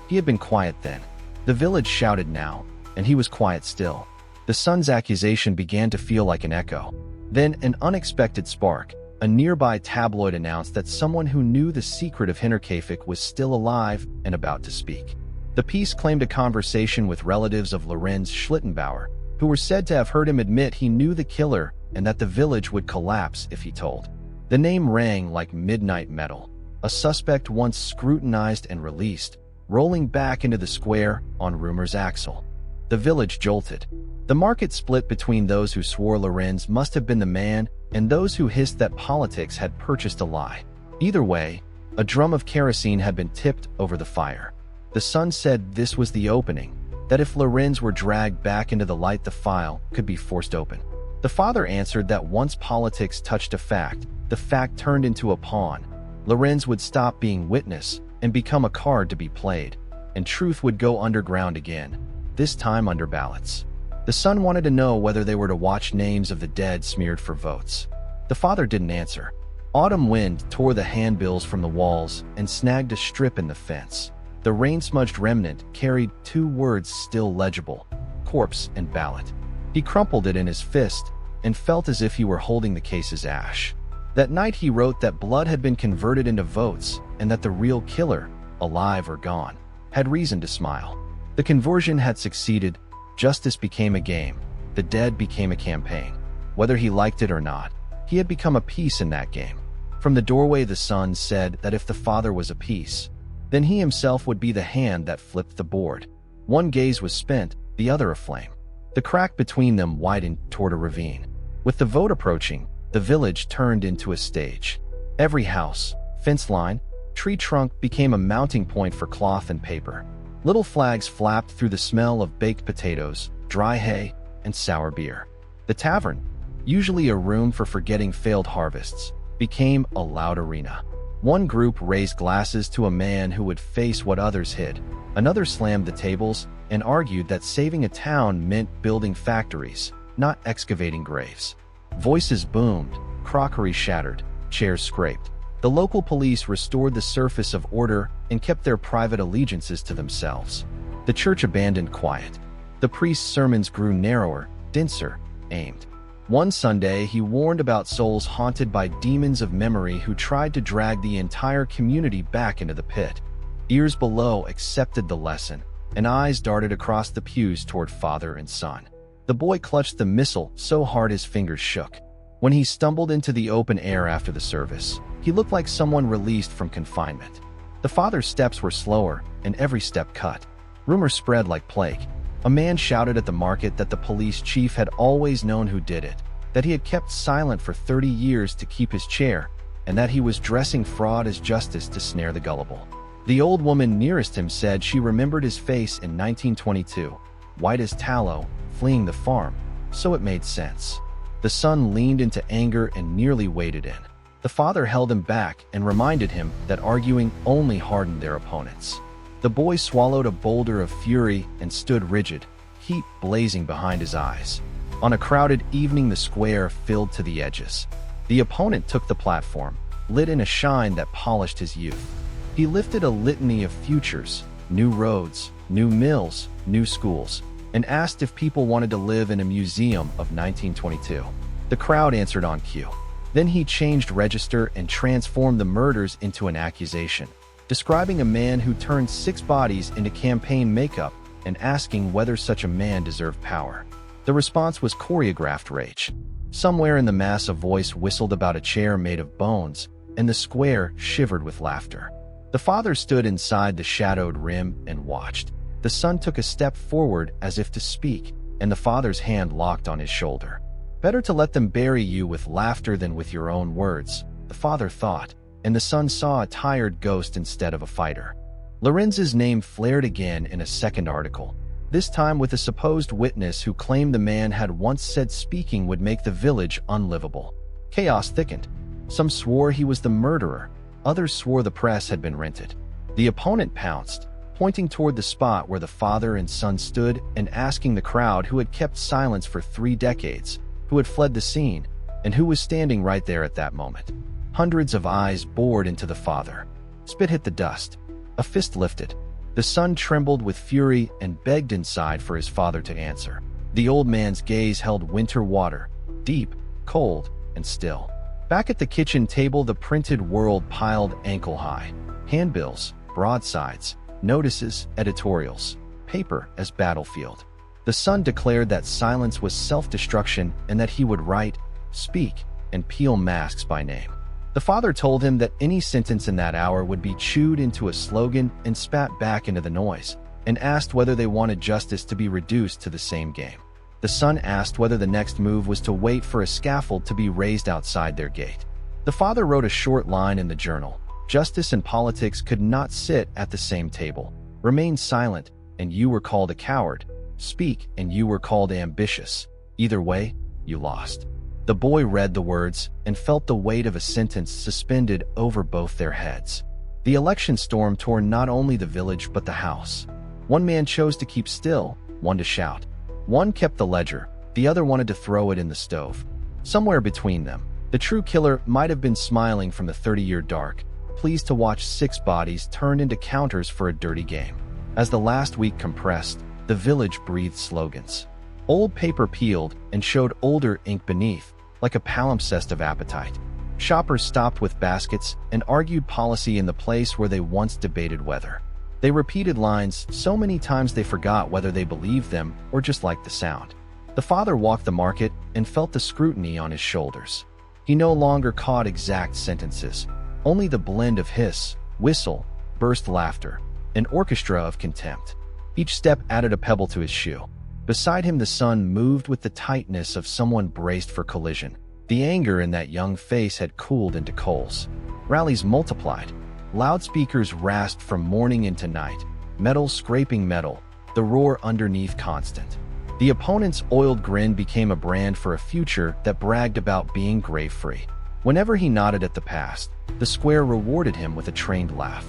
He had been quiet then. The village shouted now, and he was quiet still. The son's accusation began to feel like an echo. Then an unexpected spark. A nearby tabloid announced that someone who knew the secret of Hinterkaifeck was still alive and about to speak. The piece claimed a conversation with relatives of Lorenz Schlittenbauer, who were said to have heard him admit he knew the killer and that the village would collapse if he told. The name rang like midnight metal. A suspect once scrutinized and released, rolling back into the square on rumor's axle. The village jolted. The market split between those who swore Lorenz must have been the man and those who hissed that politics had purchased a lie. Either way, a drum of kerosene had been tipped over the fire. The son said this was the opening, that if Lorenz were dragged back into the light, the file could be forced open. The father answered that once politics touched a fact, the fact turned into a pawn. Lorenz would stop being witness and become a card to be played, and truth would go underground again, this time under ballots. The son wanted to know whether they were to watch names of the dead smeared for votes. The father didn't answer. Autumn wind tore the handbills from the walls and snagged a strip in the fence. The rain-smudged remnant carried two words still legible: corpse and ballot. He crumpled it in his fist and felt as if he were holding the case's ash. That night he wrote that blood had been converted into votes and that the real killer, alive or gone, had reason to smile. The conversion had succeeded. Justice became a game. The dead became a campaign. Whether he liked it or not, he had become a piece in that game. From the doorway the son said that if the father was a piece, then he himself would be the hand that flipped the board. One gaze was spent, the other aflame. The crack between them widened toward a ravine. With the vote approaching, the village turned into a stage. Every house, fence line, tree trunk became a mounting point for cloth and paper. Little flags flapped through the smell of baked potatoes, dry hay, and sour beer. The tavern, usually a room for forgetting failed harvests, became a loud arena. One group raised glasses to a man who would face what others hid. Another slammed the tables and argued that saving a town meant building factories, not excavating graves. Voices boomed, crockery shattered, chairs scraped. The local police restored the surface of order and kept their private allegiances to themselves. The church abandoned quiet. The priest's sermons grew narrower, denser, aimed. One Sunday, he warned about souls haunted by demons of memory who tried to drag the entire community back into the pit. Ears below accepted the lesson, and eyes darted across the pews toward father and son. The boy clutched the missile so hard his fingers shook. When he stumbled into the open air after the service, he looked like someone released from confinement. The father's steps were slower, and every step cut. Rumors spread like plague. A man shouted at the market that the police chief had always known who did it, that he had kept silent for 30 years to keep his chair, and that he was dressing fraud as justice to snare the gullible. The old woman nearest him said she remembered his face in 1922, white as tallow, fleeing the farm, so it made sense. The son leaned into anger and nearly waded in. The father held him back and reminded him that arguing only hardened their opponents. The boy swallowed a boulder of fury and stood rigid, heat blazing behind his eyes. On a crowded evening, the square filled to the edges. The opponent took the platform, lit in a shine that polished his youth. He lifted a litany of futures, new roads, new mills, new schools, and asked if people wanted to live in a museum of 1922. The crowd answered on cue. Then he changed register and transformed the murders into an accusation, describing a man who turned 6 bodies into campaign makeup and asking whether such a man deserved power. The response was choreographed rage. Somewhere in the mass, a voice whistled about a chair made of bones, and the square shivered with laughter. The father stood inside the shadowed rim and watched. The son took a step forward as if to speak, and the father's hand locked on his shoulder. Better to let them bury you with laughter than with your own words, the father thought, and the son saw a tired ghost instead of a fighter. Lorenz's name flared again in a second article, this time with a supposed witness who claimed the man had once said speaking would make the village unlivable. Chaos thickened. Some swore he was the murderer. Others swore the press had been rented. The opponent pounced, pointing toward the spot where the father and son stood and asking the crowd who had kept silence for 3 decades, who had fled the scene, and who was standing right there at that moment. Hundreds of eyes bored into the father. Spit hit the dust. A fist lifted. The son trembled with fury and begged inside for his father to answer. The old man's gaze held winter water, deep, cold, and still. Back at the kitchen table, the printed world piled ankle-high. Handbills, broadsides, notices, editorials, paper as battlefield. The son declared that silence was self-destruction and that he would write, speak, and peel masks by name. The father told him that any sentence in that hour would be chewed into a slogan and spat back into the noise, and asked whether they wanted justice to be reduced to the same game. The son asked whether the next move was to wait for a scaffold to be raised outside their gate. The father wrote a short line in the journal. Justice and politics could not sit at the same table. Remain silent, and you were called a coward. Speak, and you were called ambitious. Either way, you lost. The boy read the words and felt the weight of a sentence suspended over both their heads. The election storm tore not only the village but the house. One man chose to keep still, one to shout. One kept the ledger, the other wanted to throw it in the stove. Somewhere between them, the true killer might have been smiling from the 30-year dark, pleased to watch 6 bodies turned into counters for a dirty game. As the last week compressed, the village breathed slogans. Old paper peeled and showed older ink beneath, like a palimpsest of appetite. Shoppers stopped with baskets and argued policy in the place where they once debated weather. They repeated lines so many times they forgot whether they believed them or just liked the sound. The father walked the market and felt the scrutiny on his shoulders. He no longer caught exact sentences, only the blend of hiss, whistle, burst laughter, an orchestra of contempt. Each step added a pebble to his shoe. Beside him, the son moved with the tightness of someone braced for collision. The anger in that young face had cooled into coals. Rallies multiplied. Loudspeakers rasped from morning into night, metal scraping metal, the roar underneath constant. The opponent's oiled grin became a brand for a future that bragged about being grave-free. Whenever he nodded at the past, the square rewarded him with a trained laugh.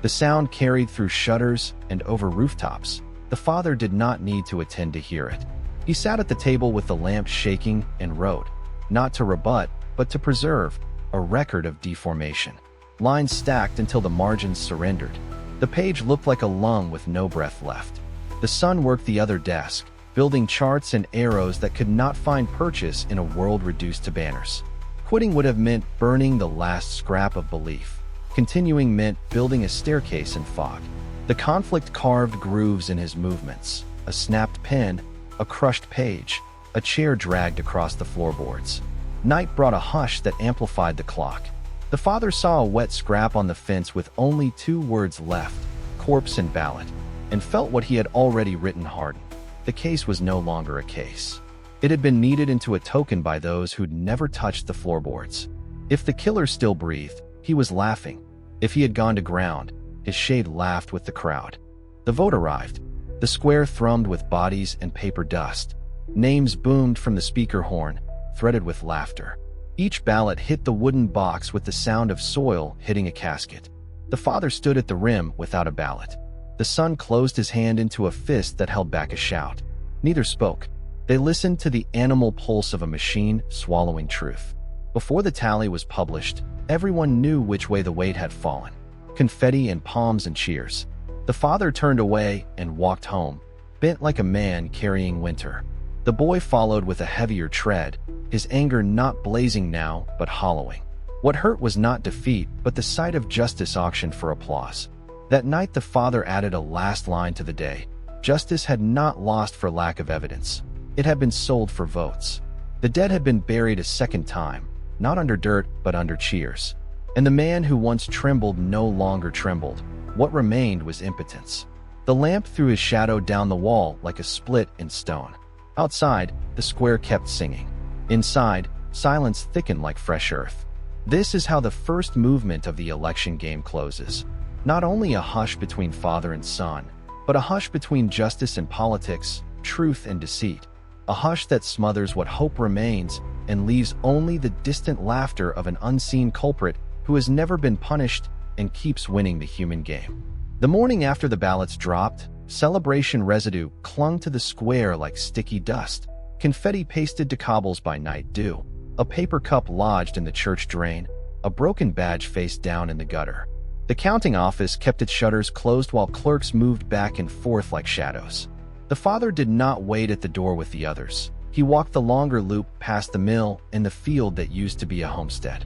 The sound carried through shutters and over rooftops. The father did not need to attend to hear it. He sat at the table with the lamp shaking and wrote, not to rebut, but to preserve, a record of deformation. Lines stacked until the margins surrendered. The page looked like a lung with no breath left. The son worked the other desk, building charts and arrows that could not find purchase in a world reduced to banners. Quitting would have meant burning the last scrap of belief. Continuing meant building a staircase in fog. The conflict carved grooves in his movements. A snapped pen, a crushed page, a chair dragged across the floorboards. Night brought a hush that amplified the clock. The father saw a wet scrap on the fence with only 2 words left, corpse and ballot, and felt what he had already written harden. The case was no longer a case. It had been kneaded into a token by those who'd never touched the floorboards. If the killer still breathed, he was laughing. If he had gone to ground, his shade laughed with the crowd. The vote arrived. The square thrummed with bodies and paper dust. Names boomed from the speaker horn, threaded with laughter. Each ballot hit the wooden box with the sound of soil hitting a casket. The father stood at the rim without a ballot. The son closed his hand into a fist that held back a shout. Neither spoke. They listened to the animal pulse of a machine swallowing truth. Before the tally was published, everyone knew which way the weight had fallen. Confetti and palms and cheers. The father turned away and walked home, bent like a man carrying winter. The boy followed with a heavier tread, his anger not blazing now, but hollowing. What hurt was not defeat, but the sight of justice auctioned for applause. That night the father added a last line to the day. Justice had not lost for lack of evidence. It had been sold for votes. The dead had been buried a second time, not under dirt, but under cheers. And the man who once trembled no longer trembled. What remained was impotence. The lamp threw his shadow down the wall like a split in stone. Outside, the square kept singing. Inside, silence thickened like fresh earth. This is how the first movement of the election game closes. Not only a hush between father and son, but a hush between justice and politics, truth and deceit. A hush that smothers what hope remains and leaves only the distant laughter of an unseen culprit who has never been punished and keeps winning the human game. The morning after the ballots dropped, celebration residue clung to the square like sticky dust, confetti pasted to cobbles by night dew, a paper cup lodged in the church drain, a broken badge face down in the gutter. The counting office kept its shutters closed while clerks moved back and forth like shadows. The father did not wait at the door with the others. He walked the longer loop past the mill and the field that used to be a homestead.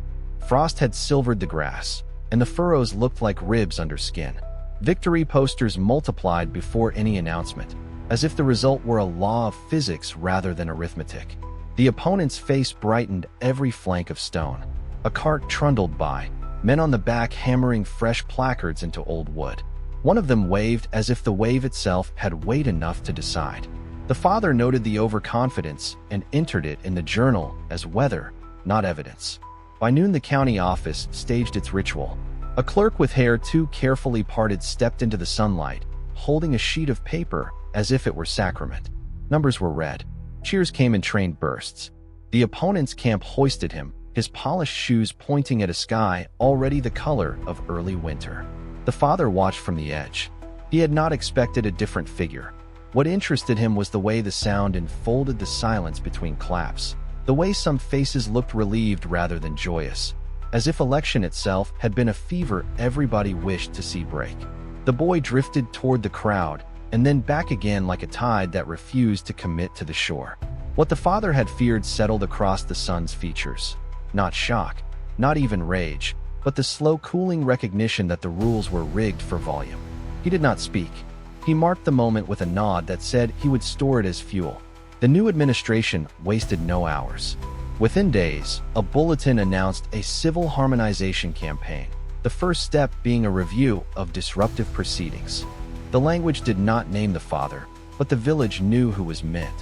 Frost had silvered the grass, and the furrows looked like ribs under skin. Victory posters multiplied before any announcement, as if the result were a law of physics rather than arithmetic. The opponent's face brightened every flank of stone. A cart trundled by, men on the back hammering fresh placards into old wood. One of them waved as if the wave itself had weight enough to decide. The father noted the overconfidence and entered it in the journal as weather, not evidence. By noon the county office staged its ritual. A clerk with hair too carefully parted stepped into the sunlight, holding a sheet of paper as if it were sacrament. Numbers were read. Cheers came in trained bursts. The opponent's camp hoisted him, his polished shoes pointing at a sky already the color of early winter. The father watched from the edge. He had not expected a different figure. What interested him was the way the sound enfolded the silence between claps, the way some faces looked relieved rather than joyous, as if election itself had been a fever everybody wished to see break. The boy drifted toward the crowd, and then back again like a tide that refused to commit to the shore. What the father had feared settled across the son's features. Not shock, not even rage, but the slow cooling recognition that the rules were rigged for volume. He did not speak. He marked the moment with a nod that said he would store it as fuel. The new administration wasted no hours. Within days, a bulletin announced a civil harmonization campaign, the first step being a review of disruptive proceedings. The language did not name the father, but the village knew who was meant.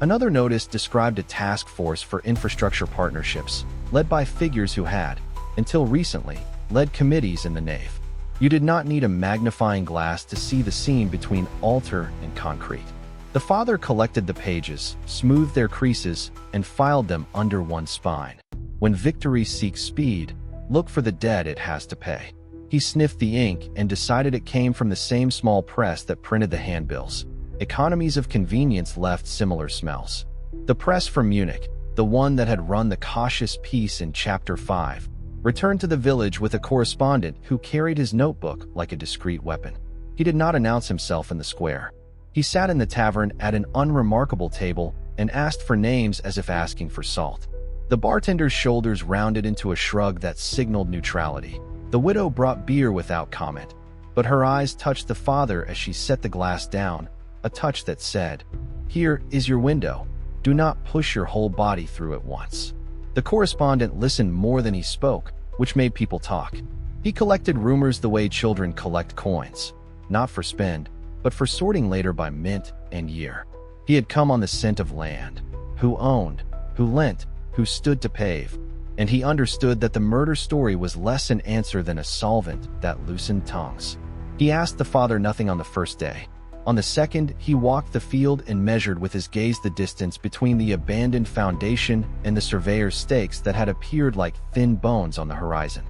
Another notice described a task force for infrastructure partnerships, led by figures who had, until recently, led committees in the nave. You did not need a magnifying glass to see the scene between altar and concrete. The father collected the pages, smoothed their creases, and filed them under one spine. When victory seeks speed, look for the debt it has to pay. He sniffed the ink and decided it came from the same small press that printed the handbills. Economies of convenience left similar smells. The press from Munich, the one that had run the cautious piece in Chapter 5, returned to the village with a correspondent who carried his notebook like a discreet weapon. He did not announce himself in the square. He sat in the tavern at an unremarkable table and asked for names as if asking for salt. The bartender's shoulders rounded into a shrug that signaled neutrality. The widow brought beer without comment, but her eyes touched the father as she set the glass down, a touch that said, "Here is your window. Do not push your whole body through at once." The correspondent listened more than he spoke, which made people talk. He collected rumors the way children collect coins, not for spend, but for sorting later by mint and year. He had come on the scent of land, who owned, who lent, who stood to pave, and he understood that the murder story was less an answer than a solvent that loosened tongues. He asked the father nothing on the first day. On the second, he walked the field and measured with his gaze the distance between the abandoned foundation and the surveyor's stakes that had appeared like thin bones on the horizon.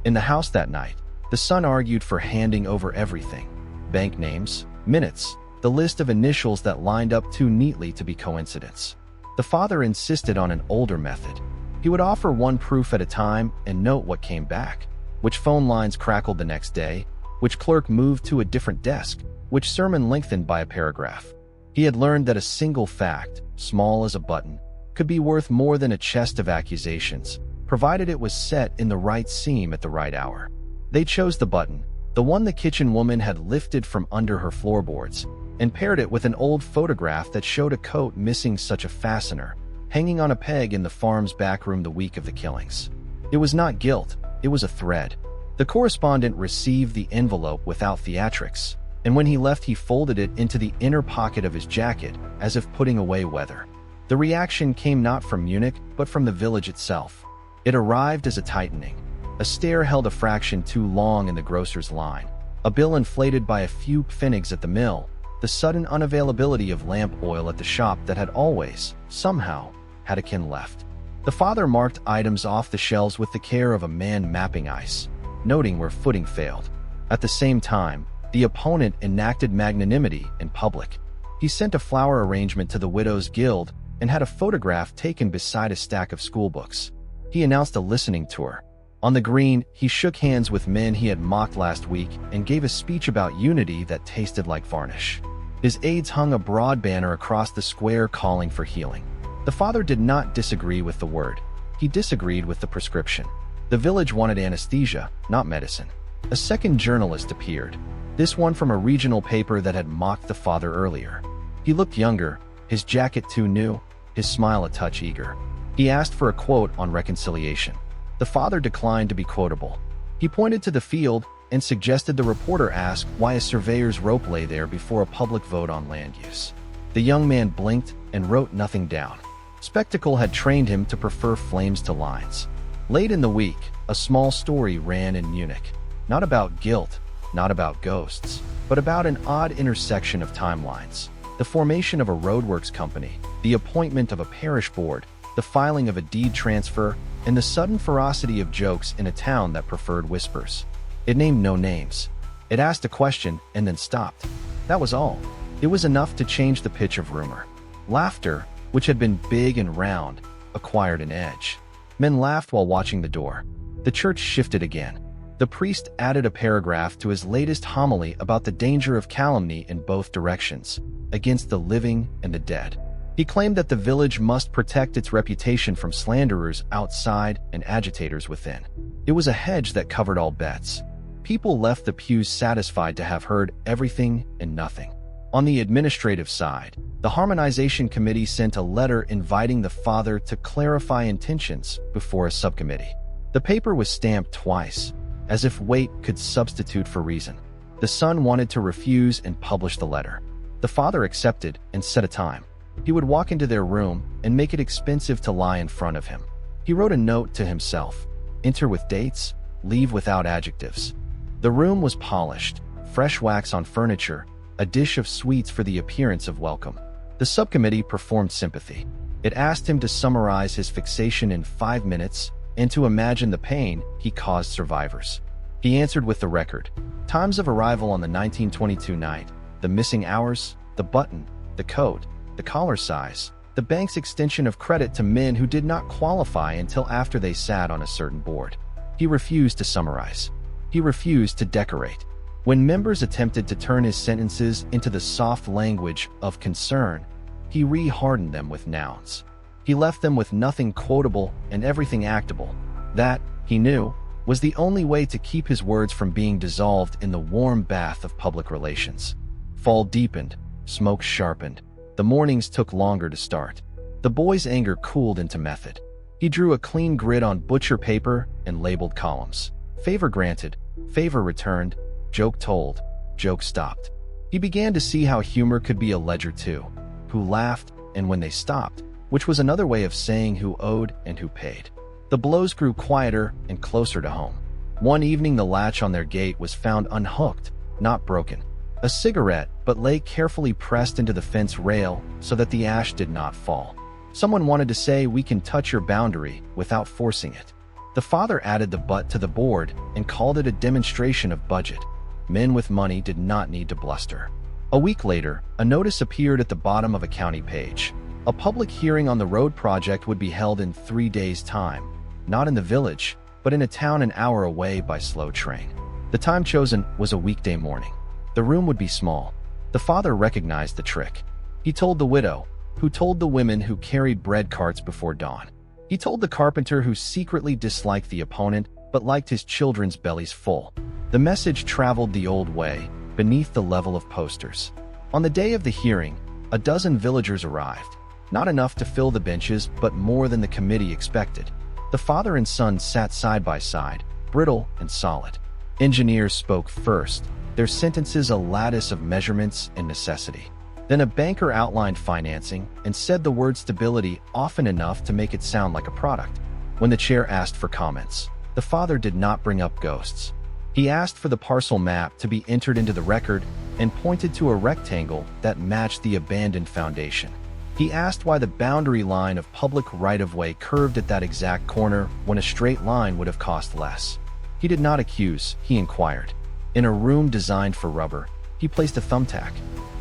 In the house that night, the son argued for handing over everything: bank names, minutes, the list of initials that lined up too neatly to be coincidence. The father insisted on an older method. He would offer one proof at a time and note what came back, which phone lines crackled the next day, which clerk moved to a different desk, which sermon lengthened by a paragraph. He had learned that a single fact, small as a button, could be worth more than a chest of accusations, provided it was set in the right seam at the right hour. They chose the button, the one the kitchen woman had lifted from under her floorboards, and paired it with an old photograph that showed a coat missing such a fastener, hanging on a peg in the farm's back room the week of the killings. It was not guilt, it was a thread. The correspondent received the envelope without theatrics, and when he left he folded it into the inner pocket of his jacket, as if putting away weather. The reaction came not from Munich, but from the village itself. It arrived as a tightening. A stare held a fraction too long in the grocer's line, a bill inflated by a few pfennigs at the mill, the sudden unavailability of lamp oil at the shop that had always, somehow, had a kin left. The father marked items off the shelves with the care of a man mapping ice, noting where footing failed. At the same time, the opponent enacted magnanimity in public. He sent a flower arrangement to the Widows' Guild and had a photograph taken beside a stack of schoolbooks. He announced a listening tour. On the green, he shook hands with men he had mocked last week and gave a speech about unity that tasted like varnish. His aides hung a broad banner across the square calling for healing. The father did not disagree with the word. He disagreed with the prescription. The village wanted anesthesia, not medicine. A second journalist appeared, this one from a regional paper that had mocked the father earlier. He looked younger, his jacket too new, his smile a touch eager. He asked for a quote on reconciliation. The father declined to be quotable. He pointed to the field and suggested the reporter ask why a surveyor's rope lay there before a public vote on land use. The young man blinked and wrote nothing down. Spectacle had trained him to prefer flames to lines. Late in the week, a small story ran in Munich. Not about guilt, not about ghosts, but about an odd intersection of timelines. The formation of a roadworks company, the appointment of a parish board, the filing of a deed transfer, and the sudden ferocity of jokes in a town that preferred whispers. It named no names. It asked a question and then stopped. That was all. It was enough to change the pitch of rumor. Laughter, which had been big and round, acquired an edge. Men laughed while watching the door. The church shifted again. The priest added a paragraph to his latest homily about the danger of calumny in both directions, against the living and the dead. He claimed that the village must protect its reputation from slanderers outside and agitators within. It was a hedge that covered all bets. People left the pews satisfied to have heard everything and nothing. On the administrative side, the Harmonization Committee sent a letter inviting the father to clarify intentions before a subcommittee. The paper was stamped twice, as if weight could substitute for reason. The son wanted to refuse and publish the letter. The father accepted and set a time. He would walk into their room and make it expensive to lie in front of him. He wrote a note to himself: enter with dates, leave without adjectives. The room was polished, fresh wax on furniture, a dish of sweets for the appearance of welcome. The subcommittee performed sympathy. It asked him to summarize his fixation in 5 minutes and to imagine the pain he caused survivors. He answered with the record: times of arrival on the 1922 night, the missing hours, the button, the coat, the collar size, the bank's extension of credit to men who did not qualify until after they sat on a certain board. He refused to summarize. He refused to decorate. When members attempted to turn his sentences into the soft language of concern, he re-hardened them with nouns. He left them with nothing quotable and everything actable. That, he knew, was the only way to keep his words from being dissolved in the warm bath of public relations. Fall deepened, smoke sharpened. The mornings took longer to start. The boy's anger cooled into method. He drew a clean grid on butcher paper and labeled columns. Favor granted, favor returned, joke told, joke stopped. He began to see how humor could be a ledger too. Who laughed and when they stopped, which was another way of saying who owed and who paid. The blows grew quieter and closer to home. One evening the latch on their gate was found unhooked, not broken. A cigarette, but lay carefully pressed into the fence rail so that the ash did not fall. Someone wanted to say, "We can touch your boundary," without forcing it. The father added the "but" to the board and called it a demonstration of budget. Men with money did not need to bluster. A week later, a notice appeared at the bottom of a county page. A public hearing on the road project would be held in 3 days' time, not in the village, but in a town an hour away by slow train. The time chosen was a weekday morning. The room would be small. The father recognized the trick. He told the widow, who told the women who carried bread carts before dawn. He told the carpenter who secretly disliked the opponent but liked his children's bellies full. The message traveled the old way, beneath the level of posters. On the day of the hearing, a dozen villagers arrived. Not enough to fill the benches, but more than the committee expected. The father and son sat side by side, brittle and solid. Engineers spoke first, their sentences a lattice of measurements and necessity. Then a banker outlined financing and said the word stability often enough to make it sound like a product. When the chair asked for comments, the father did not bring up ghosts. He asked for the parcel map to be entered into the record and pointed to a rectangle that matched the abandoned foundation. He asked why the boundary line of public right-of-way curved at that exact corner when a straight line would have cost less. He did not accuse, he inquired. In a room designed for rubber, he placed a thumbtack.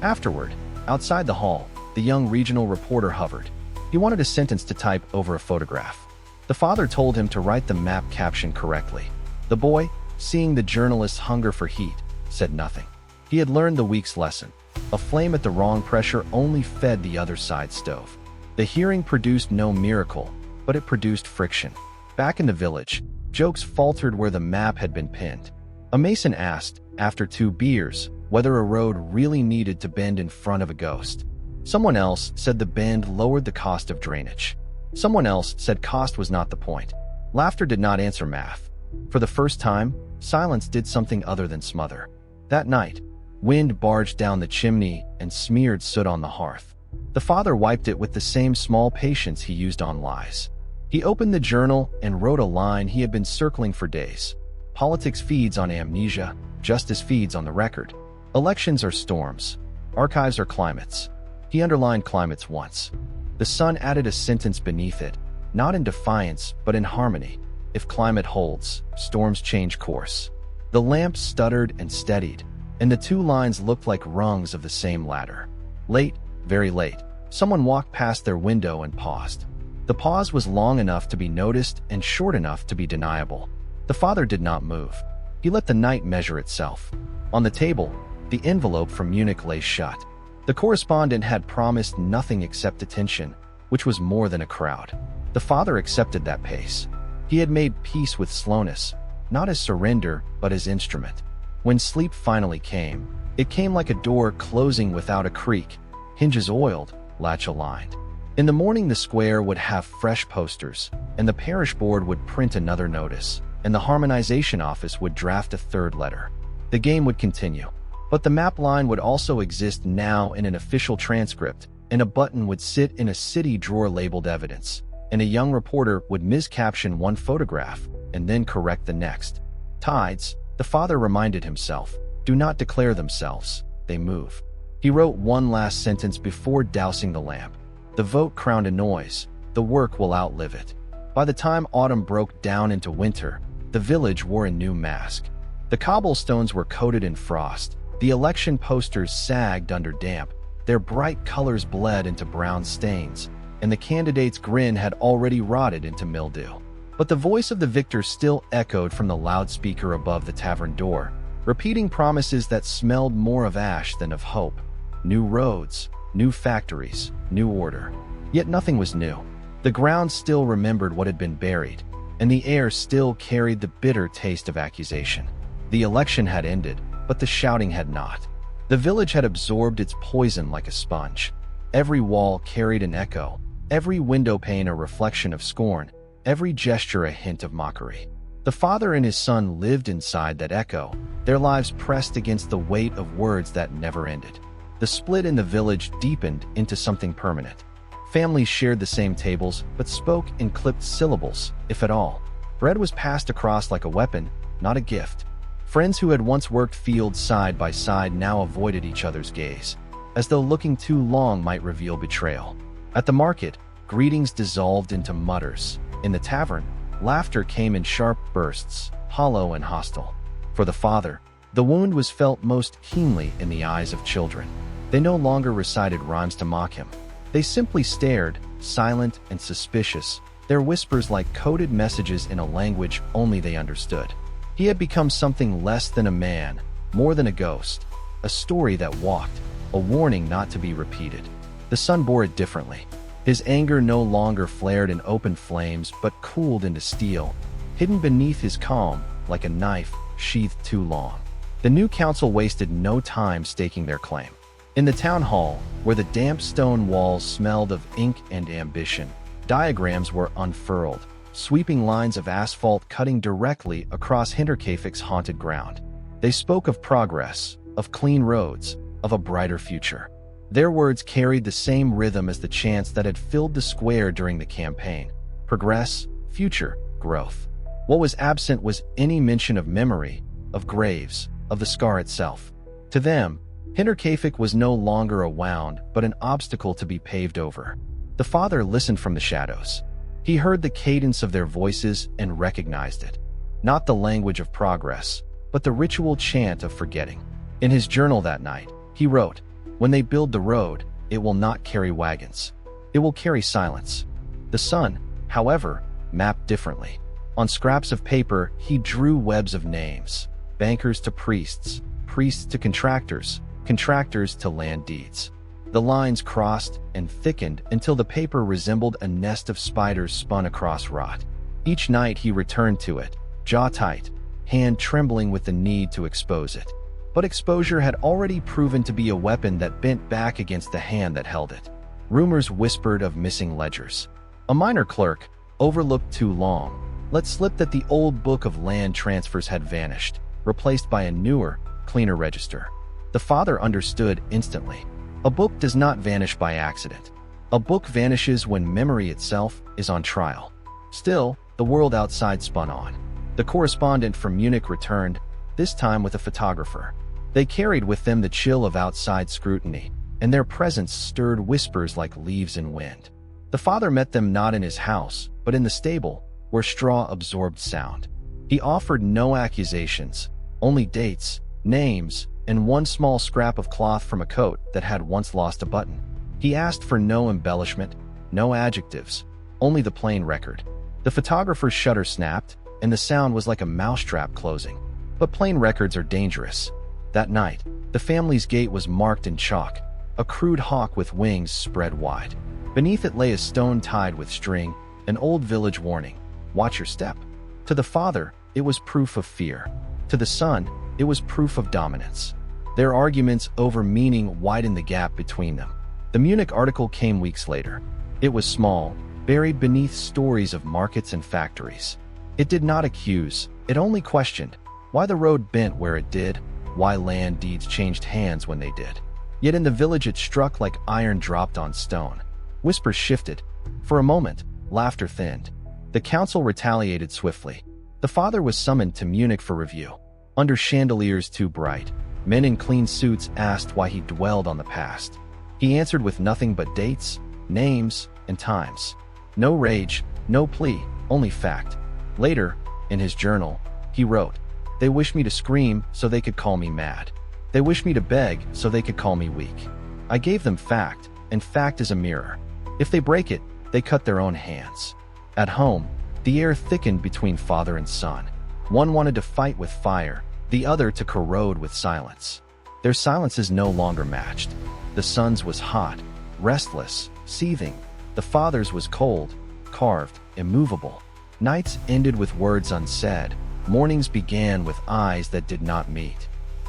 Afterward, outside the hall, the young regional reporter hovered. He wanted a sentence to type over a photograph. The father told him to write the map caption correctly. The boy, seeing the journalist's hunger for heat, said nothing. He had learned the week's lesson. A flame at the wrong pressure only fed the other side's stove. The hearing produced no miracle, but it produced friction. Back in the village, jokes faltered where the map had been pinned. A mason asked, after 2 beers, whether a road really needed to bend in front of a ghost. Someone else said the bend lowered the cost of drainage. Someone else said cost was not the point. Laughter did not answer math. For the first time, silence did something other than smother. That night, wind barged down the chimney and smeared soot on the hearth. The father wiped it with the same small patience he used on lies. He opened the journal and wrote a line he had been circling for days. Politics feeds on amnesia, justice feeds on the record. Elections are storms. Archives are climates. He underlined climates once. The son added a sentence beneath it, not in defiance, but in harmony. If climate holds, storms change course. The lamp stuttered and steadied, and the 2 lines looked like rungs of the same ladder. Late, very late, someone walked past their window and paused. The pause was long enough to be noticed and short enough to be deniable. The father did not move. He let the night measure itself. On the table, the envelope from Munich lay shut. The correspondent had promised nothing except attention, which was more than a crowd. The father accepted that pace. He had made peace with slowness, not as surrender, but as instrument. When sleep finally came, it came like a door closing without a creak, hinges oiled, latch aligned. In the morning the square would have fresh posters, and the parish board would print another notice, and the harmonization office would draft a 3rd letter. The game would continue. But the map line would also exist now in an official transcript, and a button would sit in a city drawer labeled evidence, and a young reporter would miscaption one photograph and then correct the next. Tides, the father reminded himself, do not declare themselves, they move. He wrote one last sentence before dousing the lamp. The vote crowned a noise, the work will outlive it. By the time autumn broke down into winter, the village wore a new mask. The cobblestones were coated in frost. The election posters sagged under damp, their bright colors bled into brown stains, and the candidate's grin had already rotted into mildew. But the voice of the victor still echoed from the loudspeaker above the tavern door. repeating promises that smelled more of ash than of hope. New roads, new factories, new order. Yet nothing was new. The ground still remembered what had been buried, and the air still carried the bitter taste of accusation. The election had ended, but the shouting had not. The village had absorbed its poison like a sponge. Every wall carried an echo, every window pane a reflection of scorn, every gesture a hint of mockery. The father and his son lived inside that echo, their lives pressed against the weight of words that never ended. The split in the village deepened into something permanent. Families shared the same tables, but spoke in clipped syllables, if at all. Bread was passed across like a weapon, not a gift. Friends who had once worked fields side by side now avoided each other's gaze, as though looking too long might reveal betrayal. At the market, greetings dissolved into mutters. In the tavern, laughter came in sharp bursts, hollow and hostile. For the father, the wound was felt most keenly in the eyes of children. They no longer recited rhymes to mock him. They simply stared, silent and suspicious, their whispers like coded messages in a language only they understood. He had become something less than a man, more than a ghost, a story that walked, a warning not to be repeated. The son bore it differently. His anger no longer flared in open flames but cooled into steel, hidden beneath his calm like a knife sheathed too long. The new council wasted no time staking their claim. In the town hall, where the damp stone walls smelled of ink and ambition, diagrams were unfurled, sweeping lines of asphalt cutting directly across Hinterkaifeck's haunted ground. They spoke of progress, of clean roads, of a brighter future. Their words carried the same rhythm as the chants that had filled the square during the campaign. Progress, future, growth. What was absent was any mention of memory, of graves, of the scar itself. To them, Hinterkaifeck was no longer a wound, but an obstacle to be paved over. The father listened from the shadows. He heard the cadence of their voices and recognized it. Not the language of progress, but the ritual chant of forgetting. In his journal that night, he wrote, "When they build the road, it will not carry wagons. It will carry silence." The son, however, mapped differently. On scraps of paper, he drew webs of names. Bankers to priests, priests to contractors, contractors to land deeds. The lines crossed and thickened until the paper resembled a nest of spiders spun across rot. Each night he returned to it, jaw tight, hand trembling with the need to expose it. But exposure had already proven to be a weapon that bent back against the hand that held it. Rumors whispered of missing ledgers. A minor clerk, overlooked too long, let slip that the old book of land transfers had vanished, replaced by a newer, cleaner register. The father understood instantly. A book does not vanish by accident. A book vanishes when memory itself is on trial. Still, the world outside spun on. The correspondent from Munich returned, this time with a photographer. They carried with them the chill of outside scrutiny, and their presence stirred whispers like leaves in wind. The father met them not in his house, but in the stable, where straw absorbed sound. He offered no accusations, only dates, names, and one small scrap of cloth from a coat that had once lost a button. He asked for no embellishment, no adjectives, only the plain record. The photographer's shutter snapped, and the sound was like a mousetrap closing. But plain records are dangerous. That night, the family's gate was marked in chalk, a crude hawk with wings spread wide. Beneath it lay a stone tied with string, an old village warning, watch your step. To the father, it was proof of fear. To the son, it was proof of dominance. Their arguments over meaning widened the gap between them. The Munich article came weeks later. It was small, buried beneath stories of markets and factories. It did not accuse, it only questioned why the road bent where it did, why land deeds changed hands when they did. Yet in the village it struck like iron dropped on stone. Whispers shifted. For a moment, laughter thinned. The council retaliated swiftly. The father was summoned to Munich for review. Under chandeliers too bright, men in clean suits asked why he dwelled on the past. He answered with nothing but dates, names, and times. No rage, no plea, only fact. Later, in his journal, he wrote, "They wish me to scream so they could call me mad. They wish me to beg so they could call me weak. I gave them fact, and fact is a mirror. If they break it, they cut their own hands." At home, the air thickened between father and son. One wanted to fight with fire, the other to corrode with silence. Their silences no longer matched. The son's was hot, restless, seething. The father's was cold, carved, immovable. Nights ended with words unsaid. Mornings began with eyes that did not meet.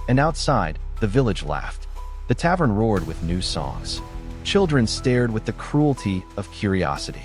And outside, the village laughed. The tavern roared with new songs. Children stared with the cruelty of curiosity.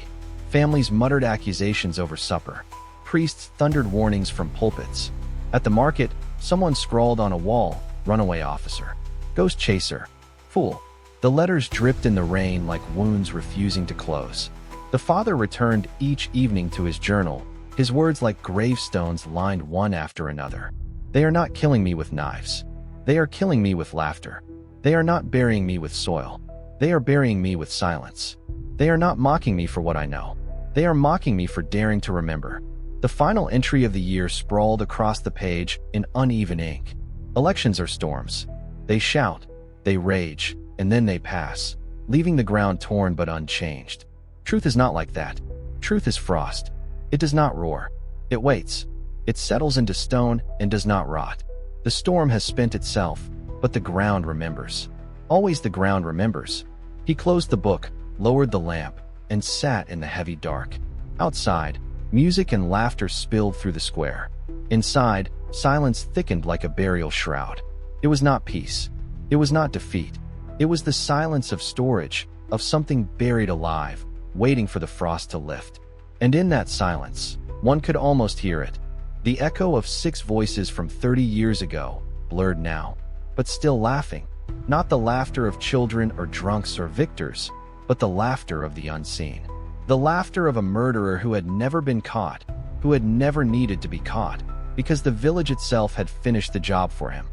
Families muttered accusations over supper. Priests thundered warnings from pulpits. At the market, someone scrawled on a wall, "Runaway officer. Ghost chaser. Fool." The letters dripped in the rain like wounds refusing to close. The father returned each evening to his journal, his words like gravestones lined one after another. "They are not killing me with knives. They are killing me with laughter. They are not burying me with soil. They are burying me with silence. They are not mocking me for what I know. They are mocking me for daring to remember." The final entry of the year sprawled across the page in uneven ink. Elections are storms. They shout, they rage, and then they pass, leaving the ground torn but unchanged. Truth is not like that. Truth is frost. It does not roar. It waits. It settles into stone and does not rot. The storm has spent itself, but the ground remembers. Always the ground remembers. He closed the book, lowered the lamp, and sat in the heavy dark. Outside, music and laughter spilled through the square. Inside, silence thickened like a burial shroud. It was not peace. It was not defeat. It was the silence of storage, of something buried alive, waiting for the frost to lift. And in that silence, one could almost hear it. The echo of 6 voices from 30 years ago, blurred now, but still laughing. Not the laughter of children or drunks or victors, but the laughter of the unseen. The laughter of a murderer who had never been caught, who had never needed to be caught, because the village itself had finished the job for him.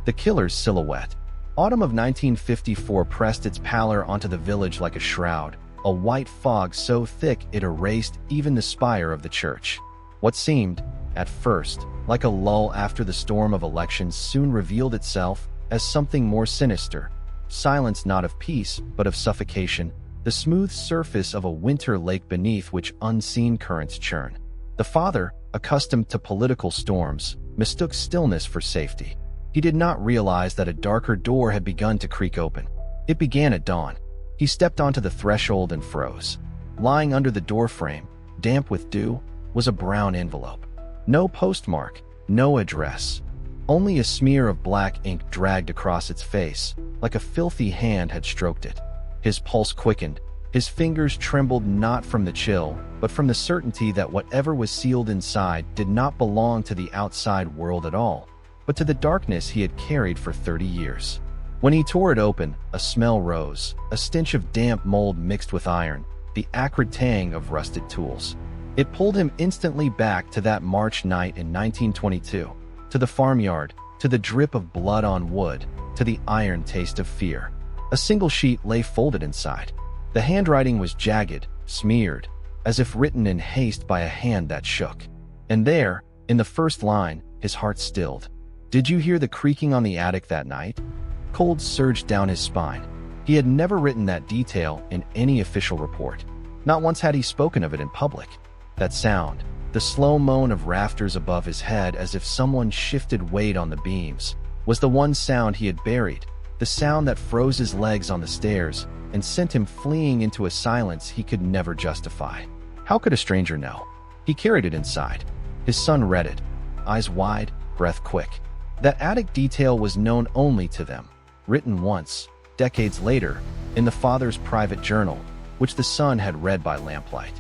The killer's silhouette. Autumn of 1954 pressed its pallor onto the village like a shroud, a white fog so thick it erased even the spire of the church. What seemed, at first, like a lull after the storm of elections soon revealed itself as something more sinister. Silence not of peace, but of suffocation, the smooth surface of a winter lake beneath which unseen currents churn. The father, accustomed to political storms, mistook stillness for safety. He did not realize that a darker door had begun to creak open. It began at dawn. He stepped onto the threshold and froze. Lying under the doorframe, damp with dew, was a brown envelope. No postmark, no address. Only a smear of black ink dragged across its face, like a filthy hand had stroked it. His pulse quickened. His fingers trembled not from the chill, but from the certainty that whatever was sealed inside did not belong to the outside world at all, but to the darkness he had carried for 30 years. When he tore it open, a smell rose, a stench of damp mold mixed with iron, the acrid tang of rusted tools. It pulled him instantly back to that March night in 1922, to the farmyard, to the drip of blood on wood, to the iron taste of fear. A single sheet lay folded inside. The handwriting was jagged, smeared, as if written in haste by a hand that shook. And there, in the first line, his heart stilled. "Did you hear the creaking on the attic that night?" Cold surged down his spine. He had never written that detail in any official report. Not once had he spoken of it in public. That sound, the slow moan of rafters above his head as if someone shifted weight on the beams, was the one sound he had buried, the sound that froze his legs on the stairs and sent him fleeing into a silence he could never justify. How could a stranger know? He carried it inside. His son read it, eyes wide, breath quick. That attic detail was known only to them, written once, decades later, in the father's private journal, which the son had read by lamplight.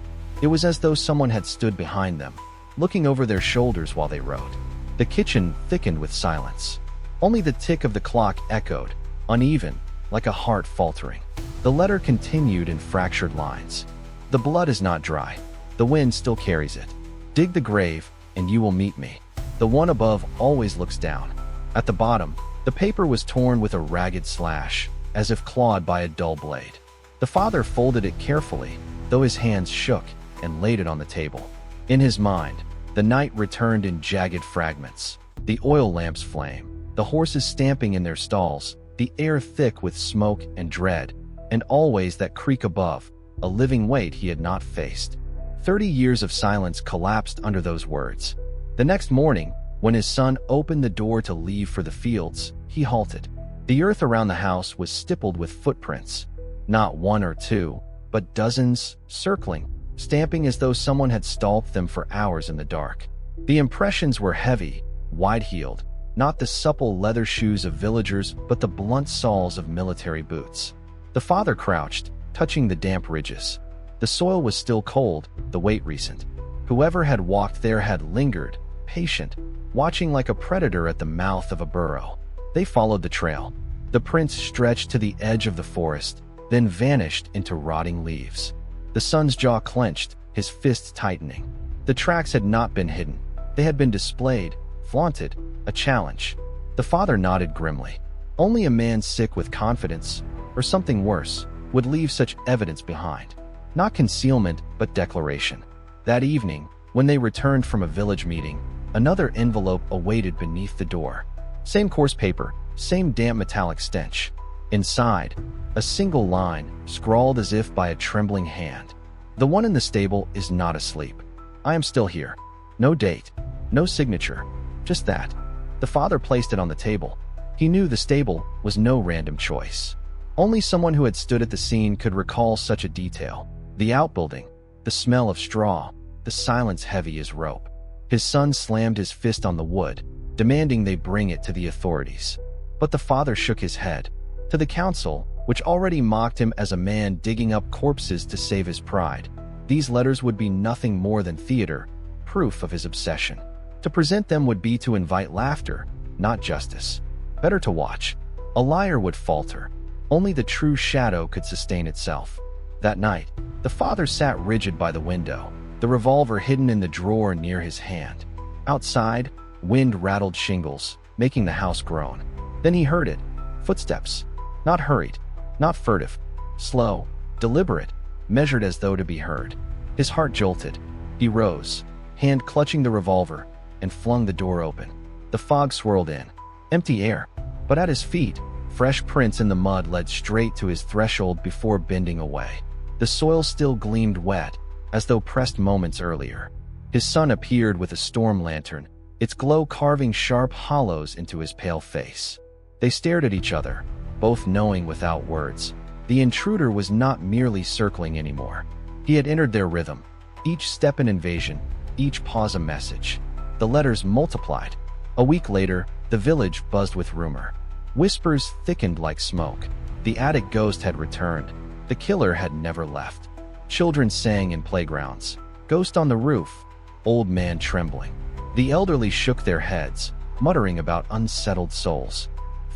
It was as though someone had stood behind them, looking over their shoulders while they wrote. The kitchen thickened with silence. Only the tick of the clock echoed, uneven, like a heart faltering. The letter continued in fractured lines. "The blood is not dry. The wind still carries it. Dig the grave, and you will meet me. The one above always looks down." At the bottom, the paper was torn with a ragged slash, as if clawed by a dull blade. The father folded it carefully, though his hands shook, and laid it on the table. In his mind, the night returned in jagged fragments. The oil lamps flame, the horses stamping in their stalls, the air thick with smoke and dread, and always that creak above, a living weight he had not faced. 30 years of silence collapsed under those words. The next morning, When his son opened the door to leave for the fields, he halted. The earth around the house was stippled with footprints. Not one or two, but dozens, circling, stamping as though someone had stalked them for hours in the dark. The impressions were heavy, wide-heeled, not the supple leather shoes of villagers, but the blunt soles of military boots. The father crouched, touching the damp ridges. The soil was still cold, the weight recent. Whoever had walked there had lingered, patient, watching like a predator at the mouth of a burrow. They followed the trail. The prints stretched to the edge of the forest, then vanished into rotting leaves. The son's jaw clenched, his fists tightening. The tracks had not been hidden. They had been displayed, flaunted, a challenge. The father nodded grimly. Only a man sick with confidence, or something worse, would leave such evidence behind. Not concealment, but declaration. That evening, when they returned from a village meeting, another envelope awaited beneath the door. Same coarse paper, same damp metallic stench. Inside, a single line, scrawled as if by a trembling hand. The one in the stable is not asleep. I am still here. No date, no signature, just that. The father placed it on the table. He knew the stable was no random choice. Only someone who had stood at the scene could recall such a detail. The outbuilding, the smell of straw, the silence heavy as rope. His son slammed his fist on the wood, demanding they bring it to the authorities. But the father shook his head. To the council, which already mocked him as a man digging up corpses to save his pride, these letters would be nothing more than theater, proof of his obsession. To present them would be to invite laughter, not justice. Better to watch. A liar would falter. Only the true shadow could sustain itself. That night, the father sat rigid by the window, the revolver hidden in the drawer near his hand. Outside, wind rattled shingles, making the house groan. Then he heard it. Footsteps. Not hurried, not furtive. Slow, deliberate, measured as though to be heard. His heart jolted. He rose, hand clutching the revolver, and flung the door open. The fog swirled in. Empty air. But at his feet, fresh prints in the mud led straight to his threshold before bending away. The soil still gleamed wet, as though pressed moments earlier. His son appeared with a storm lantern, its glow carving sharp hollows into his pale face. They stared at each other, both knowing without words. The intruder was not merely circling anymore. He had entered their rhythm. Each step an invasion, each pause a message. The letters multiplied. A week later, the village buzzed with rumor. Whispers thickened like smoke. The attic ghost had returned. The killer had never left. Children sang in playgrounds. Ghost on the roof. Old man trembling. The elderly shook their heads, muttering about unsettled souls.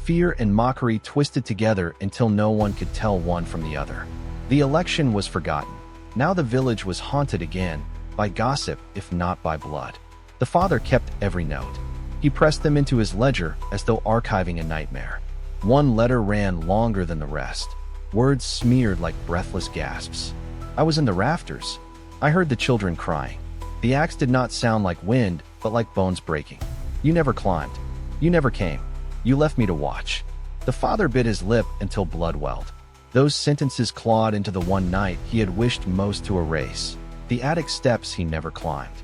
Fear and mockery twisted together until no one could tell one from the other. The election was forgotten. Now the village was haunted again, by gossip if not by blood. The father kept every note. He pressed them into his ledger as though archiving a nightmare. One letter ran longer than the rest. Words smeared like breathless gasps. I was in the rafters. I heard the children crying. The axe did not sound like wind, but like bones breaking. You never climbed. You never came. You left me to watch. The father bit his lip until blood welled. Those sentences clawed into the one night he had wished most to erase. The attic steps he never climbed.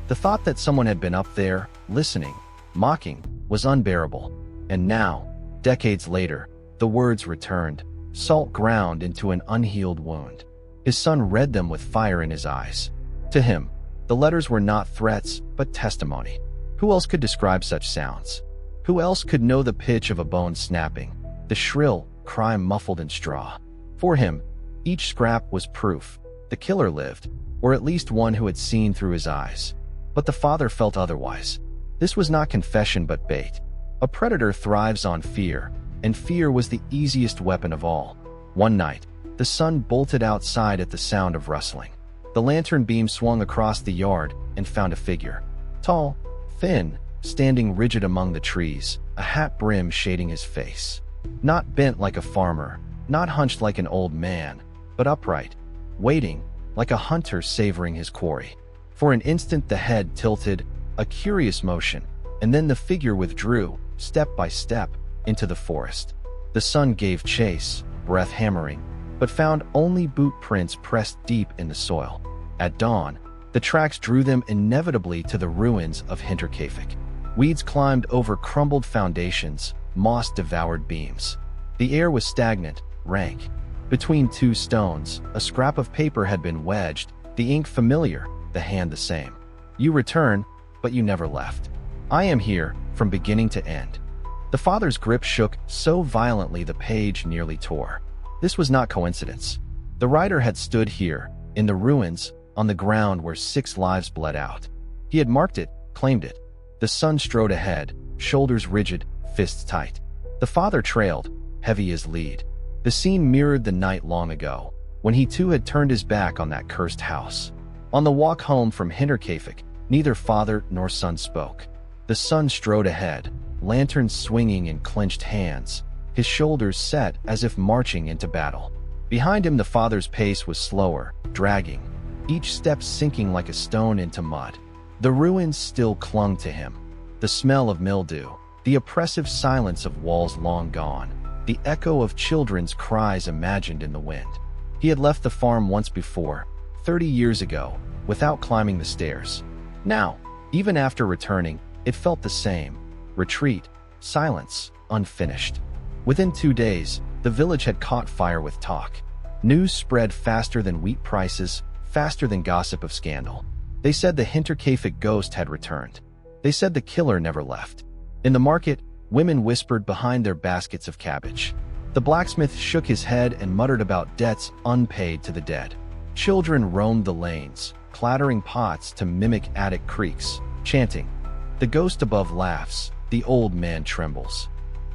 The thought that someone had been up there, listening, mocking, was unbearable. And now, decades later, the words returned, salt ground into an unhealed wound. His son read them with fire in his eyes. To him, the letters were not threats, but testimony. Who else could describe such sounds? Who else could know the pitch of a bone snapping, the shrill cry muffled in straw? For him, each scrap was proof. The killer lived, or at least one who had seen through his eyes. But the father felt otherwise. This was not confession but bait. A predator thrives on fear, and fear was the easiest weapon of all. One night, the son bolted outside at the sound of rustling. The lantern beam swung across the yard and found a figure. Tall, thin, standing rigid among the trees, a hat brim shading his face. Not bent like a farmer, not hunched like an old man, but upright, waiting, like a hunter savoring his quarry. For an instant the head tilted, a curious motion, and then the figure withdrew, step by step, into the forest. The son gave chase, breath hammering, but found only boot prints pressed deep in the soil. At dawn, the tracks drew them inevitably to the ruins of Hinterkaifeck. Weeds climbed over crumbled foundations, moss devoured beams. The air was stagnant, rank. Between two stones, a scrap of paper had been wedged, the ink familiar, the hand the same. You return, but you never left. I am here, from beginning to end. The father's grip shook so violently the page nearly tore. This was not coincidence. The writer had stood here, in the ruins, on the ground where 6 lives bled out. He had marked it, claimed it. The son strode ahead, shoulders rigid, fists tight. The father trailed, heavy as lead. The scene mirrored the night long ago, when he too had turned his back on that cursed house. On the walk home from Hinterkaifeck, neither father nor son spoke. The son strode ahead, lantern swinging in clenched hands, his shoulders set as if marching into battle. Behind him the father's pace was slower, dragging, each step sinking like a stone into mud. The ruins still clung to him. The smell of mildew, the oppressive silence of walls long gone, the echo of children's cries imagined in the wind. He had left the farm once before, 30 years ago, without climbing the stairs. Now, even after returning, it felt the same. Retreat, silence, unfinished. Within 2 days, the village had caught fire with talk. News spread faster than wheat prices, faster than gossip of scandal. They said the Hinterkaifeck ghost had returned. They said the killer never left. In the market, women whispered behind their baskets of cabbage. The blacksmith shook his head and muttered about debts unpaid to the dead. Children roamed the lanes, clattering pots to mimic attic creaks, chanting. The ghost above laughs, the old man trembles.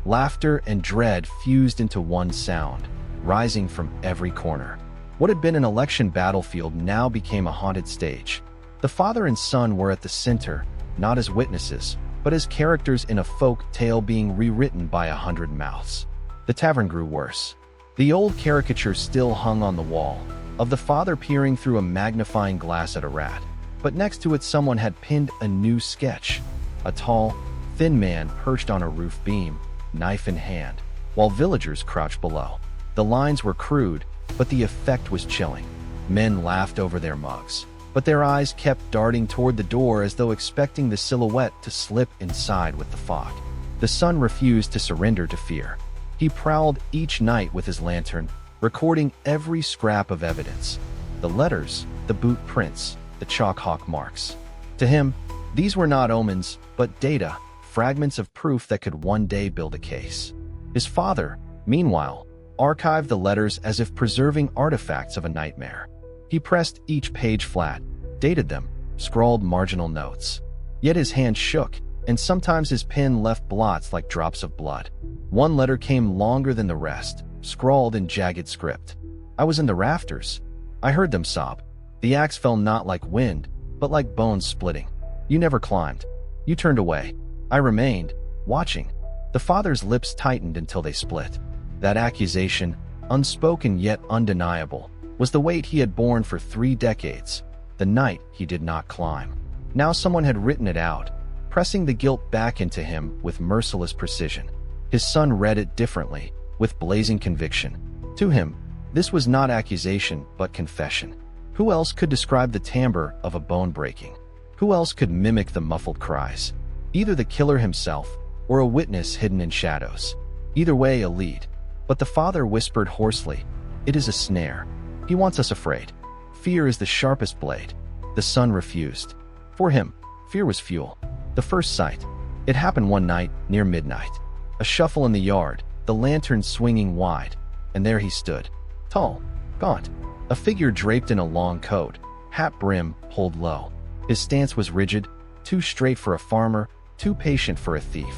Laughter and dread fused into one sound, rising from every corner. What had been an election battlefield now became a haunted stage. The father and son were at the center, not as witnesses, but as characters in a folk tale being rewritten by 100 mouths. The tavern grew worse. The old caricature still hung on the wall, of the father peering through a magnifying glass at a rat. But next to it someone had pinned a new sketch. A tall, thin man perched on a roof beam, knife in hand, while villagers crouched below. The lines were crude, but the effect was chilling. Men laughed over their mugs, but their eyes kept darting toward the door as though expecting the silhouette to slip inside with the fog. The son refused to surrender to fear. He prowled each night with his lantern, recording every scrap of evidence. The letters, the boot prints, the chalk hawk marks. To him, these were not omens, but data, fragments of proof that could one day build a case. His father, meanwhile, archived the letters as if preserving artifacts of a nightmare. He pressed each page flat, dated them, scrawled marginal notes. Yet his hand shook, and sometimes his pen left blots like drops of blood. One letter came longer than the rest, scrawled in jagged script. I was in the rafters. I heard them sob. The axe fell not like wind, but like bones splitting. You never climbed. You turned away. I remained, watching. The father's lips tightened until they split. That accusation, unspoken yet undeniable, was the weight he had borne for 3 decades, the night he did not climb. Now someone had written it out, pressing the guilt back into him with merciless precision. His son read it differently, with blazing conviction. To him, this was not accusation but confession. Who else could describe the timbre of a bone breaking? Who else could mimic the muffled cries? Either the killer himself, or a witness hidden in shadows. Either way, a lead. But the father whispered hoarsely, "It is a snare. He wants us afraid. Fear is the sharpest blade." The son refused. For him, fear was fuel. The first sight. It happened one night, near midnight. A shuffle in the yard, the lantern swinging wide, and there he stood. Tall, gaunt, a figure draped in a long coat, hat brim pulled low. His stance was rigid, too straight for a farmer, too patient for a thief.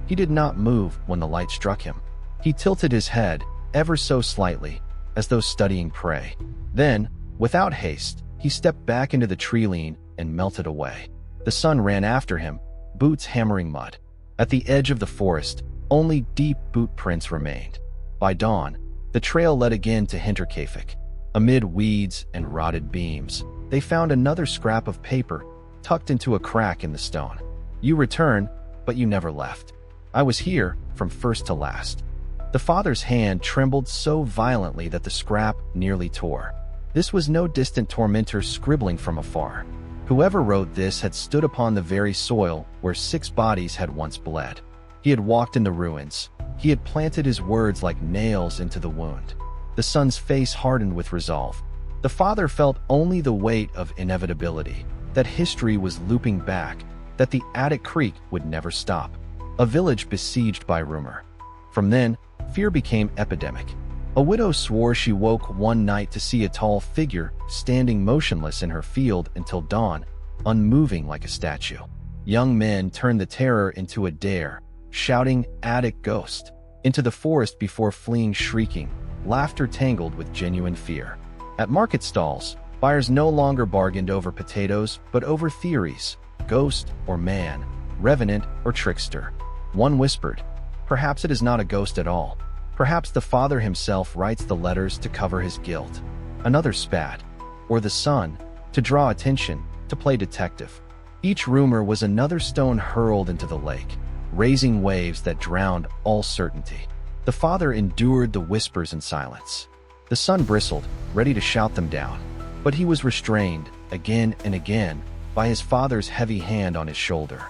He did not move when the light struck him. He tilted his head, ever so slightly, as though studying prey. Then, without haste, he stepped back into the tree lean and melted away. The son ran after him, boots hammering mud. At the edge of the forest, only deep boot prints remained. By dawn, the trail led again to Hinterkaifeck. Amid weeds and rotted beams, they found another scrap of paper tucked into a crack in the stone. You return, but you never left. I was here from first to last. The father's hand trembled so violently that the scrap nearly tore. This was no distant tormentor scribbling from afar. Whoever wrote this had stood upon the very soil where 6 bodies had once bled. He had walked in the ruins. He had planted his words like nails into the wound. The son's face hardened with resolve. The father felt only the weight of inevitability, that history was looping back, that the attic creak would never stop. A village besieged by rumor. From then, fear became epidemic. A widow swore she woke one night to see a tall figure standing motionless in her field until dawn, unmoving like a statue. Young men turned the terror into a dare, shouting "attic ghost" into the forest before fleeing shrieking, laughter tangled with genuine fear. At market stalls, buyers no longer bargained over potatoes but over theories, ghost or man, revenant or trickster. One whispered, "Perhaps it is not a ghost at all. Perhaps the father himself writes the letters to cover his guilt." Another spat, "Or the son, to draw attention, to play detective." Each rumor was another stone hurled into the lake, raising waves that drowned all certainty. The father endured the whispers in silence. The son bristled, ready to shout them down. But he was restrained, again and again, by his father's heavy hand on his shoulder.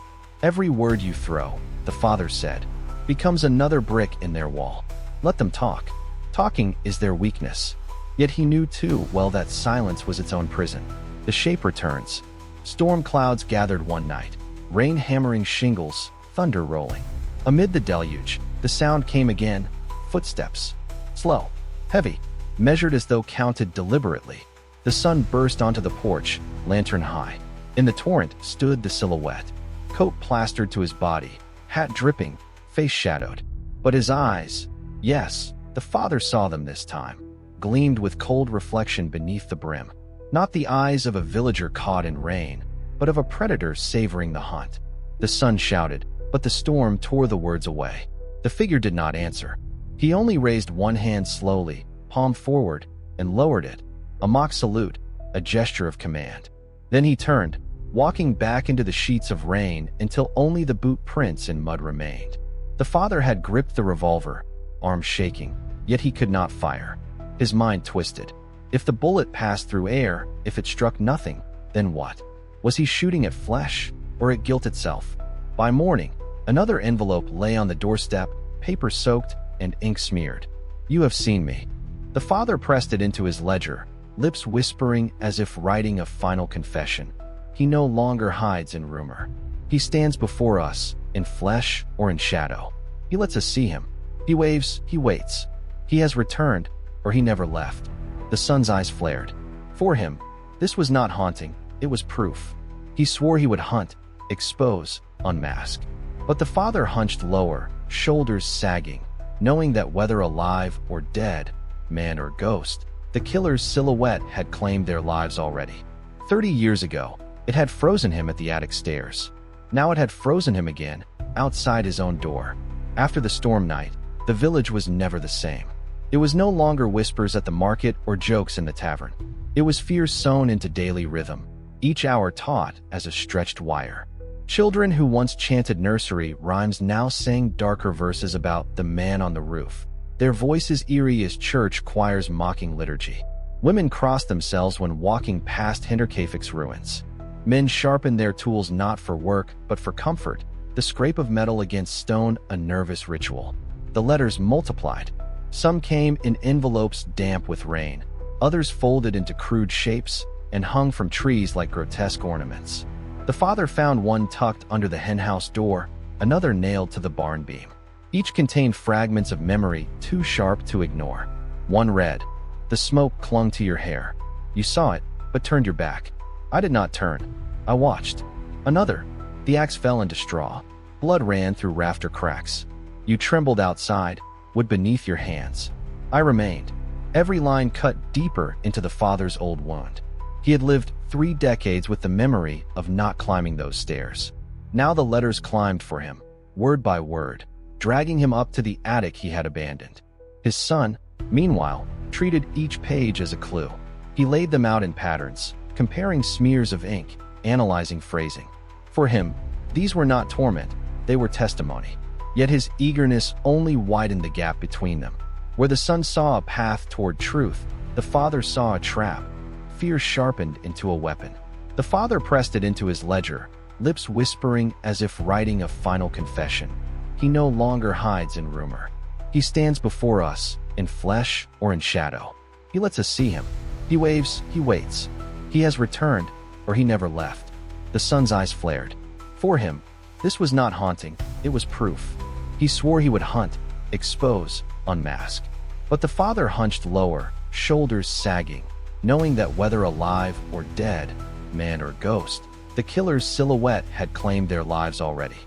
"Every word you throw," the father said, "becomes another brick in their wall. Let them talk. Talking is their weakness." Yet he knew too well that silence was its own prison. The shape returns. Storm clouds gathered one night, rain hammering shingles, thunder rolling. Amid the deluge, the sound came again, footsteps. Slow, heavy, measured as though counted deliberately. The sun burst onto the porch, lantern high. In the torrent stood the silhouette, coat plastered to his body, hat dripping, face shadowed. But his eyes, yes, the father saw them this time, gleamed with cold reflection beneath the brim. Not the eyes of a villager caught in rain, but of a predator savoring the hunt. The son shouted, but the storm tore the words away. The figure did not answer. He only raised one hand slowly, palm forward, and lowered it, a mock salute, a gesture of command. Then he turned, walking back into the sheets of rain until only the boot prints in mud remained. The father had gripped the revolver, arm shaking, yet he could not fire. His mind twisted. If the bullet passed through air, if it struck nothing, then what? Was he shooting at flesh, or at guilt itself? By morning, another envelope lay on the doorstep, paper soaked and ink smeared. "You have seen me." The father pressed it into his ledger, lips whispering as if writing a final confession. He no longer hides in rumor. He stands before us, in flesh or in shadow. He lets us see him. He waves, he waits. He has returned, or he never left. The son's eyes flared. For him, this was not haunting, it was proof. He swore he would hunt, expose, unmask. But the father hunched lower, shoulders sagging, knowing that whether alive or dead, man or ghost, the killer's silhouette had claimed their lives already. 30 years ago, it had frozen him at the attic stairs. Now it had frozen him again, outside his own door. After the storm night, the village was never the same. It was no longer whispers at the market or jokes in the tavern. It was fear sewn into daily rhythm, each hour taut as a stretched wire. Children who once chanted nursery rhymes now sang darker verses about the man on the roof, their voices eerie as church choirs mocking liturgy. Women crossed themselves when walking past Hinterkaifeck's ruins. Men sharpened their tools not for work, but for comfort, the scrape of metal against stone a nervous ritual. The letters multiplied. Some came in envelopes damp with rain, others folded into crude shapes and hung from trees like grotesque ornaments. The father found one tucked under the henhouse door, another nailed to the barn beam. Each contained fragments of memory too sharp to ignore. One read, "The smoke clung to your hair. You saw it, but turned your back. I did not turn. I watched." Another, "The axe fell into straw. Blood ran through rafter cracks. You trembled outside, wood beneath your hands. I remained." Every line cut deeper into the father's old wound. He had lived 3 decades with the memory of not climbing those stairs. Now the letters climbed for him, word by word, dragging him up to the attic he had abandoned. His son, meanwhile, treated each page as a clue. He laid them out in patterns, comparing smears of ink, analyzing phrasing. For him, these were not torment, they were testimony. Yet his eagerness only widened the gap between them. Where the son saw a path toward truth, the father saw a trap. Fear sharpened into a weapon. The father pressed it into his ledger, lips whispering as if writing a final confession. He no longer hides in rumor. He stands before us, in flesh or in shadow. He lets us see him. He waves, he waits. He has returned, or he never left. The son's eyes flared. For him, this was not haunting, it was proof. He swore he would hunt, expose, unmask. But the father hunched lower, shoulders sagging, knowing that whether alive or dead, man or ghost, the killer's silhouette had claimed their lives already.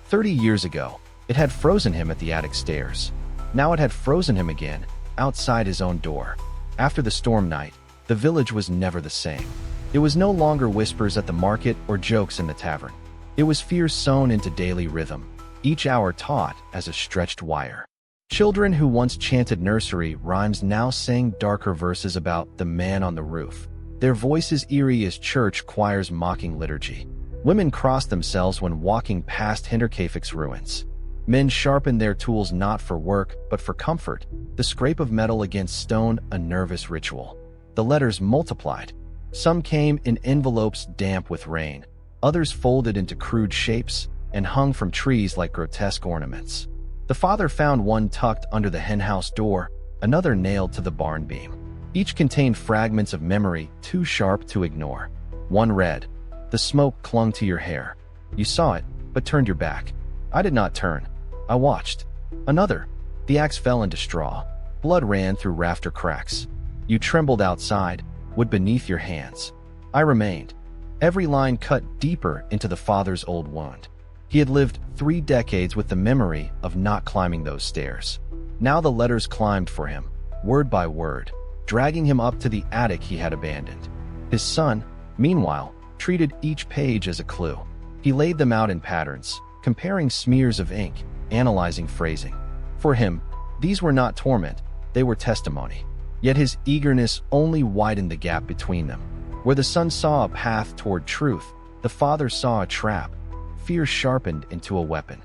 30 years ago, it had frozen him at the attic stairs. Now it had frozen him again, outside his own door. After the storm night, the village was never the same. It was no longer whispers at the market or jokes in the tavern. It was fear sewn into daily rhythm, each hour taut as a stretched wire. Children who once chanted nursery rhymes now sang darker verses about the man on the roof, their voices eerie as church choirs mocking liturgy. Women crossed themselves when walking past Hinterkaifeck's ruins. Men sharpened their tools not for work, but for comfort, the scrape of metal against stone a nervous ritual. The letters multiplied. Some came in envelopes damp with rain, others folded into crude shapes and hung from trees like grotesque ornaments. The father found one tucked under the henhouse door, another nailed to the barn beam. Each contained fragments of memory too sharp to ignore. One read, "The smoke clung to your hair. You saw it, but turned your back. I did not turn. I watched." Another, "The axe fell into straw. Blood ran through rafter cracks. You trembled outside, wood beneath your hands. I remained." Every line cut deeper into the father's old wound. He had lived 3 decades with the memory of not climbing those stairs. Now the letters climbed for him, word by word, dragging him up to the attic he had abandoned. His son, meanwhile, treated each page as a clue. He laid them out in patterns, comparing smears of ink, analyzing phrasing. For him, these were not torment, they were testimony. Yet his eagerness only widened the gap between them. Where the son saw a path toward truth, the father saw a trap, fear sharpened into a weapon.